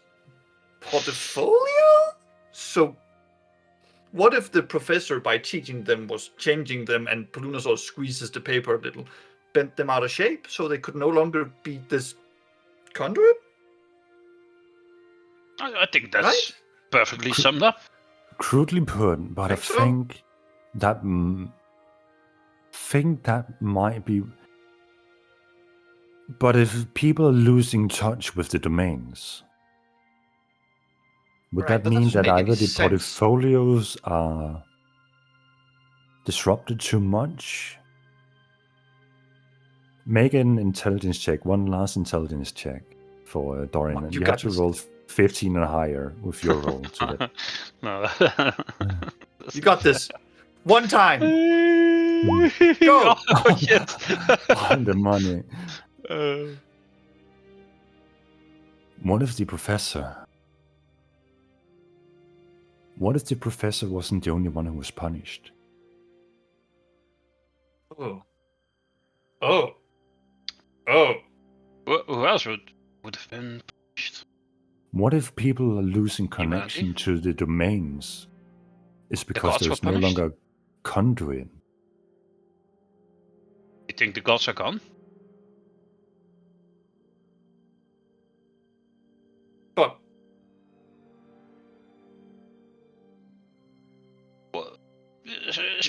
portfolio? So what if the professor, by teaching them, was changing them, and Palunosaur squeezes the paper a little, bent them out of shape so they could no longer be this conduit? I think that's perfectly summed up. Crudely put, but I think that might be... But if people are losing touch with the domains, would that mean that either the portfolios are disrupted too much? Make an intelligence check, one last intelligence check for Dorian. And you have to roll 15 or higher with your roll. No. You got this. One time. Go! Oh, shit. Find the money. What if the professor wasn't the only one who was punished? Oh. Who else would have been punished? What if people are losing connection to the domains? It's because there's no longer conduit. You think the gods are gone? But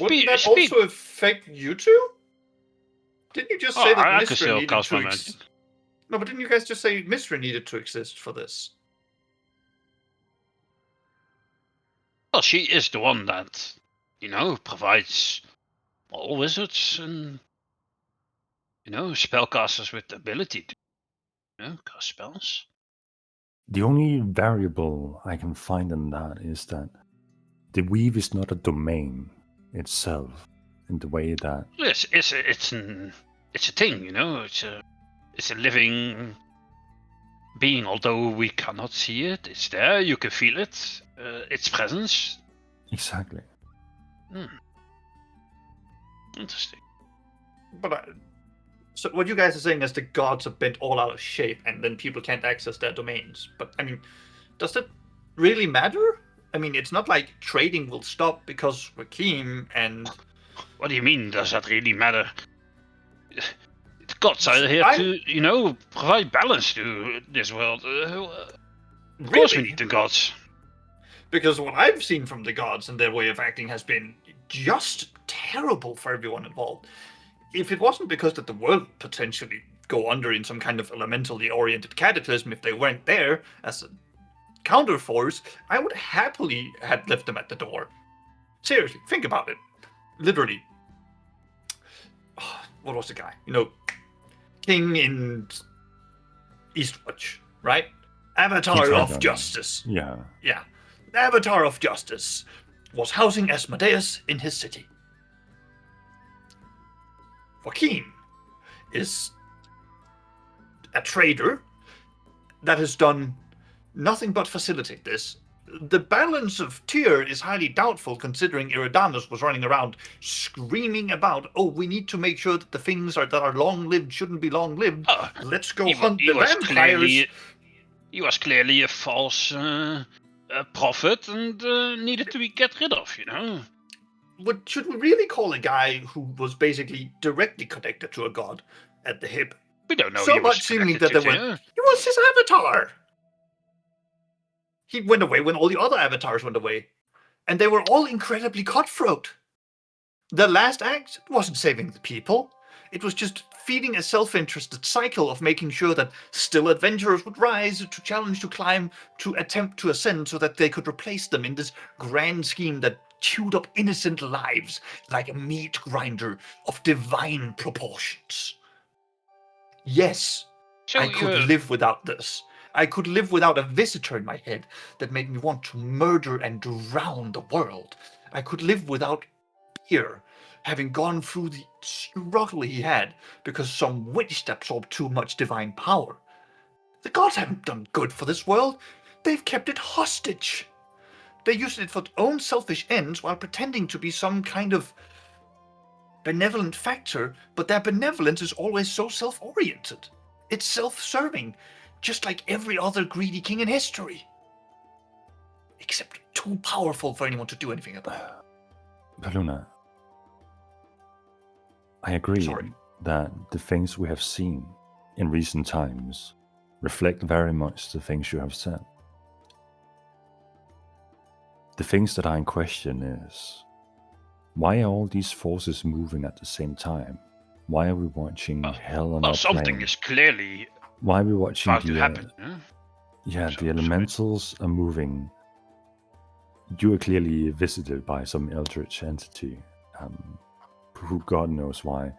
wouldn't that also affect you two? Didn't you just say that Mistra needed to exist? No, but didn't you guys just say Mistra needed to exist for this? Well, she is the one that, provides all wizards and, spellcasters with the ability to, cast spells. The only variable I can find in that is that the weave is not a domain itself in the way that... Yes, it's a thing, it's a living being. Although we cannot see it, it's there. You can feel it, its presence. Exactly. Interesting. But so what you guys are saying is the gods are bent all out of shape, and then people can't access their domains. But I mean, does that really matter? I mean, it's not like trading will stop because Rakim and... What do you mean, does that really matter? The gods are here I'm- to, provide balance to this world. Of course we need the gods. Because what I've seen from the gods and their way of acting has been just terrible for everyone involved. If it wasn't because that the world would potentially go under in some kind of elementally oriented cataclysm if they weren't there as a counterforce, I would happily have left them at the door. Seriously, think about it. Literally. What was the guy? King in Eastwatch, right? Avatar of Justice. Yeah. Yeah. Avatar of Justice was housing Asmodeus in his city. Joaquin is a trader that has done nothing but facilitate this. The balance of Tyr is highly doubtful considering Eridanos was running around screaming about, oh, we need to make sure that the things that are long-lived shouldn't be long-lived. Let's go hunt the vampires. He was clearly a false prophet and needed to be get rid of, What should we really call a guy who was basically directly connected to a god at the hip? We don't know. So much seemingly that he was his avatar. He went away when all the other avatars went away. And they were all incredibly cutthroat. The last act wasn't saving the people. It was just feeding a self-interested cycle of making sure that still adventurers would rise to challenge, to climb, to attempt to ascend so that they could replace them in this grand scheme that chewed up innocent lives like a meat grinder of divine proportions. Yes, I could live without this. I could live without a visitor in my head that made me want to murder and drown the world. I could live without fear, having gone through the struggle he had because some witch absorbed too much divine power. The gods haven't done good for this world. They've kept it hostage. They used it for their own selfish ends while pretending to be some kind of benevolent factor, but their benevolence is always so self-oriented. It's self-serving, just like every other greedy king in history. Except too powerful for anyone to do anything about. Paluna, I agree Sorry. that the things we have seen in recent times reflect very much the things you have said. The things that are in question is, why are all these forces moving at the same time? Why are we watching hell on our something plane? is clearly Why are we watching about to happen. the elementals are moving. You are clearly visited by some eldritch entity, who God knows why,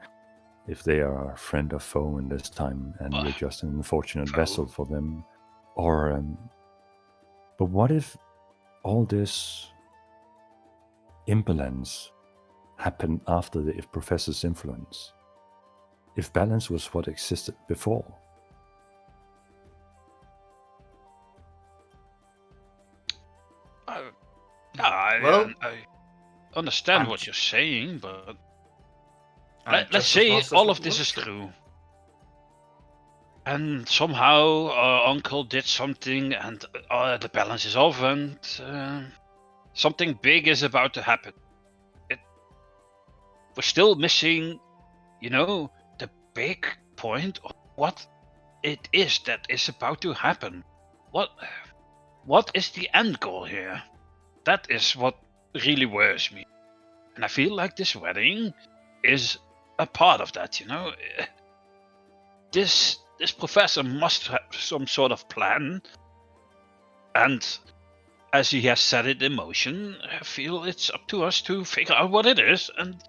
if they are a friend or foe in this time, and you're just an unfortunate vessel for them. Or, but what if all this imbalance happened after the professor's influence? If balance was what existed before? I understand what you're saying, but let's say all of this is true. And somehow our uncle did something and the balance is off and something big is about to happen. We're still missing, the big point of what it is that is about to happen. What is the end goal here? That is what really worries me. And I feel like this wedding is a part of that, This professor must have some sort of plan. And as he has set it in motion, I feel it's up to us to figure out what it is and,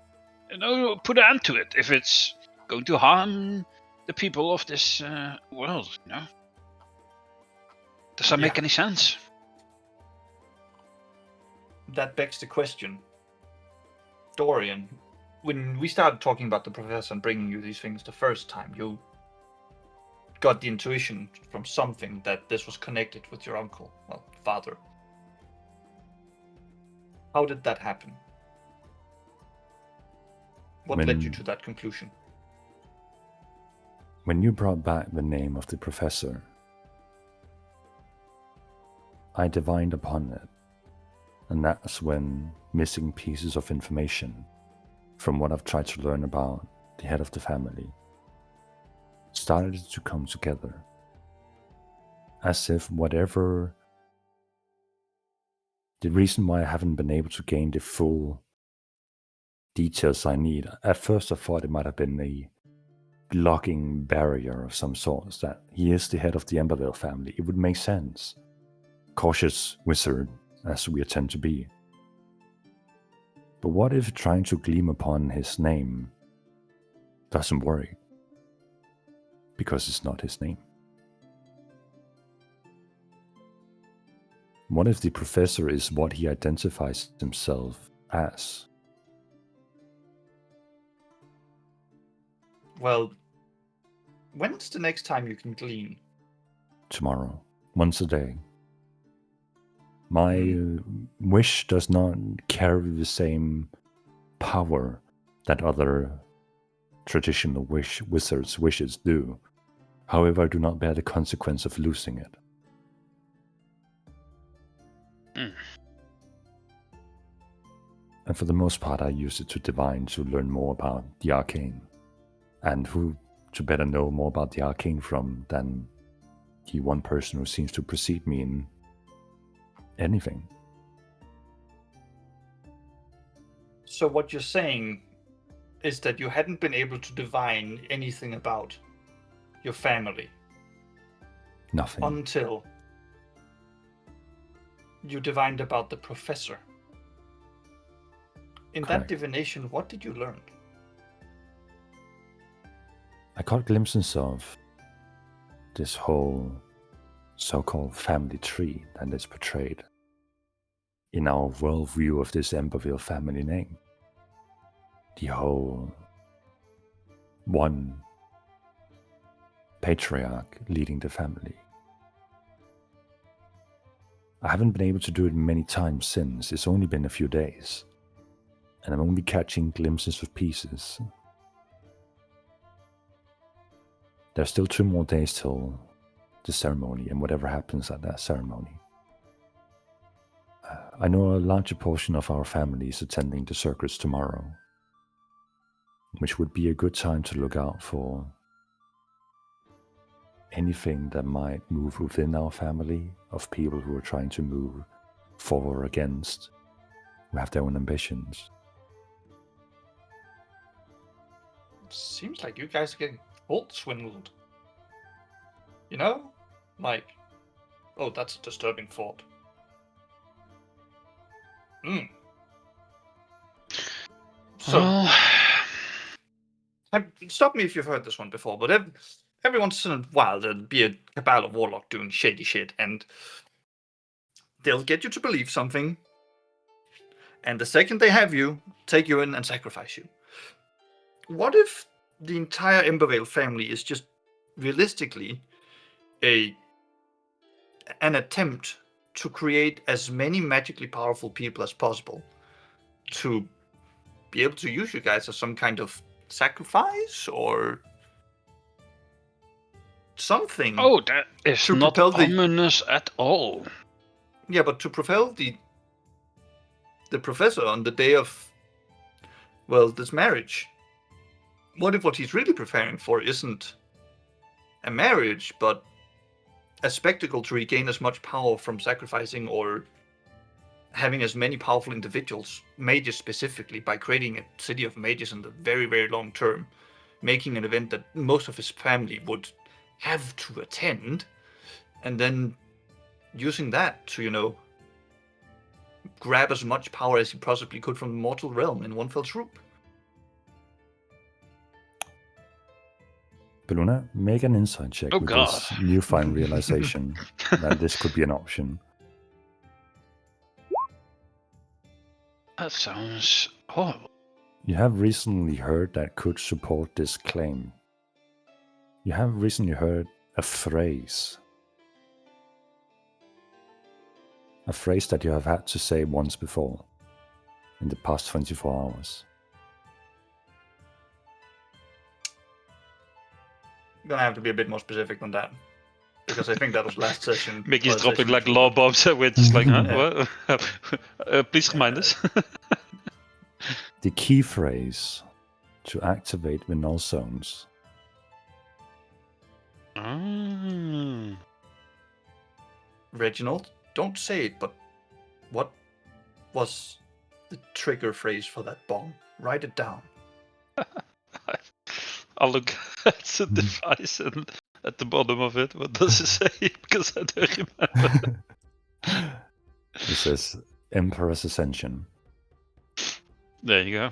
put an end to it if it's going to harm the people of this world, Does that make any sense? That begs the question. Dorian, when we started talking about the professor and bringing you these things the first time, you got the intuition from something that this was connected with your uncle, father. How did that happen? What led you to that conclusion? When you brought back the name of the professor, I divined upon it. And that's when missing pieces of information from what I've tried to learn about the head of the family started to come together. As if whatever the reason why I haven't been able to gain the full details I need, at first I thought it might have been a blocking barrier of some sort, that he is the head of the Embervale family. It would make sense. Cautious wizard, as we tend to be. But what if trying to gleam upon his name doesn't work? Because it's not his name. What if the professor is what he identifies himself as? Well, when's the next time you can glean? Tomorrow, once a day. My wish does not carry the same power that other traditional wizards' wishes do. However, I do not bear the consequence of losing it. And for the most part, I use it to divine, to learn more about the arcane. And who to better know more about the arcane from than the one person who seems to precede me in anything. So what you're saying is that you hadn't been able to divine anything about your family Nothing. until you divined about the professor. In that Correct. divination, what did you learn? I caught glimpses of this whole so-called family tree that is portrayed in our worldview of this Embervale family name. The whole one patriarch leading the family. I haven't been able to do it many times since. It's only been a few days. And I'm only catching glimpses of pieces. There's still 2 more days till the ceremony and whatever happens at that ceremony. I know a larger portion of our family is attending the circus tomorrow, which would be a good time to look out for anything that might move within our family of people who are trying to move forward or against, who have their own ambitions. Seems like you guys are getting bolt swindled. You know? Like, oh, that's a disturbing thought. So, stop me if you've heard this one before, but every once in a while there'll be a cabal of warlock doing shady shit, and they'll get you to believe something, and the second they have you, take you in and sacrifice you. What if the entire Embervale family is just realistically an attempt to create as many magically powerful people as possible to be able to use you guys as some kind of sacrifice or something? Oh, that is To not propel the- ominous at all. Yeah, but to propel the professor on the day of, well, this marriage. What if what he's really preparing for isn't a marriage, but a spectacle to regain as much power from sacrificing or having as many powerful individuals, mages specifically, by creating a city of mages in the very, very long term, making an event that most of his family would have to attend, and then using that to, grab as much power as he possibly could from the mortal realm in one fell swoop. Belluna, make an insight check Oh, with God. this newfound realization that this could be an option. That sounds horrible. You have recently heard that could support this claim. You have recently heard a phrase. A phrase that you have had to say once before in the past 24 hours. Gonna have to be a bit more specific than that. because I think that was last session. Mickey's or dropping session like before. law bombs, we're just like, huh? Yeah. What? Please remind us. The key phrase to activate the null zones. Mm. Reginald, don't say it, but what was the trigger phrase for that bomb? Write it down. I'll look at the device and at the bottom of it. What does it say? Because I don't remember. It says Emperor's Ascension. There you go.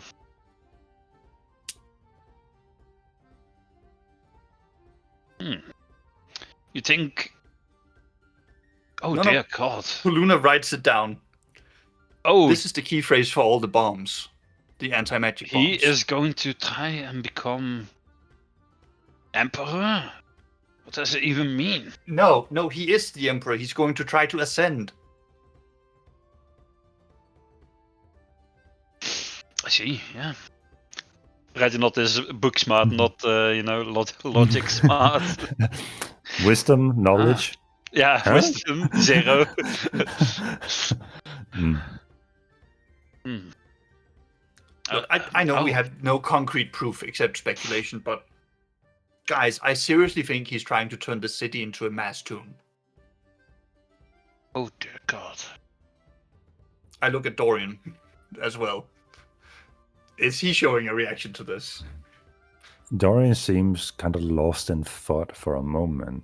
You think? Oh No, dear God! Luna writes it down. Oh, This is the key phrase for all the bombs. The anti-magic bombs. he is going to try and become emperor. What does it even mean? No, he is the Emperor. He's going to try to ascend. I see. Yeah. Reginald is book smart, not logic smart. Wisdom, knowledge. Yeah, Huh? wisdom 0. Mm. Look, I know we oh. have no concrete proof except speculation, but guys, I seriously think he's trying to turn the city into a mass tomb. Oh dear God! I look at Dorian as well. Is he showing a reaction to this? Dorian seems kind of lost in thought for a moment.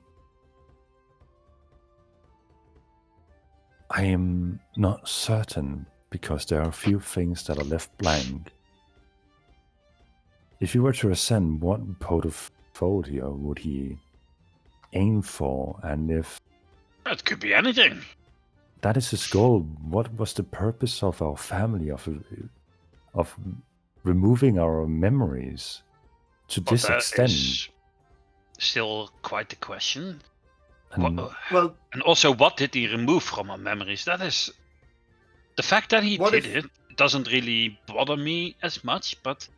I am not certain because there are a few things that are left blank. If he were to ascend, what portfolio would he aim for? And if It could be anything. that is his goal, what was the purpose of our family, of removing our memories to But this that extent? is still quite the question. And Well, And also, what did he remove from our memories? That is the fact that he What did if- it doesn't really bother me as much, but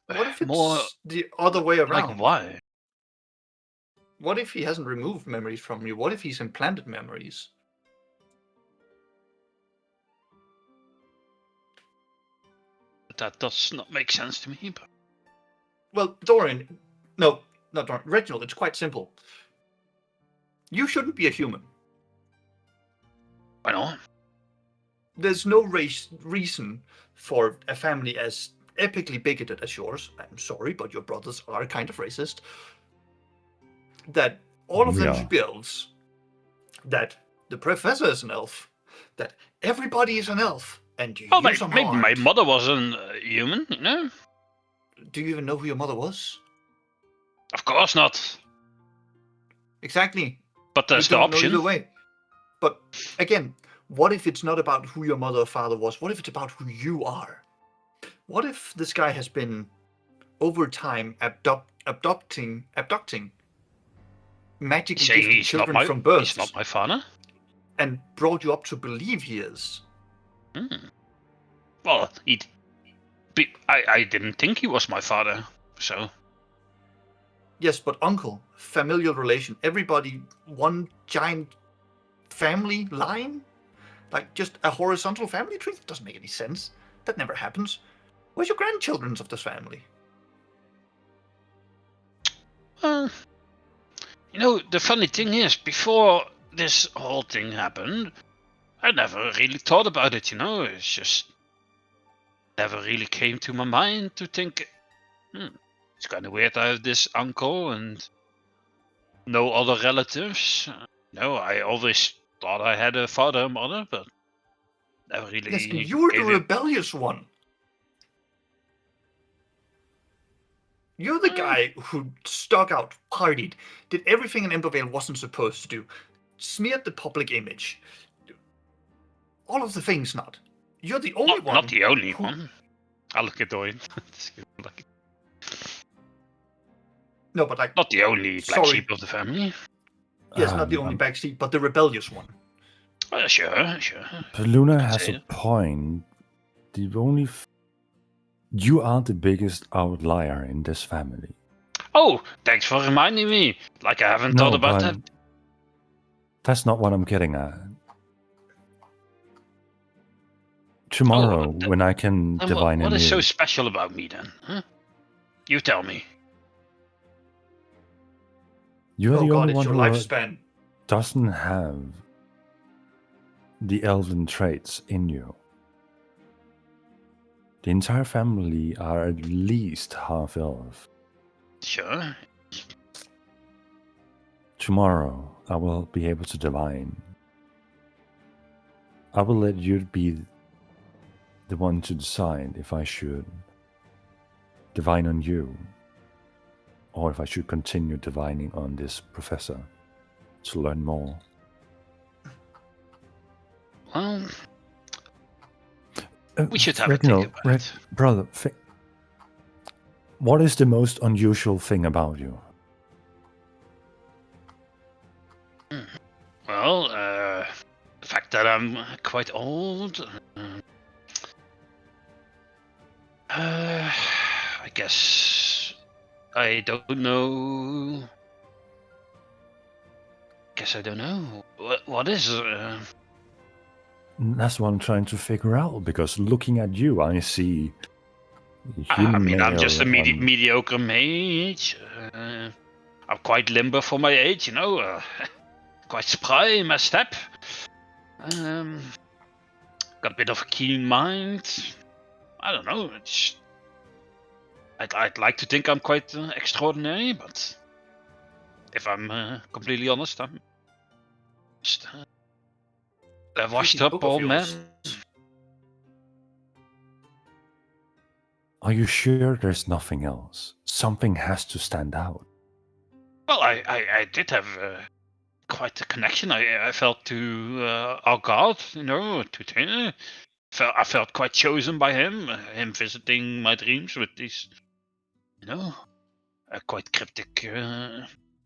what if it's more the other way around? like why? What if he hasn't removed memories from you? What if he's implanted memories? That does not make sense to me. But Well, Dorian, no, not Dorian, Reginald, it's quite simple. You shouldn't be a human. why not? There's no reason for a family as epically bigoted as yours, I'm sorry, but your brothers are kind of racist, that all of them Yeah. should be elves, that the professor is an elf, that everybody is an elf, and you Oh, use them maybe my hard. mother wasn't human, you know? Do you even know who your mother was? Of course not. Exactly. But there's You the don't know option. either way. But again, what if it's not about who your mother or father was? What if it's about who you are? What if this guy has been, over time, abducting magically Say gifted he's not children my from birth he's not my father. and brought you up to believe he is? Well, I didn't think he was my father, so Yes, but uncle, familial relation, everybody, one giant family line? Like just a horizontal family tree? That doesn't make any sense. That never happens. Where's your grandchildren of this family? you know, the funny thing is, before this whole thing happened, I never really thought about it, you know? It's just never really came to my mind to think, it's kind of weird I have this uncle and no other relatives. No, I always thought I had a father and mother, but never really. Yes, and you were the gave it- rebellious one. You're the guy who stuck out, partied, did everything an Embervale wasn't supposed to do, smeared the public image. All of the things not. You're the only one. Not the only who- one. I'll look at Dorian. No, but like, Not the only black Sorry. sheep of the family. yes, not the only backseat, but the rebellious one. Sure. But Luna I'd has say a it. point. You are the biggest outlier in this family. Oh, thanks for reminding me. Like I haven't thought about that. That's not what I'm getting at. Tomorrow, when I can And divine what is anew, so special about me then? Huh? You tell me. you're the Oh god, only it's one your who lifespan. doesn't have the elven traits in you. The entire family are at least half elf. Sure. Tomorrow, I will be able to divine. I will let you be the one to decide if I should divine on you, or if I should continue divining on this professor to learn more. Well, we should have a think Reginald, about it. brother, what is the most unusual thing about you? Well, the fact that I'm quite old. I guess I don't know. Guess I don't know. What is? That's what I'm trying to figure out, because looking at you, I see I human mean, I'm just a male. mediocre mage. I'm quite limber for my age, you know. Quite spry in my step. Got a bit of a keen mind. I don't know. I'd like to think I'm quite extraordinary, but if I'm completely honest, I'm just a washed Creepy up book of old man. yours. Are you sure there's nothing else? Something has to stand out. Well, I did have quite a connection. I felt to our god, you know, to Tina. I felt quite chosen by him. Him visiting my dreams with these, you know, quite cryptic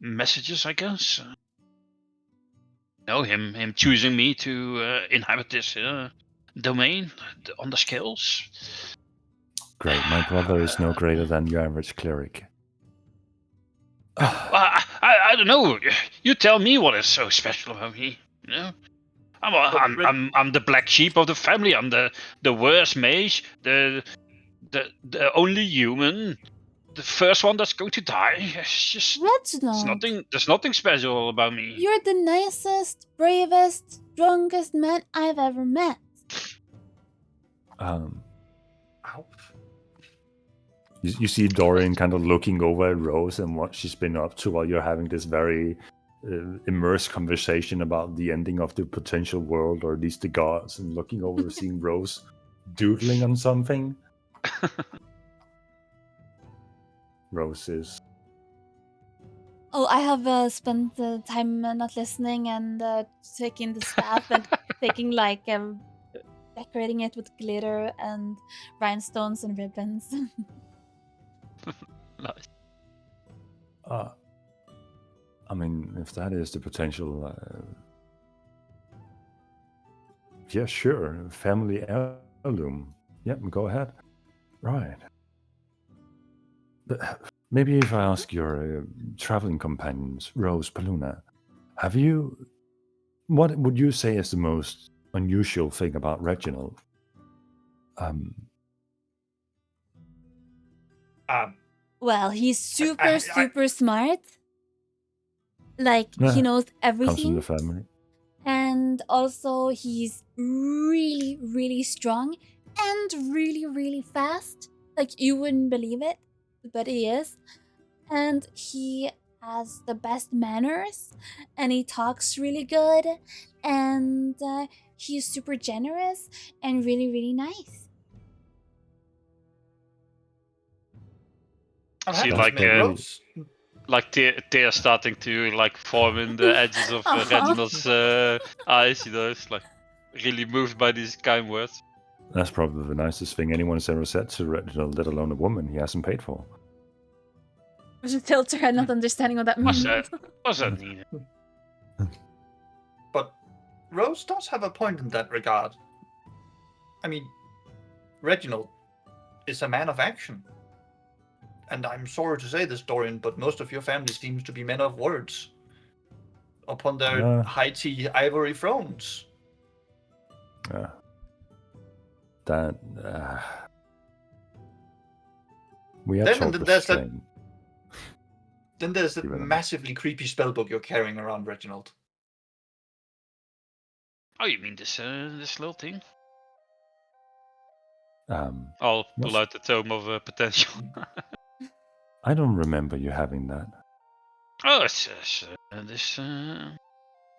messages, I guess. No, him choosing me to inhabit this domain on the scales. Great, my brother is no greater than your average cleric. Well, I don't know. You tell me what is so special about me. You know, I'm the black sheep of the family. I'm the worst mage, the only human, the first one that's going to die. It's just Reginald, there's nothing special about me. you're the nicest, bravest, strongest man I've ever met. Ow. You see Dorian kind of looking over at Rose and what she's been up to while you're having this very immersed conversation about the ending of the potential world, or at least the gods, and looking over, seeing Rose doodling on something. Rose is... Oh, I have spent time not listening and taking the staff and taking like decorating it with glitter and rhinestones and ribbons. Nice. I mean, if that is the potential... yeah, sure. Family heirloom. Yep, go ahead. Right. But maybe if I ask your traveling companions, Rose, Paluna, have you... What would you say is the most unusual thing about Reginald? Well, he's super smart. Like, he knows Comes from everything. the family. And also, he's really, really strong and really, really fast. Like, you wouldn't believe it, but he is. And he has the best manners, and he talks really good, and he's super generous and really, really nice. See, Rose. like tears starting to like form in the edges of Reginald's eyes. You know, it's like really moved by these kind words. That's probably the nicest thing anyone's ever said to Reginald, let alone a woman he hasn't paid for. There's a filter and not understanding what that means. What's that mean? But Rose does have a point in that regard. I mean, Reginald is a man of action. and I'm sorry to say this, Dorian, but most of your family seems to be men of words upon their high-tea ivory thrones. That we are Then taught there's that- restraint. Then there's that Give it a- massively creepy spellbook you're carrying around, Reginald. Oh, you mean this little thing? I'll pull What's- out the Tome of Potential. I don't remember you having that. Oh, it's this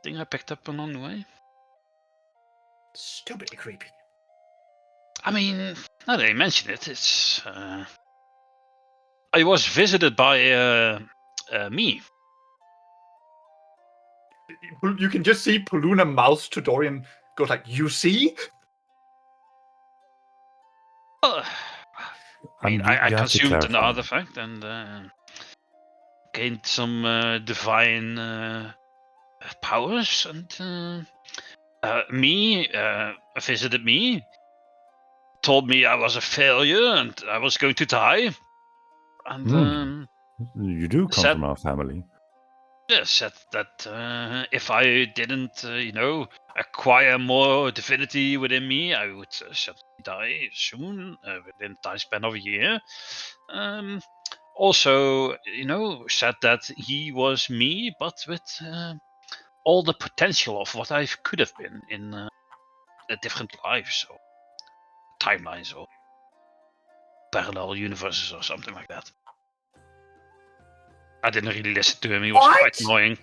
thing I picked up along the way. Stupidly creepy. I mean, now that you mention it, it's. I was visited by me. You can just see Paluna mouth to Dorian, goes like, "You see?" I mean, You I have to consumed an clarify. artifact and gained some divine powers, and me visited me, told me I was a failure and I was going to die, and You do come said- from our family. said that if I didn't, acquire more divinity within me, I would certainly die soon, within the time span of a year. Also, said that he was me, but with all the potential of what I could have been in a different lives or timelines or parallel universes or something like that. I didn't really listen to him. He was What? quite annoying.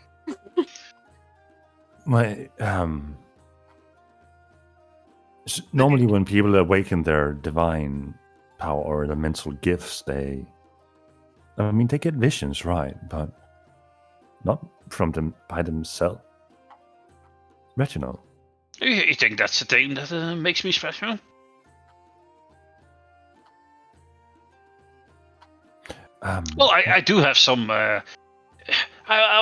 Normally when people awaken their divine power or their mental gifts, they get visions, right? But not from them by themselves. Reginald. You think that's the thing that makes me special? Well, I do have some. I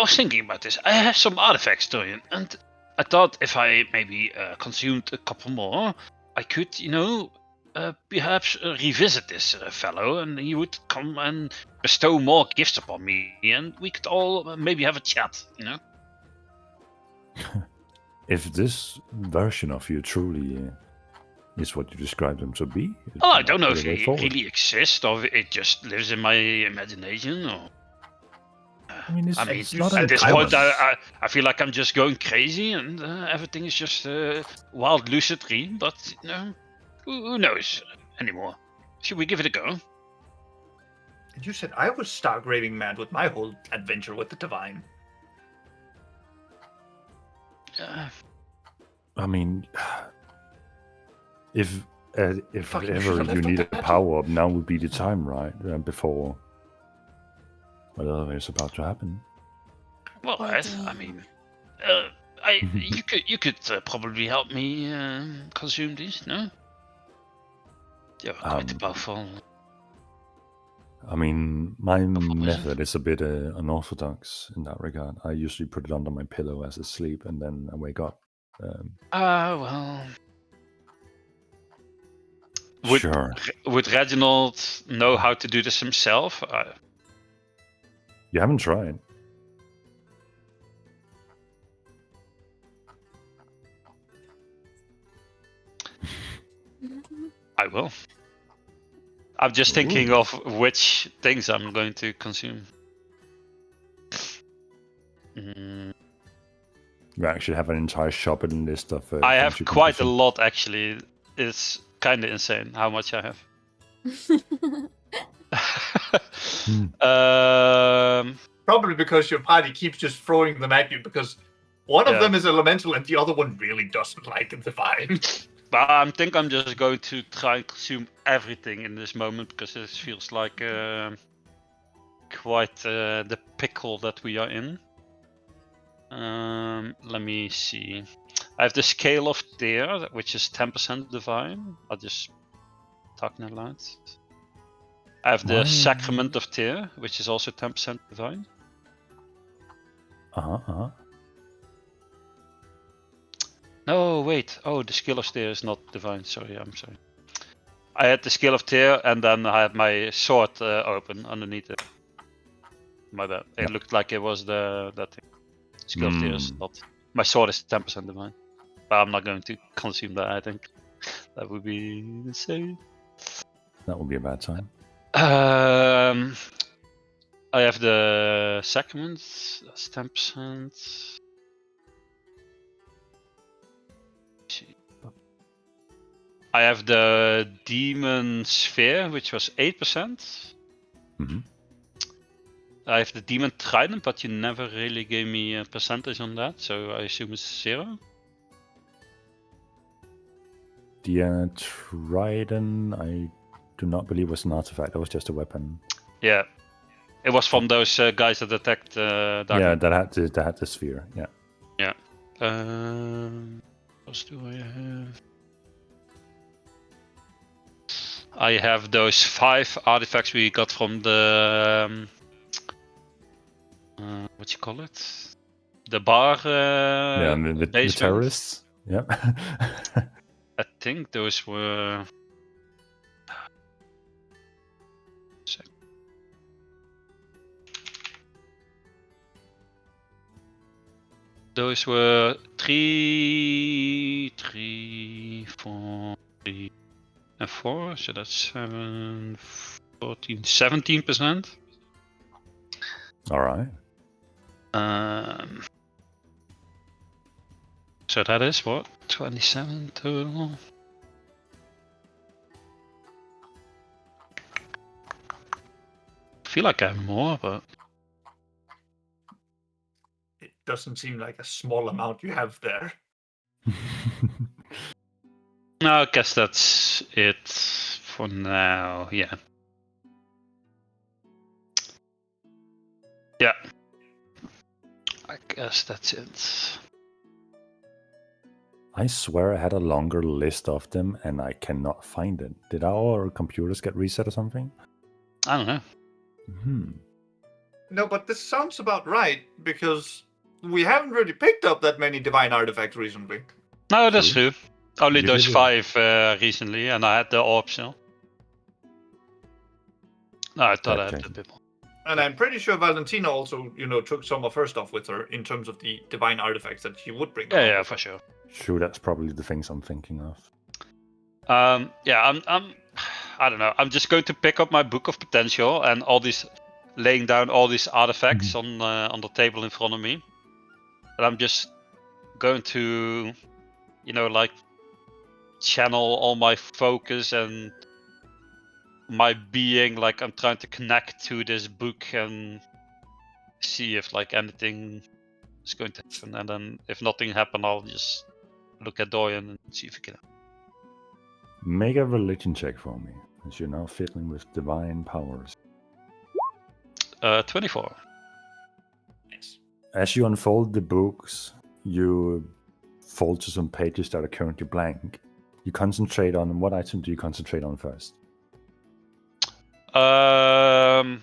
was thinking about this. I have some artifacts, Dorian, and I thought if I maybe consumed a couple more, I could, perhaps revisit this fellow, and he would come and bestow more gifts upon me, and we could all maybe have a chat, If this version of you truly is what you described him to be. Oh, I don't know might if be the way he forward. really exists or it just lives in my imagination. Or I mean, it's not at this uncommon. point, I feel like I'm just going crazy and everything is just a wild lucid dream. But who knows anymore? Should we give it a go? You said I was stark raving mad with my whole adventure with the divine. I mean, if Fuck, you ever should've you left need out a that. power up, now would be the time, right? Before whatever is about to happen. Well, Oh, Ed, I damn. mean, you could probably help me consume these, no? Yeah, quite powerful. I mean, my poison. method is a bit unorthodox in that regard. I usually put it under my pillow as I sleep, and then I wake up. Well. Would, Sure. Would Reginald know how to do this himself? You haven't tried. I will. I'm just thinking of which things I'm going to consume. You actually have an entire shopping list of. I things have you can quite a consume. lot, actually. It's kind of insane how much I have. Probably because your party keeps just throwing them at you because one of Yeah. them is elemental and the other one really doesn't like the divine. But I think I'm just going to try and consume everything in this moment because this feels like quite the pickle that we are in. Let me see. I have the Scale of Tear, which is 10% divine. I'll just talk out loud. I have the Why- Sacrament of Tear, which is also 10% divine. No, wait. Oh, the Skill of Tear is not divine. Sorry, I'm sorry. I had the skill of tear, and then I had my sword open underneath it. My bad. It looked like it was that thing. Skill of tear is not. My sword is 10% divine, but I'm not going to consume that. I think that would be insane. That would be a bad time. I have the sacrament. That's 10%. I have the demon sphere, which was 8%. Mm-hmm. I have the demon trident, but you never really gave me a percentage on that, so I assume it's 0. The trident, I do not believe was an artifact. That was just a weapon. Yeah, it was from those guys that attacked Dark. Yeah, that had the sphere. Yeah. Yeah. What do I have? I have those 5 artifacts we got from the what you call it? The bar. Yeah, the basement. terrorists. Yeah. I think those were. Those were 3, 4, 3, and 4. So that's 7, 14, 17%. All right. So that is what? 27 total? I feel like I have more, but... It doesn't seem like a small amount you have there. No, I guess that's it for now, yeah. Yeah. I guess that's it. I swear I had a longer list of them and I cannot find it. Did our computers get reset or something? I don't know. No, but this sounds about right, because we haven't really picked up that many divine artifacts recently. No, that's true. Only You those did it. 5 recently, and I had the orb still. No, I thought I had Okay. a bit more. And I'm pretty sure Valentina also, took some of her stuff with her in terms of the divine artifacts that she would bring. Yeah, for sure. Sure, that's probably the things I'm thinking of. Yeah, I don't know. I'm just going to pick up my Book of Potential and laying down all these artifacts on the table in front of me. And I'm just going to, like, channel all my focus and my being. Like, I'm trying to connect to this book and see if like anything is going to happen. And then if nothing happens, I'll just look at Dorian and see if he can. Make a religion check for me, as you're now fiddling with divine powers. 24. Yes. As you unfold the books, you fall to some pages that are currently blank. You concentrate on what item do you concentrate on first? I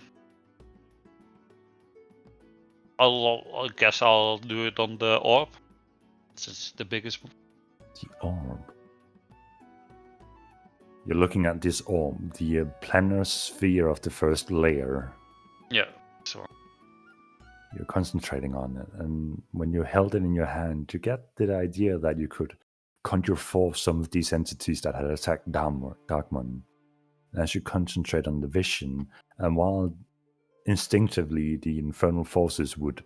guess I'll do it on the orb. This is the biggest one. The orb. You're looking at this orb, the planar sphere of the first layer. Yeah, so. You're concentrating on it, and when you held it in your hand, you get the idea that you could conjure forth some of these entities that had attacked Darkmoon. As you concentrate on the vision, and while instinctively the infernal forces would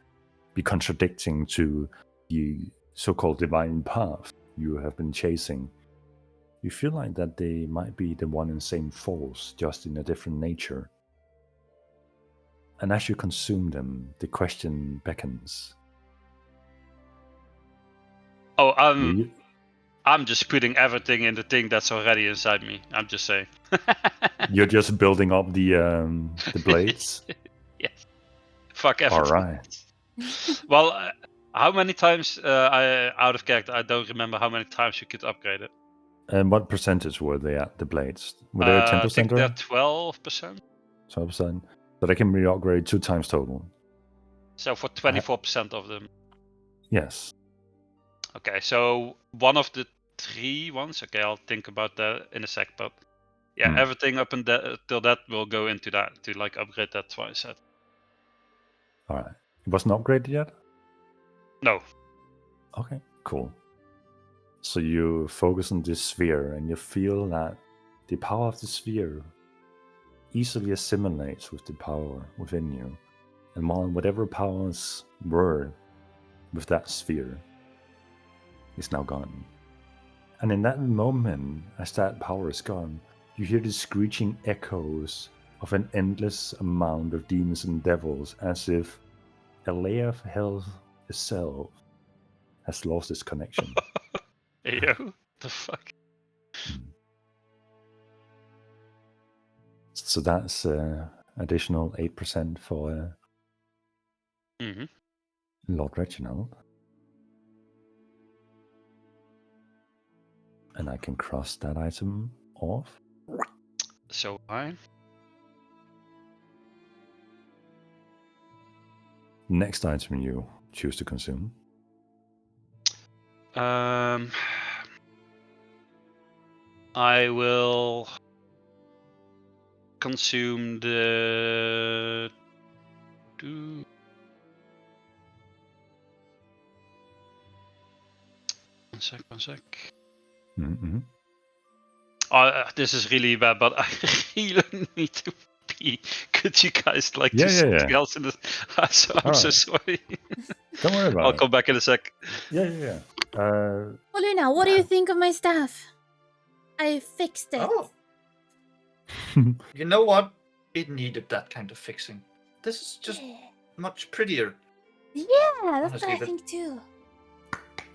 be contradicting to the so-called divine path you have been chasing, you feel like that they might be the one and same force, just in a different nature. And as you consume them, the question beckons. Oh, I'm just putting everything in the thing that's already inside me. I'm just saying. You're just building up the blades? Yes. Fuck everything. All right. Well, how many times, out of character, I don't remember how many times you could upgrade it. And what percentage were they at, the blades? Were they 10% I think or they're 12%. 12%? So they can be upgraded 2 times total. So for 24% of them. Yes. Okay, so one of the 3 ones, okay, I'll think about that in a sec, but Yeah, Hmm. everything up till that will go into that to like upgrade that twice. All right. It wasn't upgraded yet? No. Okay, cool. So you focus on this sphere and you feel that the power of the sphere easily assimilates with the power within you. And while whatever powers were with that sphere is now gone. And in that moment, as that power is gone, you hear the screeching echoes of an endless amount of demons and devils, as if a layer of hell itself has lost its connection. Yo, the fuck? So that's additional 8% for Mm-hmm. Lord Reginald. And I can cross that item off. So high. Next item you choose to consume. I will consume the. One sec. Mm-hmm. This is really bad, but I really need to pee. Could you guys like Yeah, do yeah, something yeah. else in this? I'm so Alright. sorry. Don't worry about I'll it. come back in a sec. Yeah. Paulina, what do you think of my staff? I fixed it. Oh, you know what? It needed that kind of fixing. This is just much prettier. Yeah, that's Honestly, what I but- think too.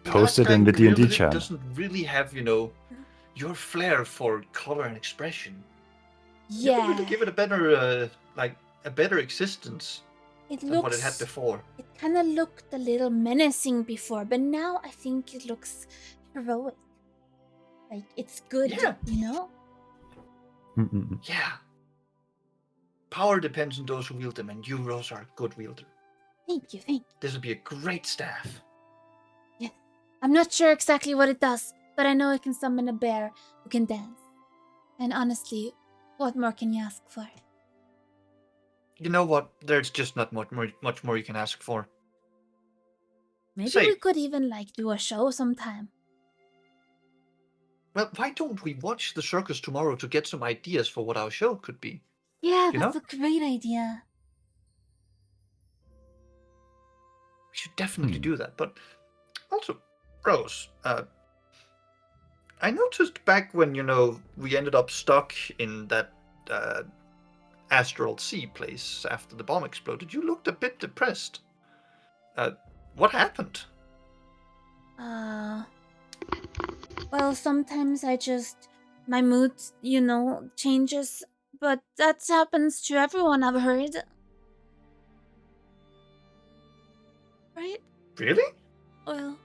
Post Last it in time the D&D really chat. doesn't really have, your flair for color and expression. You can Yeah, really give it a better, a better existence it than what it had looks. before. It kind of looked a little menacing before, but now I think it looks heroic. Like it's good, Yeah. you know? Mm-mm. Yeah. Power depends on those who wield them, and you, Rose, are a good wielder. Thank you. This would be a great staff. I'm not sure exactly what it does, but I know it can summon a bear who can dance. And honestly, what more can you ask for? You know what? There's just not much more you can ask for. Maybe Say- we could even do a show sometime. Well, why don't we watch the circus tomorrow to get some ideas for what our show could be? Yeah, You that's know? a great idea. We should definitely Hmm. do that. But also, Rose, I noticed back when, we ended up stuck in that Astral Sea place after the bomb exploded, you looked a bit depressed. What happened? Well, sometimes my mood, changes, but that happens to everyone, I've heard. Right? Really? Well,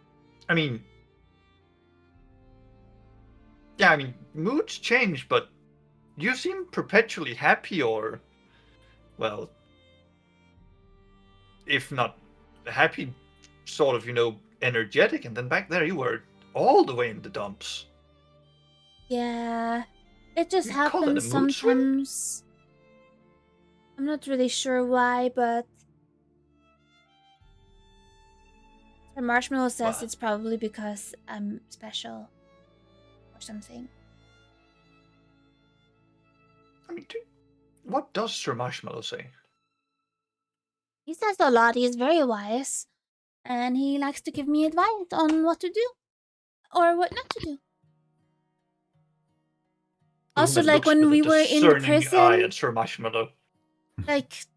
Moods change, but you seem perpetually happy or, well, if not happy, sort of, energetic, and then back there you were all the way in the dumps. yeah. It just You'd call that a happens mood swing? sometimes. I'm not really sure why, but Sir Marshmallow says What? it's probably because I'm special or something. What does Sir Marshmallow say? He says a lot. He's very wise, and he likes to give me advice on what to do or what not to do. Also, Luna looks when with a we were in the discerning eye prison, at Sir Marshmallow.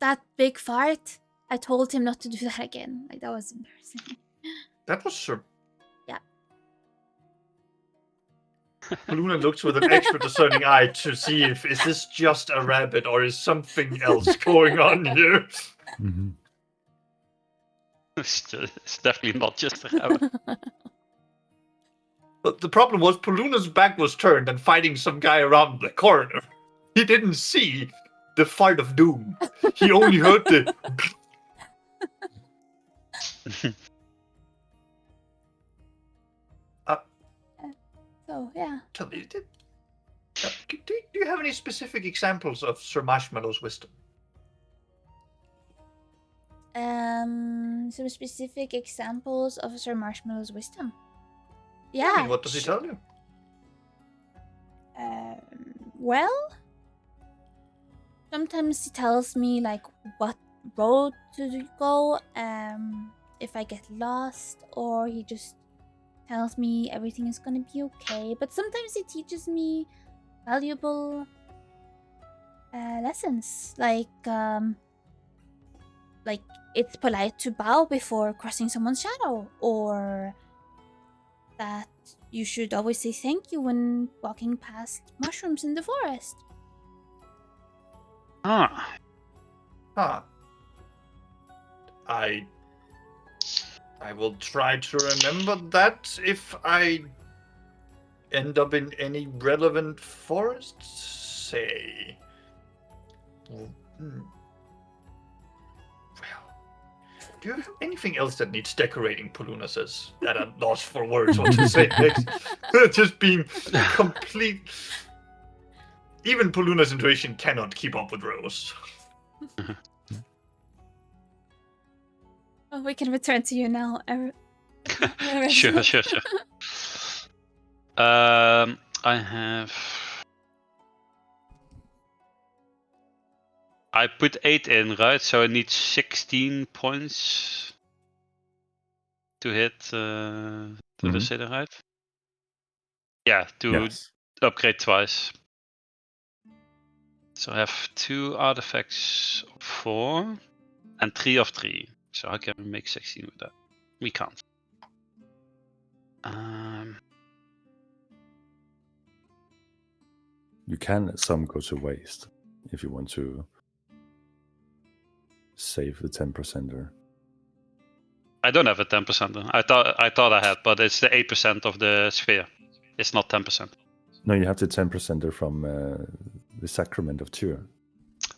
that big fart, I told him not to do that again. That was embarrassing. That was Sir. Yeah. Luna looks with an extra discerning eye to see if is this just a rabbit or is something else going on here. Mm-hmm. It's definitely not just a rabbit. But the problem was Paluna's back was turned and fighting some guy around the corner. He didn't see the fart of doom. He only heard the. So, yeah. Tell me, do you you have any specific examples of Sir Marshmallow's wisdom? Some specific examples of Sir Marshmallow's wisdom. I Yeah. mean, what does he tell you? Well, sometimes he tells me like what road to go, if I get lost, or he just tells me everything is gonna be okay. But sometimes he teaches me valuable lessons, like it's polite to bow before crossing someone's shadow, or that you should always say thank you when walking past mushrooms in the forest. Ah, Huh. I will try to remember that if I end up in any relevant forests, say. Well, do you have anything else that needs decorating, Poluna says? That I'm lost for words what to say next. Just being complete. Even Poluna's intuition cannot keep up with Rose. Oh, we can return to you now. sure. I have. I put 8 in, right? So I need 16 points to hit the city, right? Yeah, to upgrade twice. So I have 2 artifacts of 4 and 3 of 3. So how can we make 16 with that? We can't. You can let some go to waste if you want to save the 10%er. I don't have a 10%. I thought I had, but it's the 8% of the sphere. It's not 10%. No, you have the 10%er from the Sacrament of Tyr.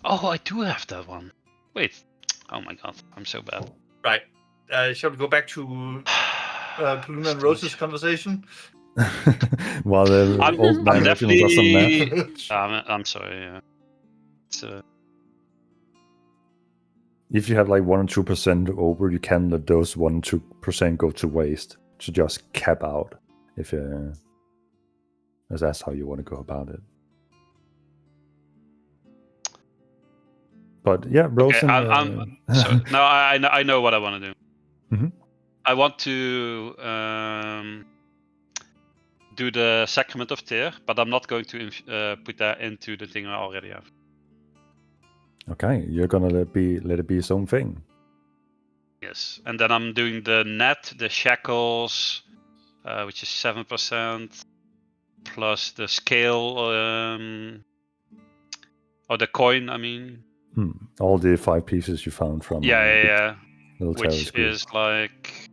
Oh, I do have that one. Wait. Oh my god, I'm so bad. Right. Shall we go back to Poluna and Rose's conversation? While the old man definitely does some math. I'm sorry. It's, if you have like 1 or 2% over, you can let those 1 or 2% go to waste to just cap out. If that's how you want to go about it. But yeah, Rose. Okay, I'm sorry. No, I know what I want to do. Mm-hmm. I want to do the Sacrament of Tyr, but I'm not going to put that into the thing I already have. Okay, you're gonna let it be its own thing. Yes, and then I'm doing the net, the shackles, which is 7%, plus the scale, or the coin. I mean, all the 5 pieces you found from which is like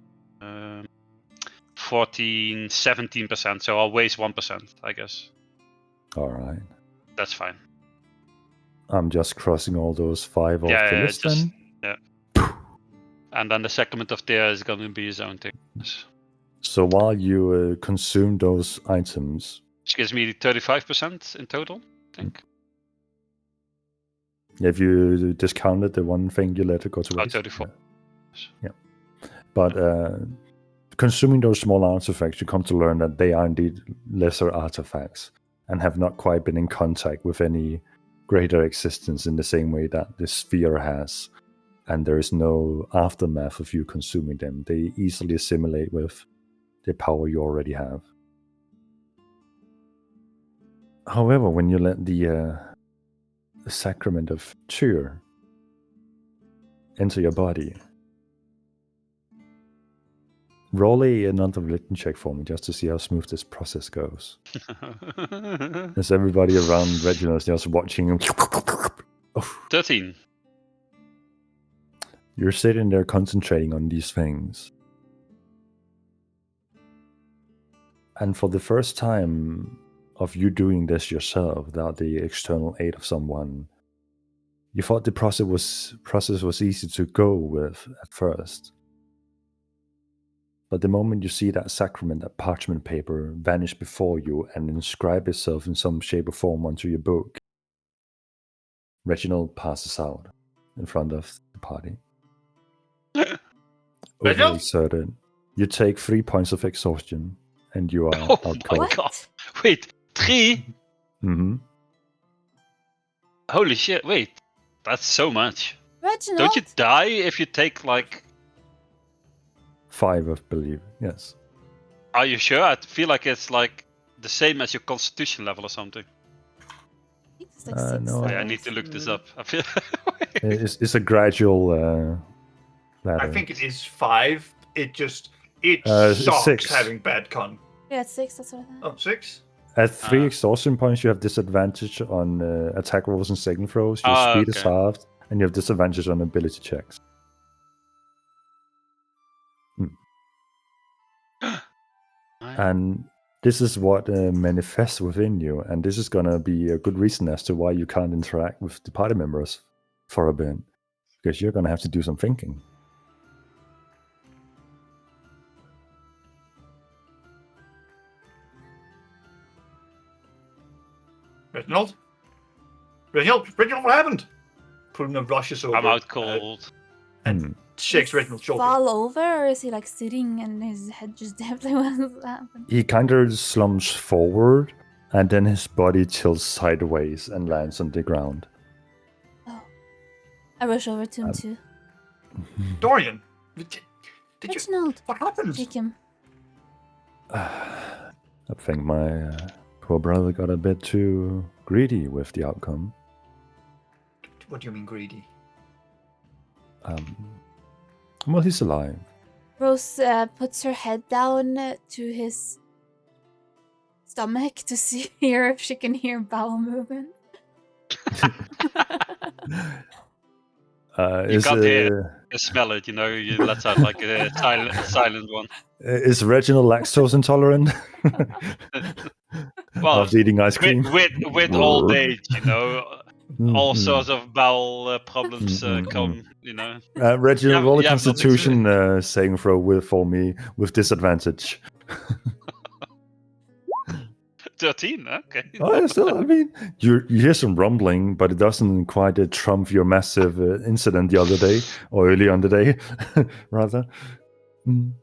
17%. So I'll waste 1%, I guess. All right. That's fine. I'm just crossing all those 5 off the list then. Yeah. And then the Sacrament of Tyr is going to be his own thing. So while you consume those items, which gives me 35% in total, I think. If you discounted the one thing you let it go to waste. 34. Yeah. But consuming those small artifacts, you come to learn that they are indeed lesser artifacts and have not quite been in contact with any greater existence in the same way that the sphere has. And there is no aftermath of you consuming them. They easily assimilate with the power you already have. However, when you let the Sacrament of Tyr enter your body, roll another written check for me just to see how smooth this process goes. As everybody around Reginald is just watching him. 13. You're sitting there concentrating on these things. And for the first time of you doing this yourself without the external aid of someone, you thought the process was, easy to go with at first. But the moment you see that sacrament, that parchment paper, vanish before you and inscribe itself in some shape or form onto your book, Reginald passes out in front of the party. Overly Reginald? certain. You take 3 points of exhaustion, and you are Oh out my cold. God. Wait, 3? Mm-hmm. Holy shit! Wait, that's so much. Reginald. Don't you die if you take like? 5, I believe. Yes. Are you sure? I feel like it's like the same as your constitution level or something. I think it's like 6 no, I need to levels. look this up. I feel. It's a gradual ladder. I think it is 5. It It's sucks 6. having bad con. Yeah, it's 6. That's what I thought. Oh, 6? At 3 exhaustion points, you have disadvantage on attack rolls and saving throws. Your speed is okay. halved, and you have disadvantage on ability checks. And this is what manifests within you, and this is gonna be a good reason as to why you can't interact with the party members for a bit, because you're gonna have to do some thinking. Reginald? Reginald, what happened? Paluna rushes over. I'm out cold. And shakes Reginald's shoulder. Fall over, or is he like sitting and his head just definitely wants to happen? He kind of slumps forward, and then his body tilts sideways and lands on the ground. Oh, I rush over to him too. Dorian, did you? Reginald, What happened? take him. I think my poor brother got a bit too greedy with the outcome. What do you mean greedy? Well, he's alive. Rose puts her head down to his stomach to hear if she can hear bowel movement. You can't hear. You smell it. You know. You let out like a silent one. Is Reginald lactose intolerant? Well, After eating ice cream? with old age, you know, all Mm, sorts of bowel problems come. You know. Reginald, roll a you have nothing to Constitution saving throw for me with disadvantage. 13. Okay. Oh, yeah, still, I mean, you hear some rumbling, but it doesn't quite trump your massive incident the other day, or early on the day, rather. Mm.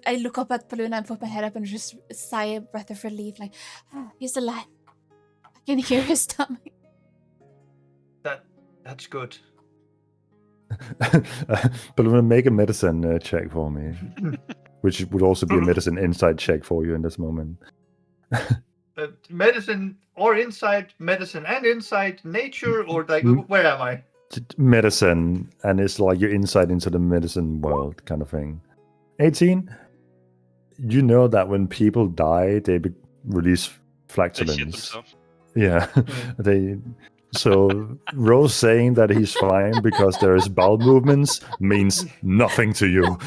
I look up at Paluna and put my head up and just sigh a breath of relief, like, he's alive. I can hear his stomach. That's good. But make a medicine check for me, which would also be a medicine insight check for you in this moment. Medicine or insight, medicine and insight, nature or like where am I? Medicine, and it's like your insight into the medicine world kind of thing. 18. You know that when people die, they release They shit flatulence. themselves. Yeah, they. So Rose saying that he's fine because there's bowel movements means nothing to you.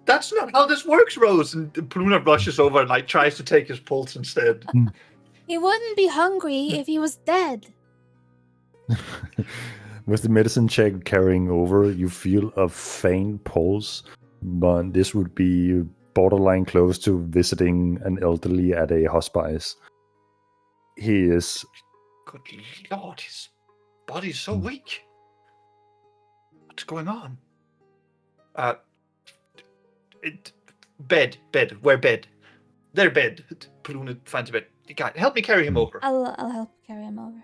That's not how this works, Rose. And Paluna rushes over and like tries to take his pulse instead. He wouldn't be hungry if he was dead. With the medicine check carrying over, you feel a faint pulse, but this would be borderline close to visiting an elderly at a hospice. He is. Good Lord, his body's so weak. What's going on? Bed. Where bed? Their bed. Paluna finds a bed. God, help me carry him over. I'll help carry him over.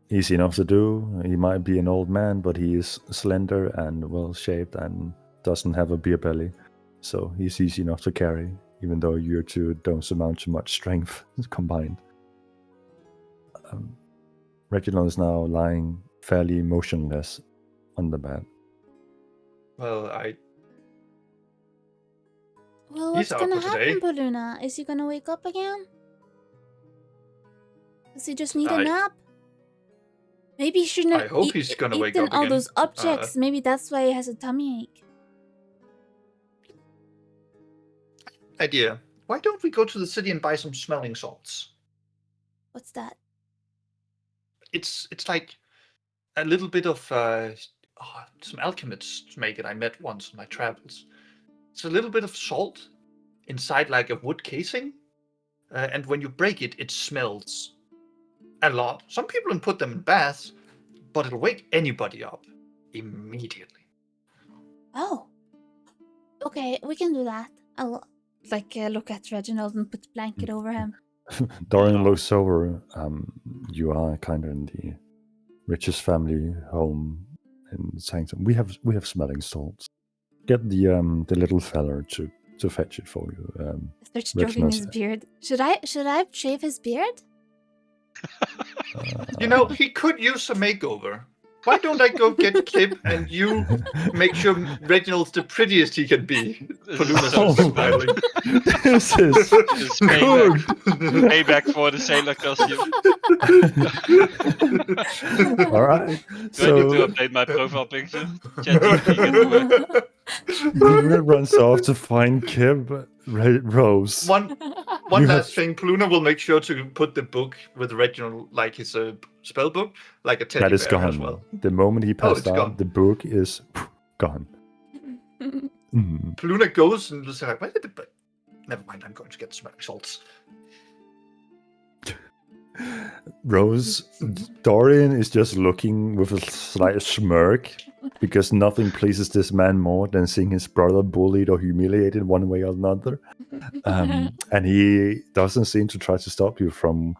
Easy enough to do. He might be an old man, but he is slender and well shaped and doesn't have a beer belly. So he's easy enough to carry, even though you two don't surmount too much strength combined. Reginald is now lying fairly motionless on the bed. Well, Well, He's what's out gonna for happen, today. Paluna? Is he gonna wake up again? Does he just need a I- nap? Maybe he shouldn't have I hope he's gonna wake eaten up all again. those objects. Maybe that's why he has a tummy ache. idea. Why don't we go to the city and buy some smelling salts? What's that? It's like a little bit of some alchemists make it. I met once on my travels. It's a little bit of salt inside like a wood casing, and when you break it, it smells a lot. Some people can put them in baths, but it'll wake anybody up immediately. Oh. Okay, we can do that. I'll look at Reginald and put blanket over him. Dorian looks over. You are kind of in the richest family home in Sanctum. We have smelling salts. Get the little fella to fetch it for you. Starts stroking his Reginald's- beard. Should I shave his beard? You know, he could use a makeover. Why don't I go get Kip and you make sure Reginald's the prettiest he can be? Paluna starts Oh. smiling. This is It's good. payback for the sailor costume. All right. Do I need to So update my profile picture? ChatGPT can do it. Paluna runs off to find Kib, Rose. One You last have- thing, Paluna will make sure to put the book with Reginald, like his spell book, like a teddy That is bear gone. as well. The moment he passed it's out, gone. the book is gone. Mhm. Paluna goes and is like, but never mind, I'm going to get smelling salts. Rose, Dorian is just looking with a slight smirk because nothing pleases this man more than seeing his brother bullied or humiliated one way or another. And he doesn't seem to try to stop you from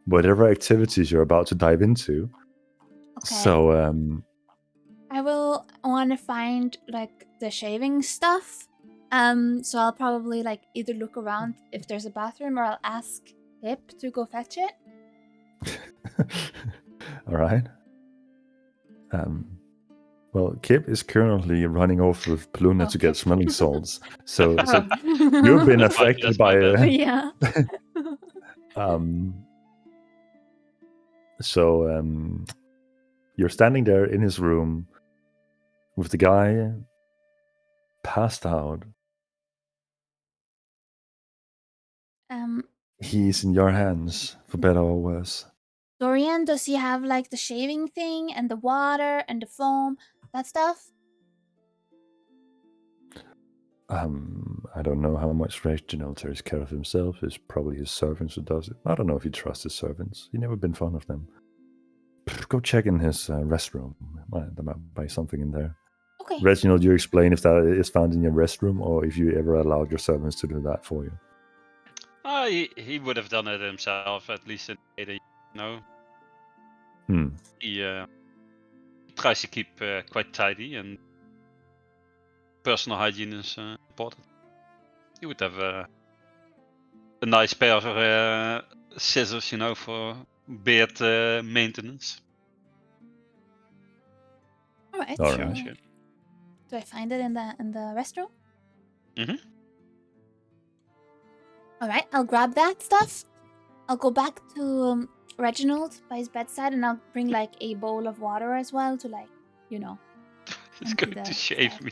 whatever activities you're about to dive into. Okay. So, I will want to find like the shaving stuff. So I'll probably like either look around if there's a bathroom or I'll ask Pip to go fetch it. all right. Well, Kip is currently running off with Paluna to Okay. get smelling salts. So you've been That's my- affected that's by my bad. yeah. You're standing there in his room with the guy passed out. He's in your hands, for better or worse. Dorian, does he have like the shaving thing and the water and the foam, that stuff? I don't know how much Reginald takes care of himself. It's probably his servants who does it. I don't know if he trusts his servants. He's never been fond of them. Go check in his restroom. There might be something in there. Okay. Reginald, you explain if that is found in your restroom or if you ever allowed your servants to do that for you. He would have done it himself, at least in the you know. Hmm. He tries to keep quite tidy, and personal hygiene is important. He would have a nice pair of scissors, you know, for beard maintenance. All right. All so right. Sure. do I find it in the restroom? Mhm. All right. I'll grab that stuff. I'll go back to Reginald by his bedside, and I'll bring like a bowl of water as well to like, you know. He's Empty going the to shave stuff. me.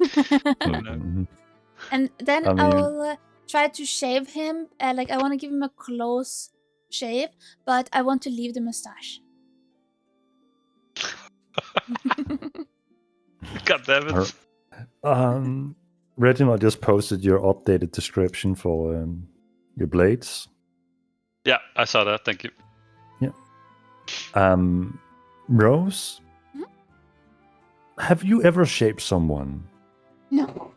Mhm. And then I I mean- will try to shave him. Like I want to give him a close shave, but I want to leave the mustache. God damn it. Reginald just posted your updated description for your blades. Yeah, I saw that. Thank you. Rose, Hmm? have you ever shaped someone? No.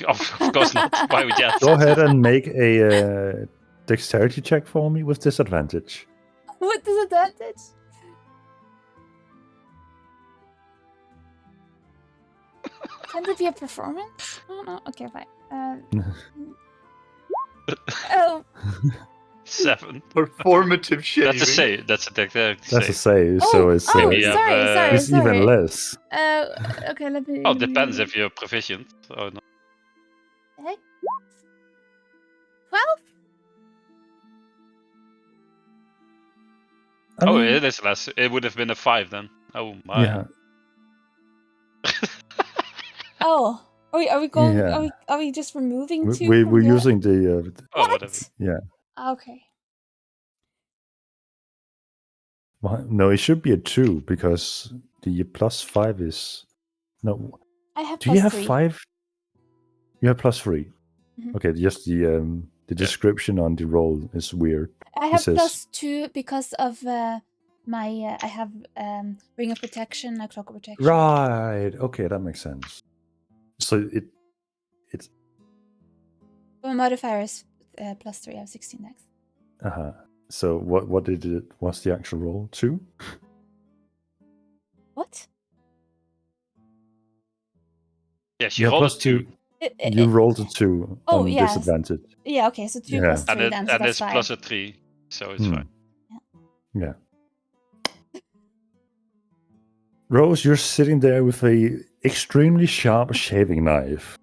Of course not. Why would you ask? Go ahead and make a dexterity check for me with disadvantage. What disadvantage? Can it be a performance? Oh no. Okay, fine. Oh. 7. Performative shaving. That's a save. That's a dexterity That's a save. save, so it's, Maybe, yeah. sorry, it's sorry. even less. Okay, let me. Oh, depends if you're proficient or not. 12? I Oh, mean, it is less. It would have been a 5 then. Oh my. yeah. Oh, are we going? Yeah. Are we just removing two? We're from the- using the. Oh, whatever. Okay. No, it should be a 2 because The +5 is no. I have Do you have +3. 5? You have +3. Mhm. Okay, just the description on the roll is weird. I It have says- +2 because of my I have Ring of Protection, Cloak of Protection. Right. Okay, that makes sense. So it's My modifier is +3. I have 16 next. So what did it? What's the actual roll? 2? What? Yeah, she You have rolled a +2. 2. You rolled a 2 Oh, on yes. disadvantage. Yeah, okay, so 2 Yeah. + 3 And, then, so and that's it's 5. plus a 3, so it's fine. Yeah. Rose, you're sitting there with a extremely sharp shaving knife.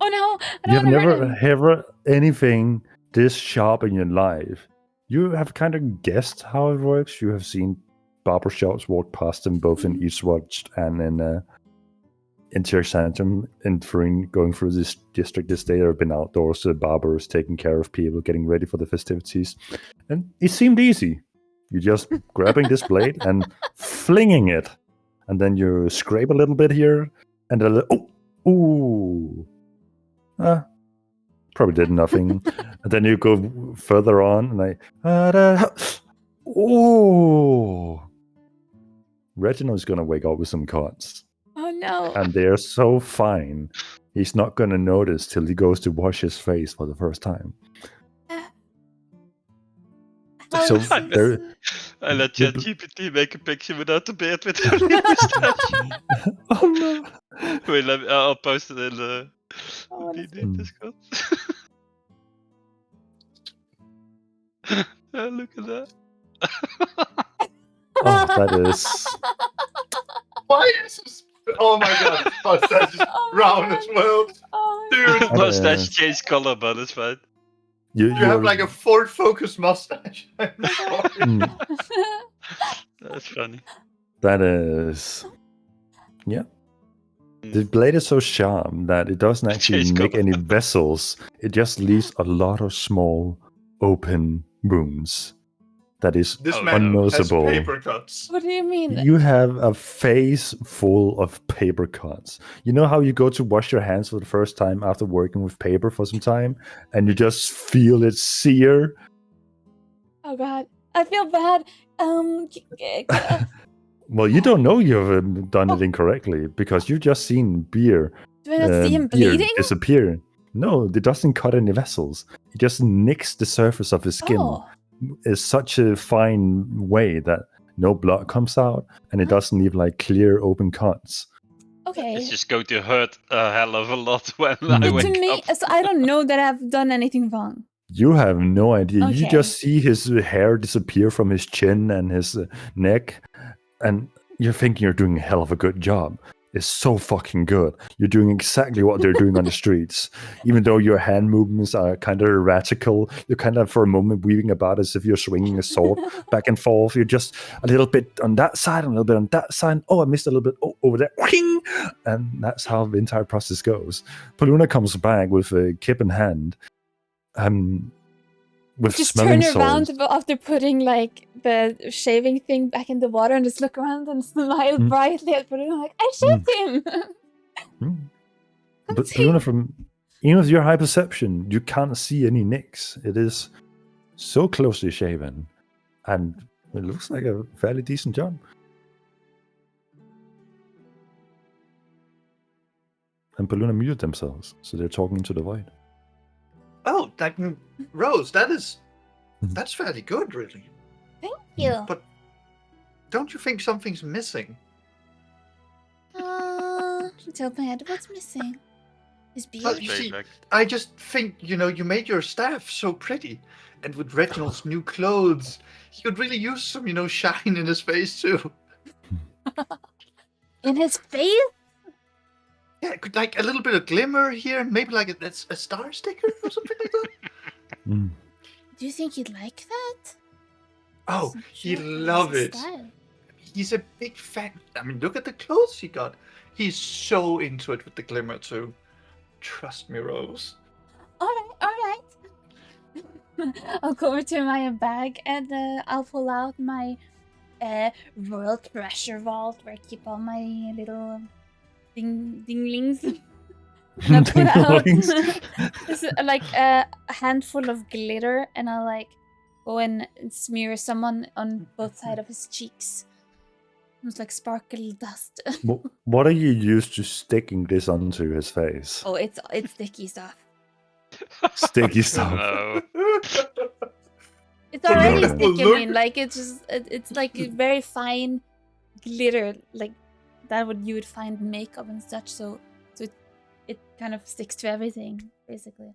Oh no! I You've don't want to never hurt him. ever anything this sharp in your life. You have kind of guessed how it works. You have seen barbershops walk past them both in Eastwatch and in Tirsantum, and going through this district this day. There have been outdoors, the barbers taking care of people, getting ready for the festivities. And it seemed easy. You're just grabbing this blade and flinging it. And then you scrape a little bit here, and then probably did nothing. And then you go further on, and Reginald's gonna wake up with some cuts, Oh no! and they're so fine. He's not gonna notice till he goes to wash his face for the first time. How So is this? there- I let The- ChatGPT make a picture without the beard with only a mustache. Oh no! Wait, I'll post it in the Oh, that's DD Discord. Look at that. Oh, that is. Why is this? Oh my god, mustache is Oh my brown God. as well. Oh, Dude, That Mustache is- changed color, but it's fine. you have like a Ford Focus mustache. I'm sorry. Mm, That's funny. that is. Yeah. The blade is so sharp that it doesn't actually Change make color. any vessels. It just leaves a lot of small open wounds. That is This Oh, man has unnoticeable. paper cuts. what do you mean? You have a face full of paper cuts. You know how you go to wash your hands for the first time after working with paper for some time, and you just feel it sear? Oh god, I feel bad. Well, you don't know you've done it incorrectly because you've just seen beer Do I not see him beer bleeding? disappear. No, it doesn't cut any vessels. It just nicks the surface of his skin. Oh, It's such a fine way that no blood comes out, and it doesn't leave like clear open cuts. okay. It's just going to hurt a hell of a lot when Mm. I But to wake me, up. so I don't know that I've done anything wrong. You have no idea. You Okay. just see his hair disappear from his chin and his neck, and you're thinking you're doing a hell of a good job. It's so fucking good. You're doing exactly what they're doing on the streets. Even though your hand movements are kind of erratical, you're kind of for a moment weaving about as if you're swinging a sword back and forth. You're just a little bit on that side, a little bit on that side. Oh, I missed a little bit over there. And that's how the entire process goes. Paluna comes back with a kip in hand. With Just smelling turn around salts. after putting like the shaving thing back in the water and just look around and smile brightly at Bruno like, I shaved him! But Paluna, from even with your high perception, you can't see any nicks. It is so closely shaven, and it looks like a fairly decent job. And Paluna muted themselves, so they're talking into the void. Oh, Rose, that's fairly good, really. Thank you. But don't you think something's missing? Tell my head, what's missing? His beard? Well, you see, I just think, you made your staff so pretty. And with Reginald's new clothes, he could really use some, shine in his face, too. In his face? Yeah, it could, like, a little bit of glimmer here, and maybe, like, a star sticker or something like that. Mm. Do you think he'd like that? Oh, I'm he'd sure love it's it. his style. He's a big fan. I mean, look at the clothes he got. He's so into it with the glimmer, too. Trust me, Rose. Alright. I'll go over to my bag and I'll pull out my royal treasure vault where I keep all my little dinglings. And I put out this, like a handful of glitter, and I like go and smear someone on both sides of his cheeks. It's like sparkle dust. What are you used to sticking this onto his face? Oh, it's sticky stuff. Sticky stuff. No. It's already Yeah. sticky. I mean, like it's like a very fine glitter, like that you would find in makeup and such. So it kind of sticks to everything, basically.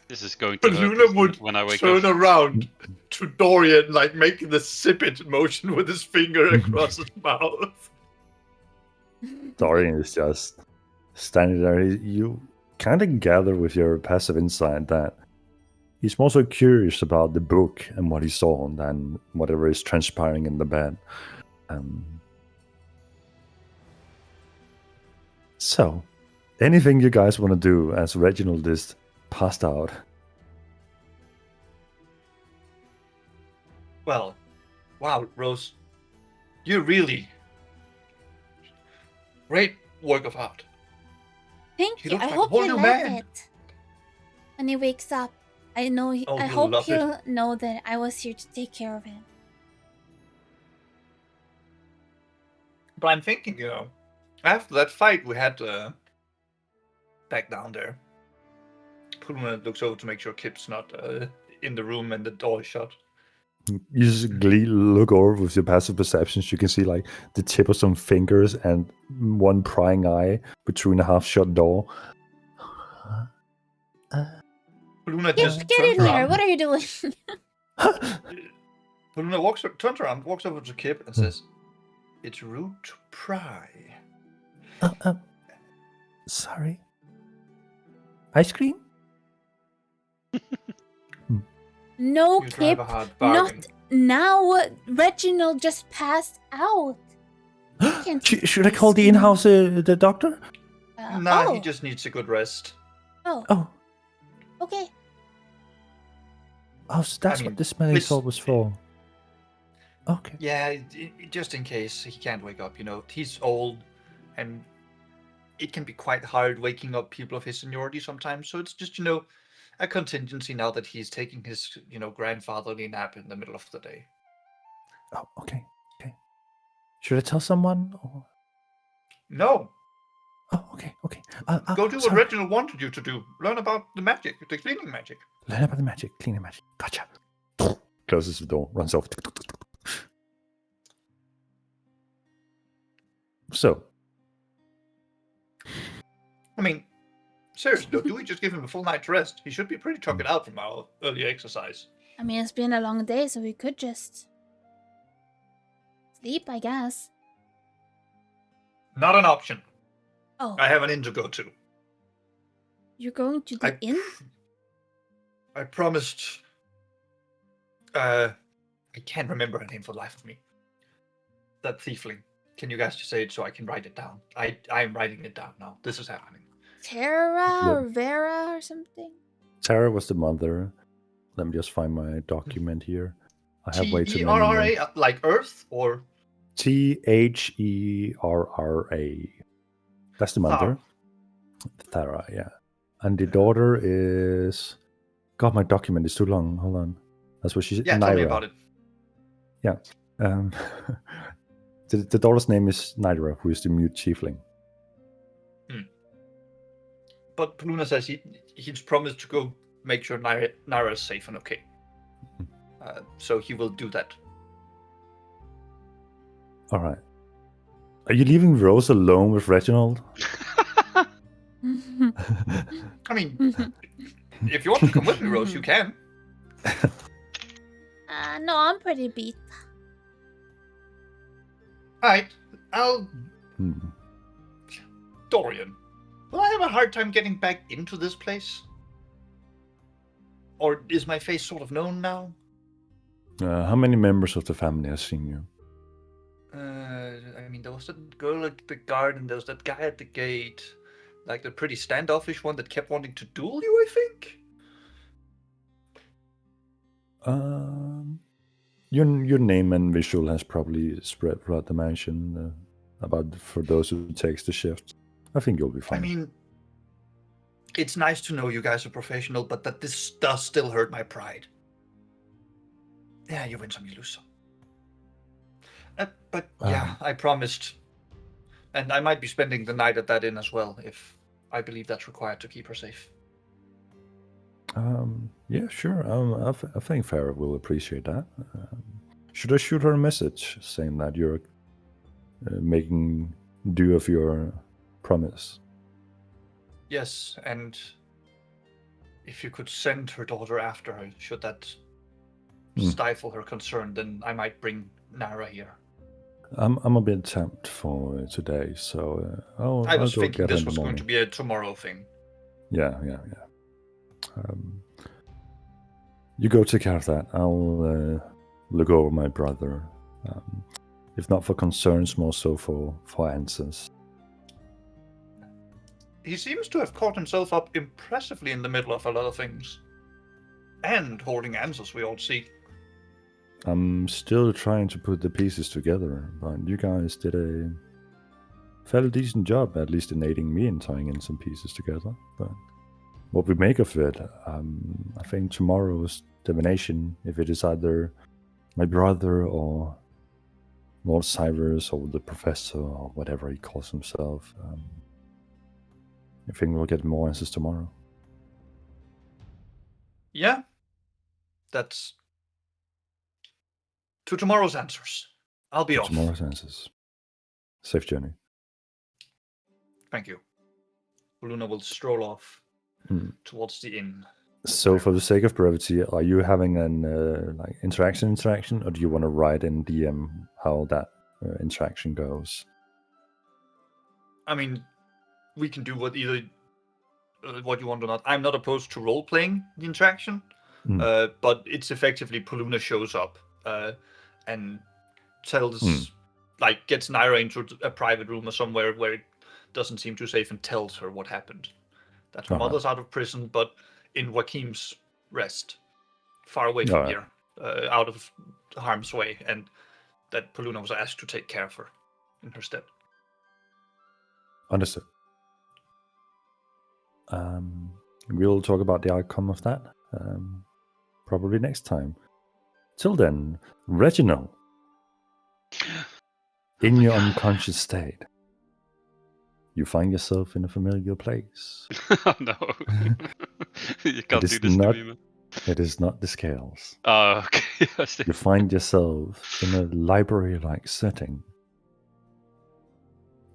This is going to hurt, Luna isn't would it, when I wake turn up. around to Dorian, like making the sip it motion with his finger across his mouth. Dorian is just standing there. You kind of gather with your passive insight that he's more so curious about the book and what he saw than whatever is transpiring in the bed. So, anything you guys want to do as Reginald is passed out? Well, wow, Rose, you really great work of art. Thank He you. looks I like a hope whole you new like man. it. When he wakes up, I know. Oh, I he'll hope love it. he'll know that I was here to take care of him. But I'm thinking, after that fight we had back down there, Puluna looks over to make sure Kip's not in the room and the door is shut. You just look over with your passive perceptions. You can see like the tip of some fingers and one prying eye between a half-shut door. Puluna Get just in turns here! around. What are you doing? Puluna turns around, walks over to Kip and says, "It's rude to pry." Sorry. Ice cream? No, You drive Kip. a hard bargain. Not now. Reginald just passed out. Can't Should I call the in-house the doctor? Nah, oh, he just needs a good rest. Oh, okay. so that's mean, what the smelling let's- salt was for. Okay. Yeah, just in case he can't wake up, he's old, and it can be quite hard waking up people of his seniority sometimes. So it's just, a contingency now that he's taking his, grandfatherly nap in the middle of the day. Oh, okay. Okay. Should I tell someone? Or... No, Oh, okay. Okay. go do what sorry. Reginald wanted you to do. Learn about the magic, the cleaning magic. Learn about the magic, cleaning magic. Gotcha. Closes the door, runs off. So, I mean, seriously, though, do we just give him a full night's rest? He should be pretty tuckered out from our early exercise. I mean, it's been a long day, so we could just sleep, I guess. Not an option. Oh, I have an inn to go to. you're going to the inn? I promised. I can't remember her name for the life of me. That thiefling. Can you guys just say it so I can write it down? I'm writing it down now. This is happening. Tara or Vera or something? Tara was the mother. Let me just find my document here. I have way too many. Terra, like Earth, or Thera. That's the mother. Thara, yeah. And the daughter is. God, my document is too long. Hold on. That's what she's. yeah. Tell me about it. Um, the daughter's name is Nidra, who is the mute chiefling. But Puluna says he's promised to go make sure Naira is safe and okay. So he will do that. All right. Are you leaving Rose alone with Reginald? I mean, if you want to come with me, Rose, you can. No, I'm pretty beat. Alright, I'll... Hmm. Dorian, will I have a hard time getting back into this place? Or is my face sort of known now? How many members of the family have seen you? I mean, there was that girl at the garden, there was that guy at the gate. Like the pretty standoffish one that kept wanting to duel you, I think? Your name and visual has probably spread throughout the mansion for those who takes the shift. I think you'll be fine. I mean, it's nice to know you guys are professional, but that this does still hurt my pride. Yeah, you win some, you lose some. But yeah, I promised. And I might be spending the night at that inn as well, if I believe that's required to keep her safe. Yeah, sure. I think Farah will appreciate that. Should I shoot her a message saying that you're making due of your promise? Yes, and if you could send her daughter after her, should that stifle her concern, then I might bring Nara here. I'm a bit tempted for today, so I was I'll go thinking get her this in the was going morning. to be a tomorrow thing. Yeah. You go take care of that. I'll look over my brother. If not for concerns, more so for answers. He seems to have caught himself up impressively in the middle of a lot of things. And holding answers, we all see. I'm still trying to put the pieces together, but you guys did a fairly decent job, at least in aiding me in tying in some pieces together. But what we make of it, I think tomorrow's divination, if it is either my brother or Lord Cyrus or the professor or whatever he calls himself, I think we'll get more answers tomorrow. Yeah. That's to tomorrow's answers. I'll be off. Tomorrow's answers. Safe journey. Thank you. Luna will stroll off towards the inn. So, for the sake of brevity, are you having an interaction, or do you want to write in DM how that interaction goes? I mean, we can do what you want or not. I'm not opposed to role playing the interaction, but it's effectively Poluna shows up and tells, gets Naira into a private room or somewhere where it doesn't seem too safe and tells her what happened. That her mother's out of prison, but in Joachim's rest, far away from here, out of harm's way, and that Poluna was asked to take care of her in her stead. Understood. We'll talk about the outcome of that probably next time. Till then, Reginald, in your unconscious state, you find yourself in a familiar place. Oh no. You can't do this to me, man. It is not the scales. Oh, okay. You find yourself in a library-like setting,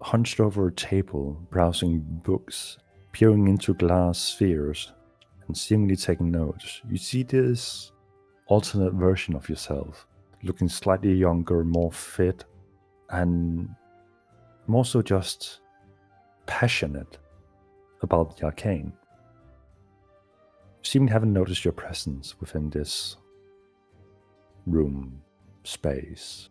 hunched over a table, browsing books, peering into glass spheres, and seemingly taking notes. You see this alternate version of yourself, looking slightly younger, more fit, and more so just passionate about the arcane. You seem to haven't noticed your presence within this room, space.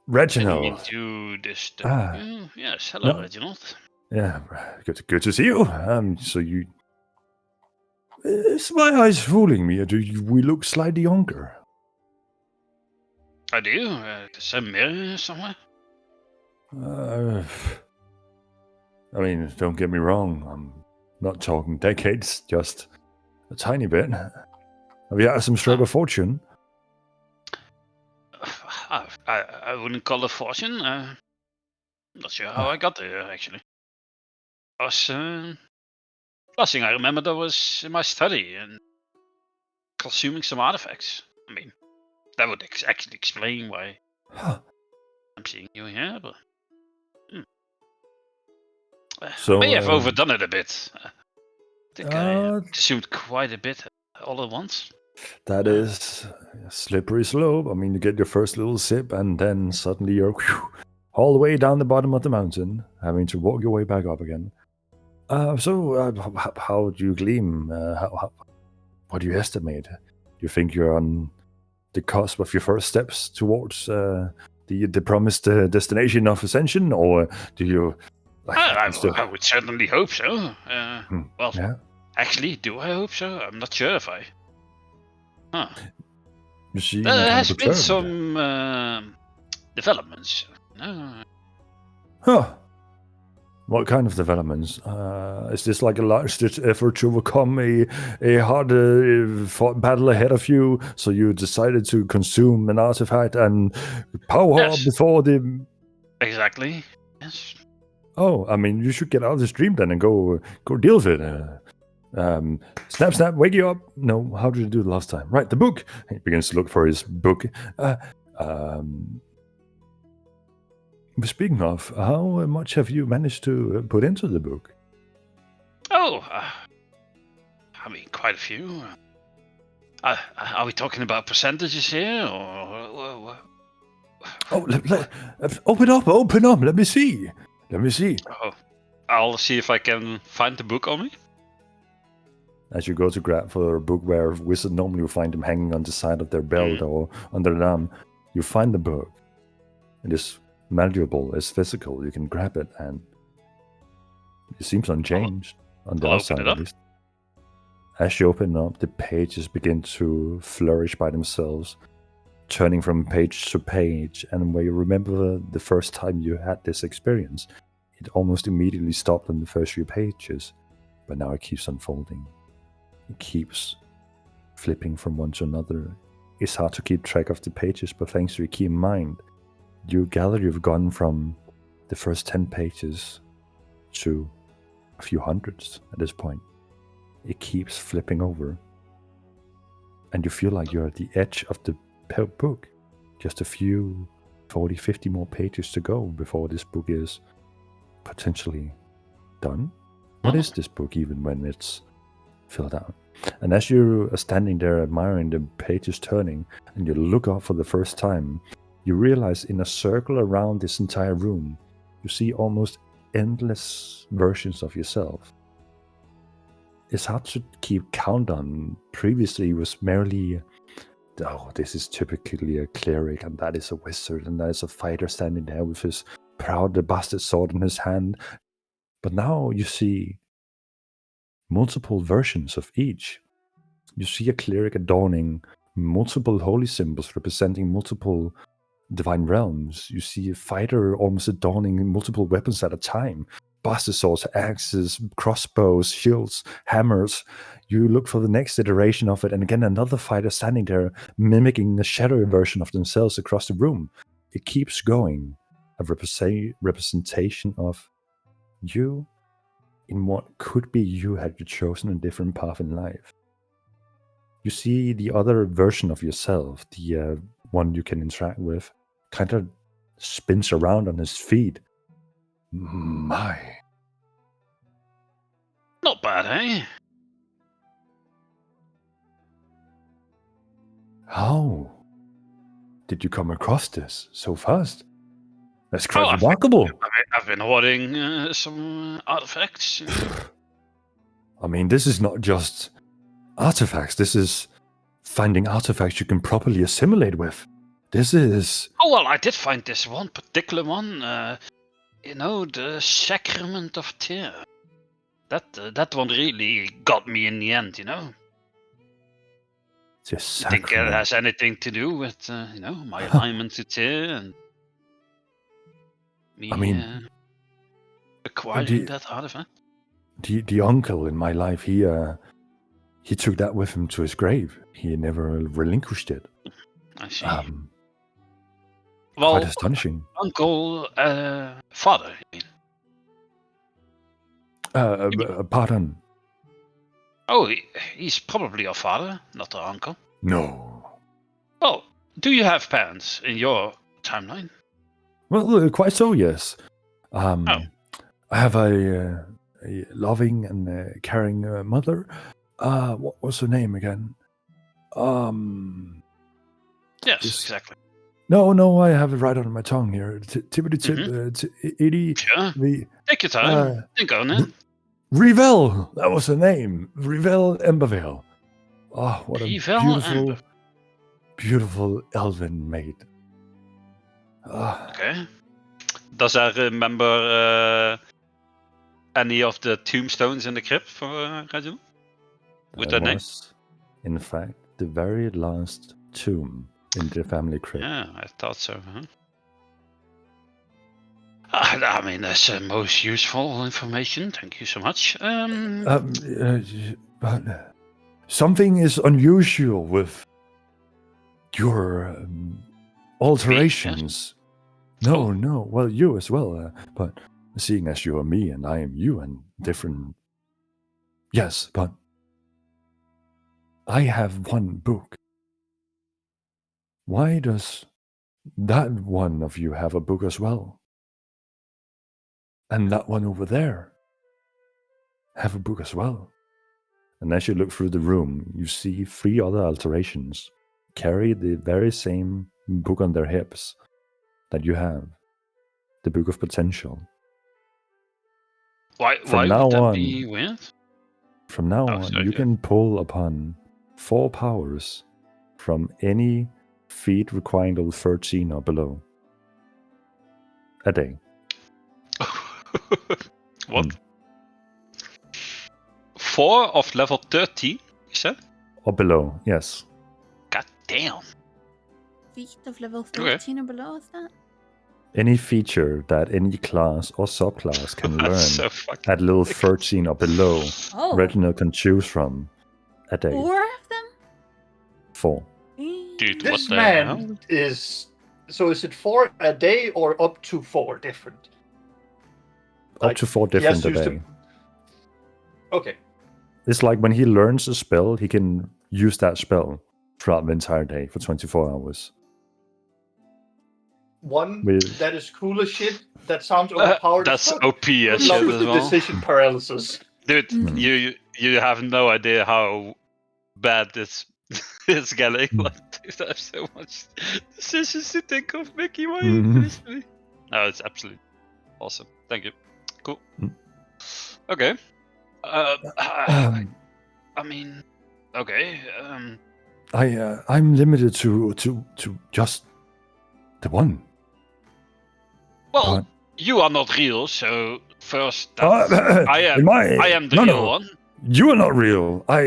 Reginald. Let me do this. Yes, hello, Reginald. Yeah, good to see you. So you... Is my eyes fooling me, or do we look slightly younger? I do. There's a mirror somewhere. I mean, don't get me wrong. I'm not talking decades, just a tiny bit. Have you had some stroke of fortune? I wouldn't call it fortune. Not sure how I got there, actually. Last thing I remember that was in my study and consuming some artifacts. I mean, that would actually explain why I'm seeing you here, but... So, I may have overdone it a bit. I think I consumed quite a bit all at once. That is a slippery slope. I mean, you get your first little sip, and then suddenly you're all the way down the bottom of the mountain, having to walk your way back up again. How do you gleam? What do you estimate? Do you think you're on the cusp of your first steps towards the promised destination of ascension, or do you Like, I would certainly hope so. Well, yeah. actually, do I hope so? I'm not sure if I. Huh. You see, There has been perturbed. some developments. No. Huh. What kind of developments? Is this like a last-ditch effort to overcome a hard fought battle ahead of you? So you decided to consume an artifact and power up Yes. before the. Exactly. Yes. Oh, I mean, you should get out of this dream then and go deal with it. Snap, wake you up. No, how did you do it last time? Right, the book. He begins to look for his book. Speaking of, how much have you managed to put into the book? Oh, I mean, quite a few. Are we talking about percentages here, or? Oh, open up. Let me see. Oh, I'll see if I can find the book on me. As you go to grab for a book where a wizard normally would find them hanging on the side of their belt or under their arm, you find the book. It is malleable, it's physical. You can grab it, and it seems unchanged on the I'll outside open it at least. As you open up, the pages begin to flourish by themselves, turning from page to page. And when you remember the first time you had this experience, it almost immediately stopped on the first few pages, but now it keeps unfolding. It keeps flipping from one to another. It's hard to keep track of the pages, but thanks to your keen mind, you gather you've gone from the first 10 pages to a few hundreds at this point. It keeps flipping over. And you feel like you're at the edge of the book. Just a few 40, 50 more pages to go before this book is potentially done. What is this book even when it's filled out? And as you are standing there admiring the pages turning and you look up for the first time, you realize in a circle around this entire room, you see almost endless versions of yourself. It's hard to keep count on. Previously, it was merely, oh, this is typically a cleric, and that is a wizard, and that is a fighter standing there with his proud bastard sword in his hand. But now you see multiple versions of each. You see a cleric adorning multiple holy symbols representing multiple divine realms. You see a fighter almost adorning multiple weapons at a time. Bastard swords, axes, crossbows, shields, hammers. You look for the next iteration of it, and again another fighter standing there mimicking a shadowy version of themselves across the room. It keeps going. A representation of you in what could be you had you chosen a different path in life. You see the other version of yourself, the one you can interact with, kind of spins around on his feet. My. Not bad, eh? How did you come across this so fast? That's quite remarkable. I've been hoarding some artifacts. I mean, this is not just artifacts. This is finding artifacts you can properly assimilate with. This is... Oh, well, I did find this one particular one. The Sacrament of Tyr. That one really got me in the end, It's I think it has anything to do with, my alignment to Tyr and me acquiring that artifact. The uncle in my life, he took that with him to his grave. He never relinquished it. I see. Quite astonishing. Uncle, father, you mean? Pardon. Oh, he's probably your father, not your uncle. No. Well, do you have parents in your timeline? Well, quite so, yes. I have a loving and caring mother. What was her name again? Yes, exactly. No, I have it right on my tongue here. Edie. Sure. Take your time. Think on it. Revel, that was her name. Revel Embervale. Oh, what a beautiful elven maid. Okay. Does I remember any of the tombstones in the crypt for Reginald? With That their name? was, in fact, the very last tomb in the family crypt. Yeah, I thought so. Huh? I mean, that's most useful information. Thank you so much. But something is unusual with your alterations. Oh. No. Well, you as well. But seeing as you are me and I am you and different. Yes, but I have one book. Why does that one of you have a book as well? And that one over there have a book as well. And as you look through the room, you see 3 other alterations carry the very same book on their hips that you have, the Book of Potential. Why now would that on- be weird? From now on, sorry, you yeah. can pull upon 4 powers from any feat requiring level 13 or below a day. What? 4 of level 13, you said? Or below, yes. God damn. Feet of level 13 or below, is that? Any feature that any class or subclass can learn That's so fucking at level ridiculous. 13 or below, Oh, Reginald can choose from a day. 4 of them? 4. Dude, what This the man hell? is. So is it 4 a day or up to 4 different? Up to 4 different a used day. to- Okay. It's like when he learns a spell, he can use that spell throughout the entire day for 24 hours. One, With- that is cool as shit. That sounds overpowered. That's as fuck. OP as Good luck shit with as the well. decision paralysis. Dude, Mhm. you have no idea how bad this is getting. Mm. Like, dude, I have so much decisions to think of, Mickey. Why Mhm. you do this to me? No, it's absolutely awesome. Thank you. Cool. Mm. Okay. Um, I mean, okay. I'm limited to just the one. Well, But- you are not real, so first, I am. in my- I am the no, real no. one. You are not real. I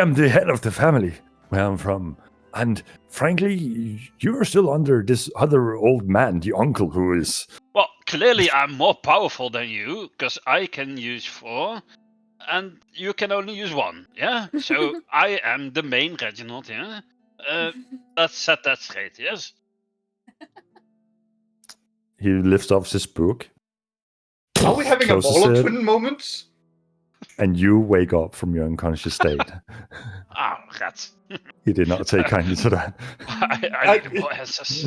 am the head of the family where I'm from. And frankly, you're still under this other old man, the uncle who is. Well, clearly I'm more powerful than you, because I can use 4, and you can only use 1, yeah? So I am the main Reginald, yeah? Let's set that straight, yes? He lifts up his book, Are we having a Closes ball of it. twin moments? and you wake up from your unconscious state. Ah, rats. He did not take kindly to that. I need more answers.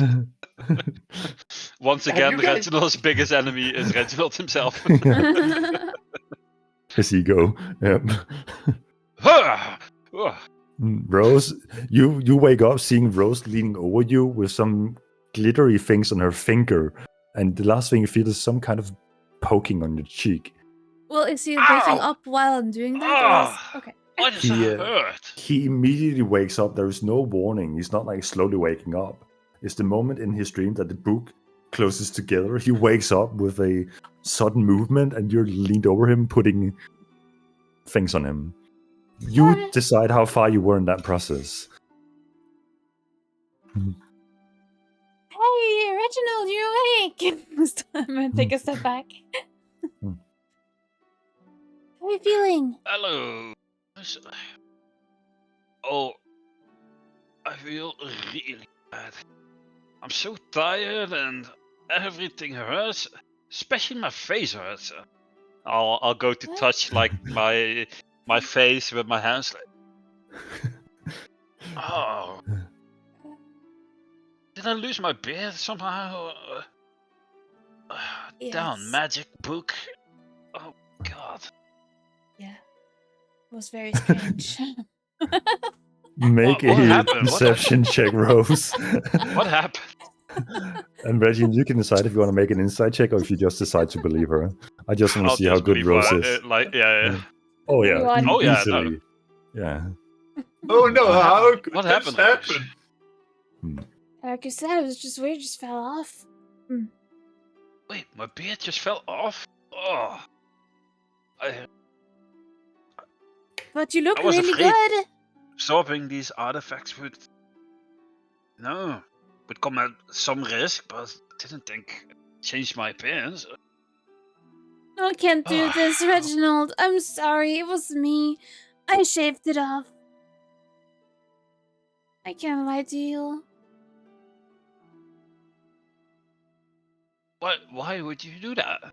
Once Have again, you guys- Reginald's biggest enemy is Reginald himself. His ego. Yep. Rose, you wake up seeing Rose leaning over you with some glittery things on her finger, and the last thing you feel is some kind of poking on your cheek. Well, is he waking Ow! up while I'm doing that? Or is... Okay. Why does He, that hurt? He immediately wakes up. There is no warning. He's not like slowly waking up. It's the moment in his dream that the book closes together. He wakes up with a sudden movement, and you're leaned over him, putting things on him. You What? decide how far you were in that process. Hey, Reginald, you're awake! I'm gonna take a step back. Hmm. How are you feeling? Hello. Oh, I feel really bad. I'm so tired and everything hurts, especially my face hurts. I'll go to What? touch like my face with my hands. Like, oh, did I lose my beard somehow? Down Yes. magic book. Oh God. Yeah. It was very strange. Make What a happened? perception check, Rose. What happened? And Reggie, you can decide if you want to make an insight check or if you just decide to believe her. I just want to I'll see how just good believe Rose her, is. like, yeah. Oh yeah, Everyone. Oh, yeah, no. easily. Yeah. Oh no, What how happened? could What this happened? happen? Like you said, it was just weird, just fell off. Wait, my beard just fell off? Oh. But you look I was really afraid. good. Absorbing these artifacts would come at some risk, but I didn't think it changed my appearance. No, I can't do this, Reginald. I'm sorry. It was me. I shaved it off. I can't lie to you. Why would you do that?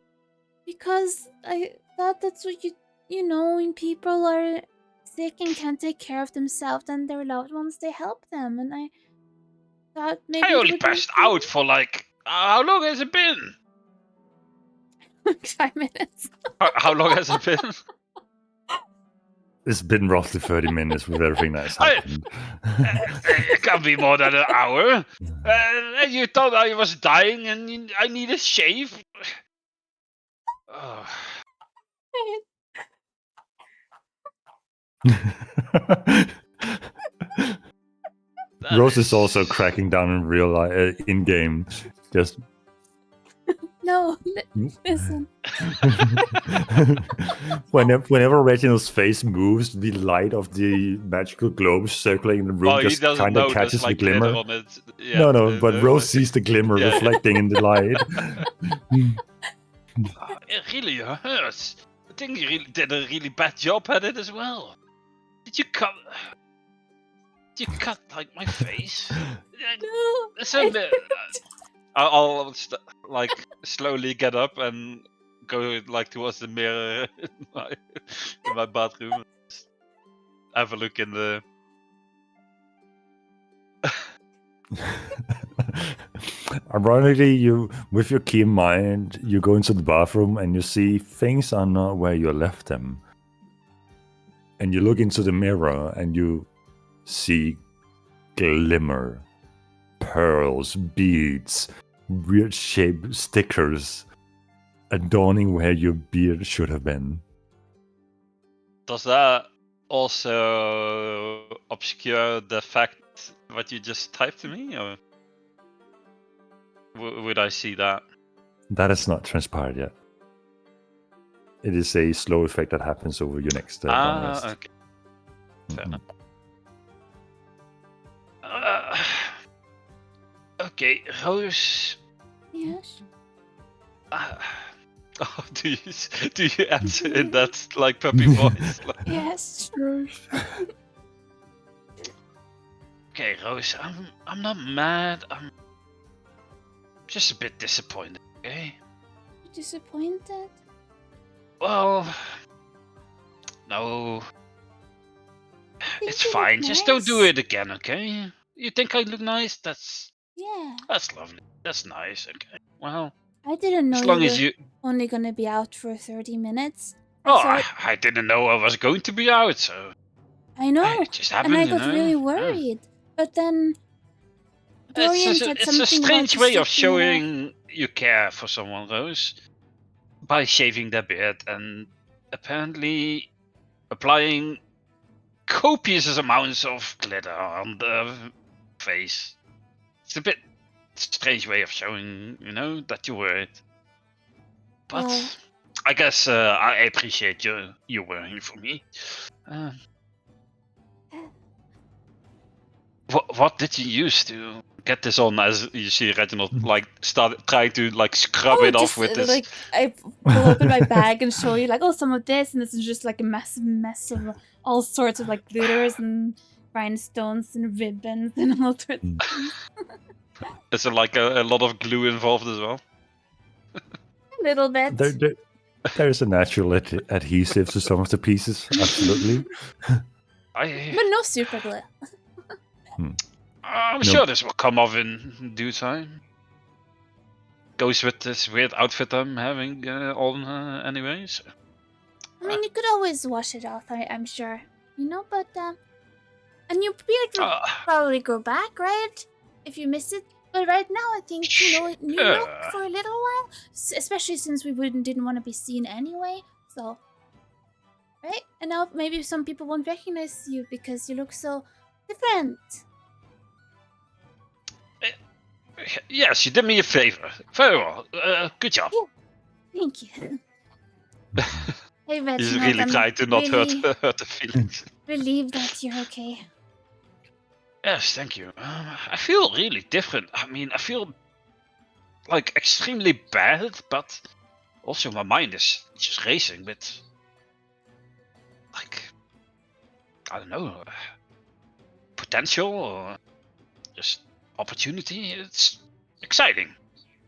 Because I thought that's what you know, when people are sick and can't take care of themselves and their loved ones, they help them. And I thought maybe I it only would passed be out for like how long has it been? 5 minutes. How long has it been? It's been roughly 30 minutes with everything that's I- happened. It can't be more than an hour. And you thought I was dying and I need a shave. Oh. Rose is also cracking down in real life, in game. Just No, listen. whenever Reginald's face moves, the light of the magical globe circling the room Oh, he just doesn't kind know of catches there's the like glitter glimmer. on it. Yeah, No, but Rose sees the glimmer Yeah. reflecting in the light. It really hurts. I think you really did a really bad job at it as well. Did you cut like my face? No. It's a bit. I'll like slowly get up and go like towards the mirror in my bathroom. Have a look in the. Ironically, you, with your keen mind, you go into the bathroom and you see things are not where you left them. And you look into the mirror and you see glimmer, pearls, beads, weird shaped stickers adorning where your beard should have been. Does that also obscure the fact what you just typed to me, or would I see that? That is not transpired yet. It is a slow effect that happens over your next long rest. Okay. Fair Mhm. enough. Okay, Rose. Yes. Oh, do you answer in that like puppy voice? Like, Yes, sure. okay, Rose, I'm not mad. I'm just a bit disappointed. Okay. Disappointed? Well, no, Think it's you look fine. Just don't do nice. it again, okay? You think I look nice? That's Yeah. lovely. That's nice. Okay. Well, I didn't know as long you as were you. only gonna be out for 30 minutes. Oh, thought- I didn't know I was going to be out, so I know. it just happened. And I you got know? really Yeah. worried. But then Dorian said It's something a strange about way you of stripping it off. showing you care for someone, Rose, by shaving their beard and apparently applying copious amounts of glitter on the face. It's a bit strange way of showing, that you're worried. But Well- I guess I appreciate you worrying for me. What did you use to get this on? As you see, Reginald like started trying to like scrub it off with this. Like, I pull open my bag and show you, like, oh, some of this, and this is just like a massive mess of all sorts of like glitters and rhinestones and ribbons and all sorts of things. Is there like a lot of glue involved as well? A little bit. There's a natural adhesive to some of the pieces, absolutely. But no super glue. I'm No. sure this will come off in due time. Goes with this weird outfit I'm having on anyways. I mean, you could always wash it off, I'm sure. But, and your beard would probably grow back, right? If you miss it. But right now, I think, you look for a little while. Especially since we didn't want to be seen anyway. So, right? And now maybe some people won't recognize you because you look so different. Yes, you did me a favor. Very well. Good job. Thank you. Hey, He's Reginald, really I'm trying to not really hurt the feelings. relieved that you're okay. Yes, thank you. I feel really different. I mean, I feel like extremely bad, but also my mind is just racing with, like, I don't know, potential or just opportunity. It's exciting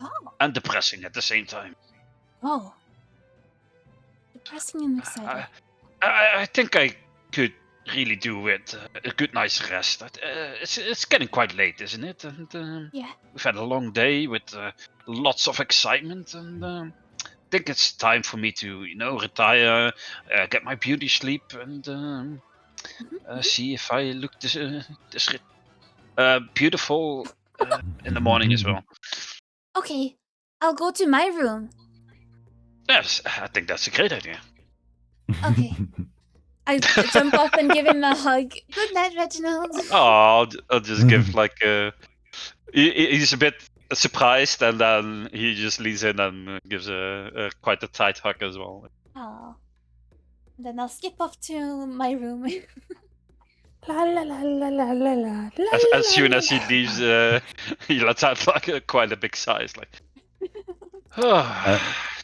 Oh, and depressing at the same time. oh. Depressing and exciting. I think I could really do with a good night's rest. It's getting quite late, isn't it? And Yeah. we've had a long day with lots of excitement, and I think it's time for me to, retire, get my beauty sleep, and see if I look this beautiful in the morning as well. Okay, I'll go to my room. Yes, I think that's a great idea. Okay. I jump up and give him a hug. Good night, Reginald. Oh, I'll just give like he's a bit surprised, and then he just leans in and gives a quite a tight hug as well. Oh. Then I'll skip off to my room. La la la la la la la. As soon as he leaves, he lets out like quite a big sigh. It's like,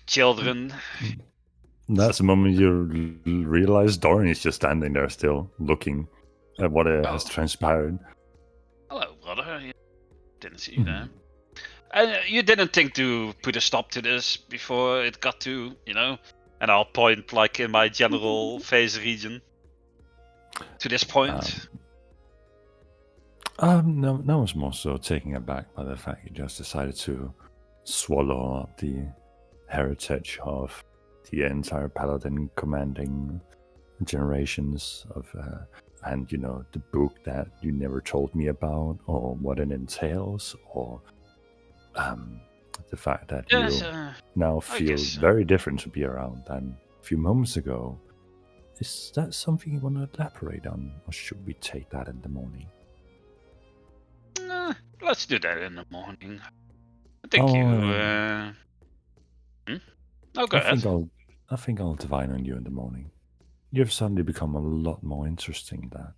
children. That's the moment you realize Dorian is just standing there still, looking at what has transpired. Hello, brother. Didn't see you there. You didn't think to put a stop to this before it got to, and I'll point like in my general face region to this point. No, I was more so taken aback by the fact you just decided to swallow up the heritage of the entire paladin commanding generations of and the book that you never told me about, or what it entails, or the fact that you now feel very different to be around than a few moments ago. Is that something you want to elaborate on, or should we take that in the morning? Let's do that in the morning. Thank you. Oh, go ahead. I think I'll divine on you in the morning. You've suddenly become a lot more interesting than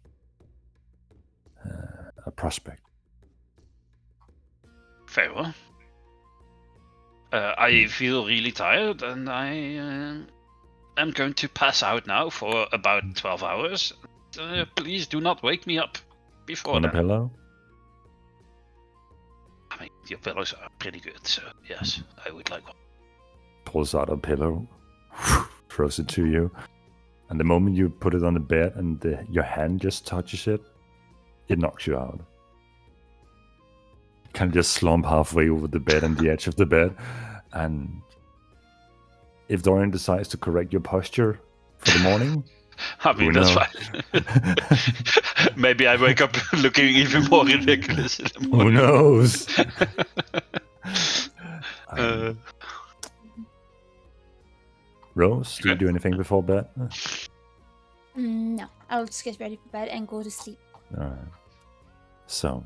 a prospect. Very well. I feel really tired, and I am going to pass out now for about 12 hours. Please do not wake me up before On a then. pillow? I mean, your pillows are pretty good, so yes, I would like one. Pulls out a pillow, throws it to you, and the moment you put it on the bed and your hand just touches it, it knocks you out. You kind of just slump halfway over the bed and the edge of the bed, and if Dorian decides to correct your posture for the morning, I mean, that's fine. Maybe I wake up looking even more ridiculous in the morning. Who knows? Rose, do you do anything before bed? No, I'll just get ready for bed and go to sleep. Alright. So,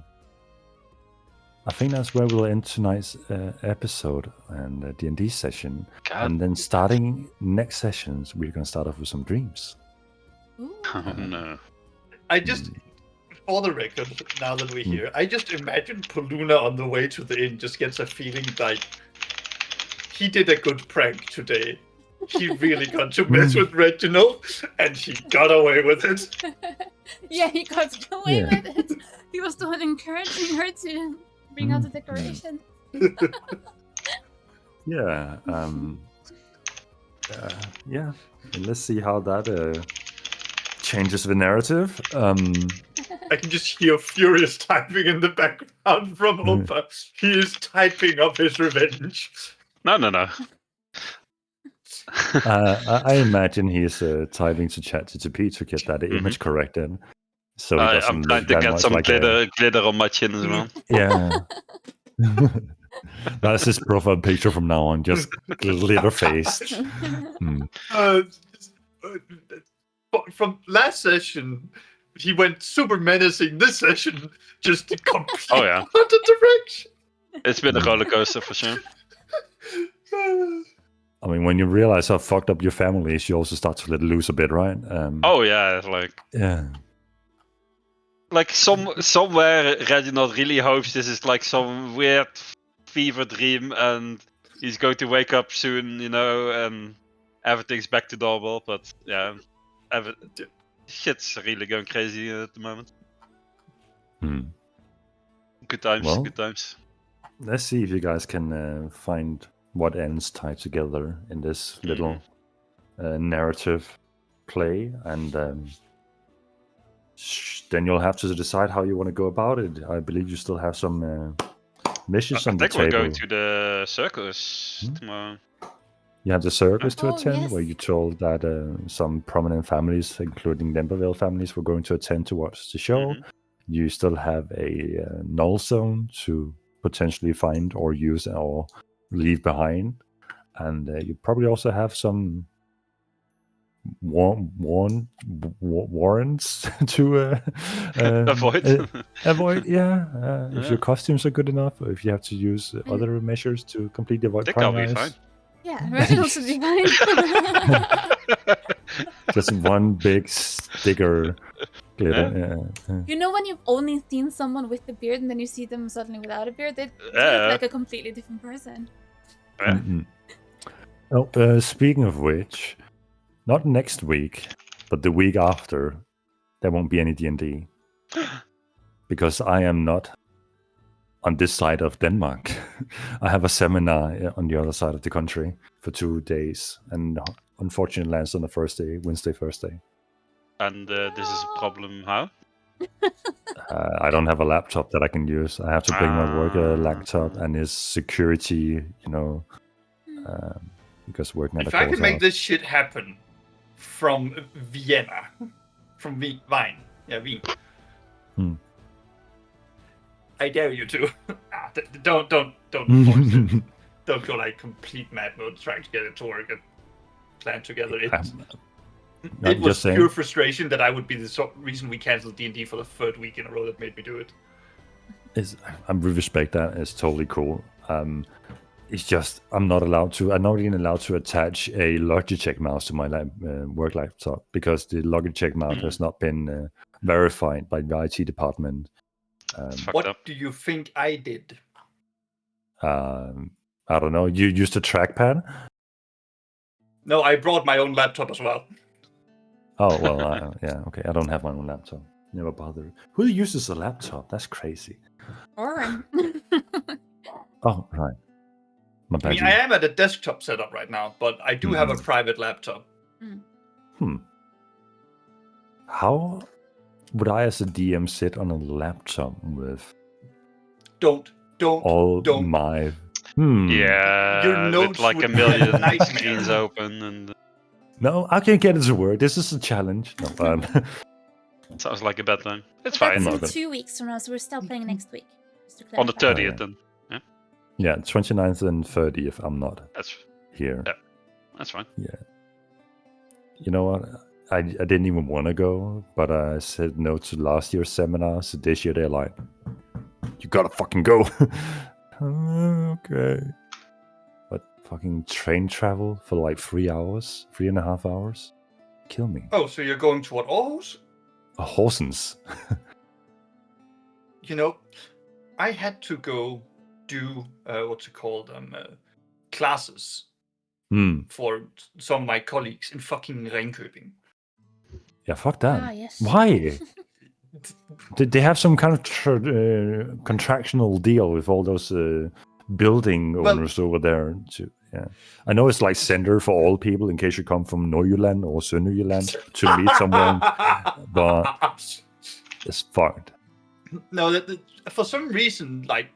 I think that's where we'll end tonight's episode and D&D session. God. And then starting next sessions, we're going to start off with some dreams. Ooh. Oh no. I just, for the record, now that we're here, I just imagine Poluna on the way to the inn just gets a feeling like he did a good prank today. He really got to mess with Reginald, and he got away with it. Yeah, he got away with it. He was the one encouraging her to bring out the decoration. Yeah. Yeah. And let's see how that changes the narrative. I can just hear furious typing in the background from Opa. He is typing up his revenge. No. I imagine he's typing to ChatGPT to get that image corrected. So it doesn't I'm trying look to that get much some like glitter on my chin as well. Yeah. That's his profile picture from now on, just glitter faced. From last session, he went super menacing. This session, just complete other direction. It's been a roller coaster for sure. I mean, when you realize how fucked up your family is, you also start to let loose a bit, right? Oh yeah, Yeah. like somewhere Reginald really hopes this is like some weird fever dream, and he's going to wake up soon, and everything's back to normal. But yeah, shit's really going crazy at the moment. Hmm. Good times, Well, good times. Let's see if you guys can find what ends tie together in this little narrative play, and then you'll have to decide how you want to go about it. I believe you still have some missions on the I think we're table. going to the circus tomorrow. You have the circus to Oh, attend, where yes. you told that some prominent families, including Limberville families, were going to attend to watch the show. Mhm. You still have a null zone to potentially find or use or leave behind. And you probably also have some warrants to Avoid. avoid. Yeah, if Yeah. your costumes are good enough, or if you have to use other measures to completely I avoid think I'll be primers. fine. Yeah, Reginald should be fine. Just one big sticker glitter. Yeah. You know when you've only seen someone with a beard and then you see them suddenly without a beard? They look Yeah. like a completely different person. Yeah. Mm-mm. Oh, speaking of which, not next week, but the week after, there won't be any D&D. Because I am not on this side of Denmark. I have a seminar on the other side of the country for 2 days, and unfortunately lands on the first day, Wednesday, Thursday. And this is a problem. How? I don't have a laptop that I can use. I have to bring my work laptop and his security, because working at If a I can make courthouse. this shit happen from Vienna, from Wien, Wien. I dare you to. Don't force it. Don't go like complete mad mode trying to get it to work and plan together. It I'm was just saying. pure frustration that I would be the reason we canceled D&D for the third week in a row that made me do it. I respect that. It's totally cool. It's just I'm not even allowed to attach a Logitech mouse to my work laptop because the Logitech mouse has not been verified by the IT department. What up. do you think I did? I don't know. You used a trackpad? No, I brought my own laptop as well. Oh well, yeah. Okay, I don't have my own laptop. Never bothered. Who uses a laptop? That's crazy. Oren. Oh right. My I mean, bad. I am at a desktop setup right now, but I do have a private laptop. How would I, as a DM, sit on a laptop with Don't my? Yeah, Your with notes like would a be million a nightmare. screens open, and No, I can't get it to work. This is a challenge. No, sounds like a bad time. It's That's fine. not in gonna- 2 weeks from now, so we're still playing next week. Just to On the clarify. 30th, then. Yeah, 29th and 30th. I'm not That's here. Yeah. That's fine. You know what? I didn't even want to go, but I said no to last year's seminar. So this year they're like, "You gotta fucking go." Okay. But fucking train travel for like 3 hours, 3.5 hours, kill me. Oh, so you're going to what, Aarhus? A Horsens. You know, I had to go do classes for some of my colleagues in fucking Ringkøbing. Yeah, fuck that. Ah, yes. Why? Did they have some kind of contractual deal with all those building owners over there? Yeah, I know it's like center for all people in case you come from Nordjylland or Sønderjylland to meet someone, but it's fucked. No, for some reason, like,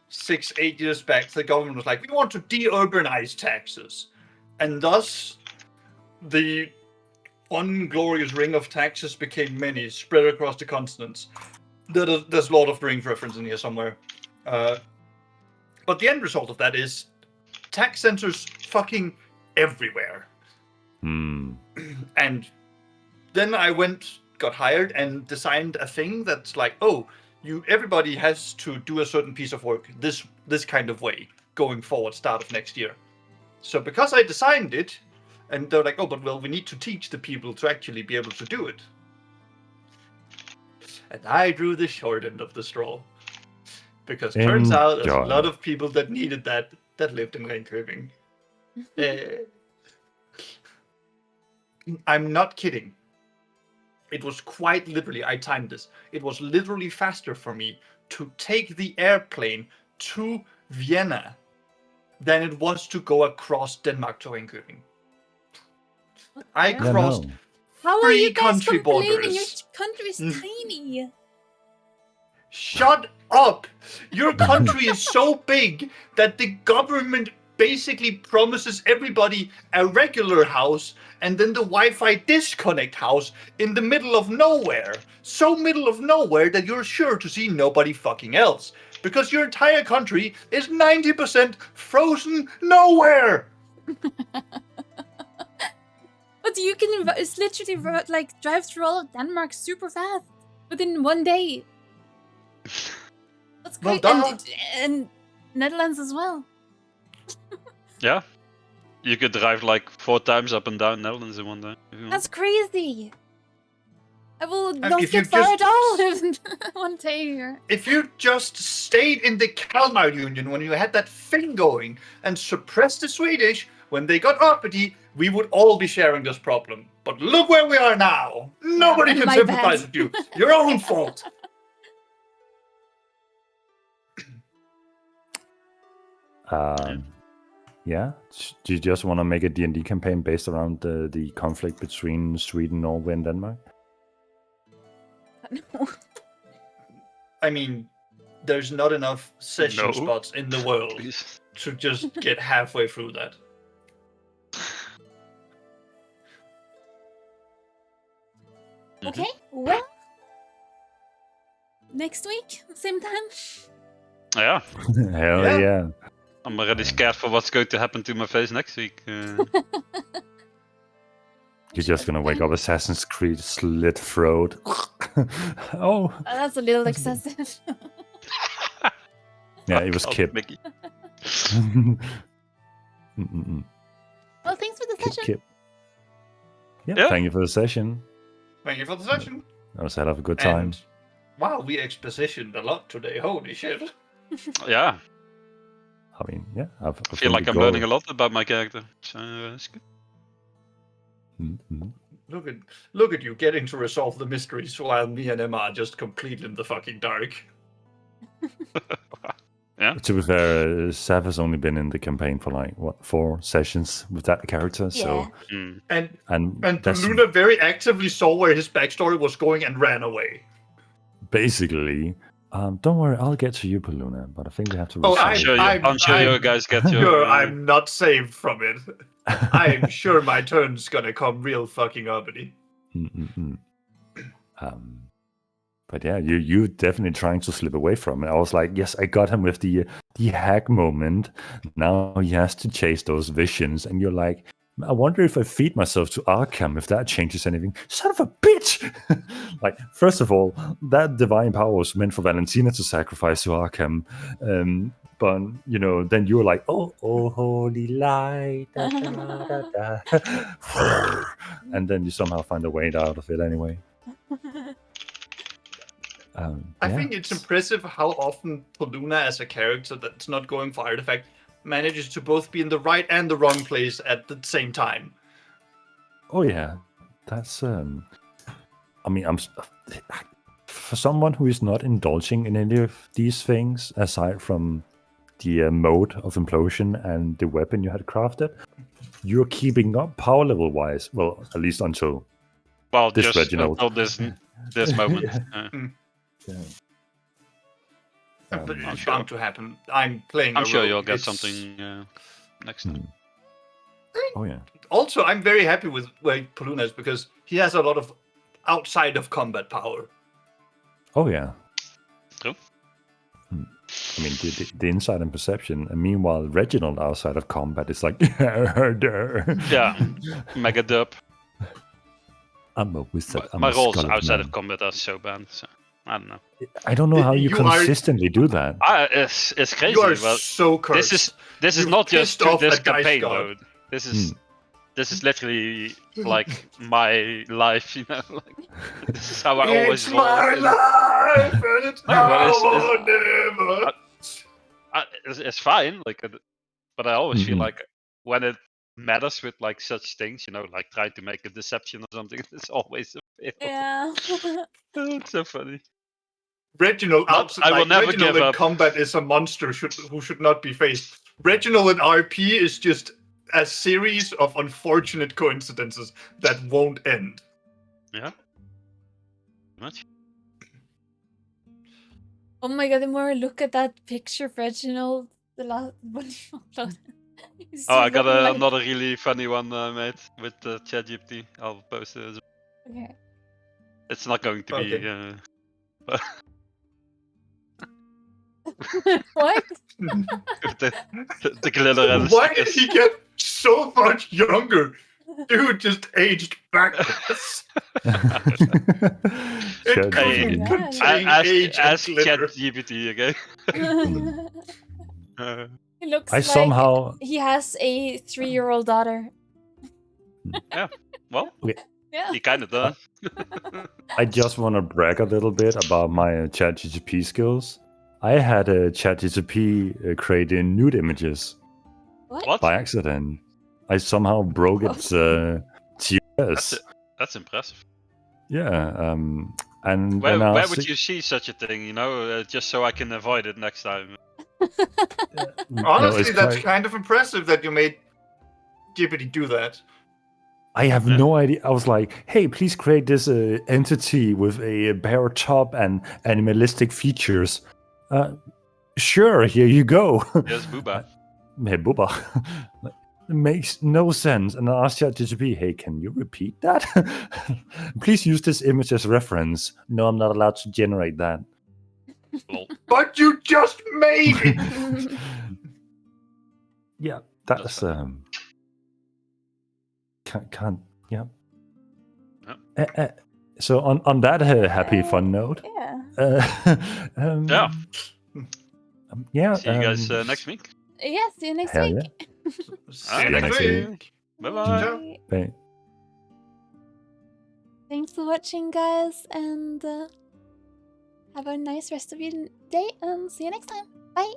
6-8 years back, the government was like, we want to de-urbanize taxes. And thus, the one glorious ring of taxes became many, spread across the continents. There's Lord of the Rings reference in here somewhere. But the end result of that is tax centers fucking everywhere. And then I got hired and designed a thing that's like, everybody has to do a certain piece of work this kind of way going forward, start of next year. So because I designed it, and they're like, oh, but well, we need to teach the people to actually be able to do it. And I drew the short end of the straw. Because turns out there's a Enjoy. lot of people that needed that lived in Ringkøbing. I'm not kidding. It was quite literally, I timed this. It was literally faster for me to take the airplane to Vienna than it was to go across Denmark to Ringkøbing. I Yeah, crossed no. How are you three guys country complaining? borders. Your country is tiny. Shut up! Your country is so big that the government basically promises everybody a regular house and then the Wi-Fi disconnect house in the middle of nowhere. So middle of nowhere that you're sure to see nobody fucking else. Because your entire country is 90% frozen nowhere! But you can it's literally like drive through all of Denmark super fast within one day. That's Well great. done. And Netherlands as well. Yeah. You could drive like 4 times up and down Netherlands in one day. if you want. That's crazy. I will not if you get far just- at all in one day here. If you just stayed in the Kalmar Union when you had that thing going and suppressed the Swedish when they got uppity, we would all be sharing this problem. But look where we are now. Nobody can My sympathize bad. with you. Your own fault. Yeah. Do you just want to make a D&D campaign based around the conflict between Sweden, Norway, and Denmark? I mean, there's not enough session No. spots in the world Please. to just get halfway through that. Okay, well, next week, same time. Yeah. Hell Yeah. yeah. I'm already scared for what's going to happen to my face next week. You're just gonna wake up Assassin's Creed slit throat. Oh. That's a little excessive. Yeah, it was Oh, Kip. Mickey. Mm-mm-mm. Well, thanks for the Kip, session. Kip. Yeah, Yeah. thank you for the session. Thank you for the session. I was had a good time. And wow, we expositioned a lot today. Holy shit. Yeah. I mean, yeah. I I feel like I'm learning a lot about my character. So it's good. Mm-hmm. Look at you getting to resolve the mysteries while me and Emma are just completely in the fucking dark. To be fair, Sav has only been in the campaign for like, what, 4 sessions with that character. So, Mm. And that's Luna very actively saw where his backstory was going and ran away. basically, don't worry, I'll get to you, Paluna, but I think we have to Oh, resolve I'm sure you guys get your. Sure, I'm not saved from it. I'm sure my turn's gonna come real fucking uppity. Mm-mm-mm. But yeah, you definitely trying to slip away from it. I was like, yes, I got him with the hack moment. Now he has to chase those visions, and you're like, I wonder if I feed myself to Arkham, if that changes anything. Son of a bitch! Like, first of all, that divine power was meant for Valentina to sacrifice to Arkham. But, you know, then you were like, oh, holy light. Da, da, da, da. And then you somehow find a way out of it anyway. I Yeah. think it's impressive how often Paluna, as a character that's not going for artifact, manages to both be in the right and the wrong place at the same time. Oh yeah, that's. I mean, for someone who is not indulging in any of these things, aside from the mode of implosion and the weapon you had crafted, you're keeping up power level wise. Well, at least until Well, this just Reginald. until this moment. Yeah. But Um, it's sure. bound to happen. I'm playing. I'm a sure rogue. you'll get It's- something next time. Oh yeah. Also, I'm very happy with where Paluna is because he has a lot of outside of combat power. Oh yeah. True. I mean, the insight and perception, and meanwhile, Reginald outside of combat is like, Yeah, mega dub. I'm a wizard. I'm My a rolls Scarlet outside Man. of combat are so bad. So. I don't know. I don't know how you You are- consistently do that. It's crazy. You are But so cursed. this is You've not just pissed to off this that Dice campaign God. though. This is literally like my life, you know. Like, this is how I always It's roll. my life, and it's No, but now it's- or never. It's fine, like, but I always feel Mhm. like when it matters with like such things, you know, like trying to make a deception or something, it's always a fail. Yeah. It's so funny. Reginald, I will never Reginald give in up. combat is a monster who should not be faced. Reginald in RP is just a series of unfortunate coincidences that won't end. Yeah. Much. Oh my god, the more I look at that picture of Reginald, the last one you uploaded. he's Oh, I just got looking like- another really funny one made with ChatGPT. I'll post it. Okay. It's not going to be. Okay. What? The glitter and the Why did stickers. he get so much younger? Dude just aged backwards. It Chat couldn't GPT. contain age and Ask glitter. ChatGPT, okay? He looks I like somehow he has a 3-year-old daughter. Well, Yeah. he kind of does. I just want to brag a little bit about my ChatGPT skills. I had a ChatGPT create nude images What? by accident. I somehow broke its TOS. That's impressive. Yeah, and Where, then I where was would you see such a thing, you know, just so I can avoid it next time? Honestly, it's that's quite- kind of impressive that you made GPT do that. I have Yeah. no idea. I was like, hey, please create this entity with a bare top and animalistic features. Sure, here you go. Yes, Booba. Hey, Booba. Like, it makes no sense. And I asked ChatGPT, hey, can you repeat that? Please use this image as reference. No, I'm not allowed to generate that. Lol. But you just made it! Yeah, That's that's can't yeah. Yeah. So on that happy fun note, Yeah. Yeah. Yeah. See you guys next week. Yeah, see you next Hell week. See you Yeah, next next week. Bye bye. Bye. Thanks for watching, guys, and have a nice rest of your day, and see you next time. Bye.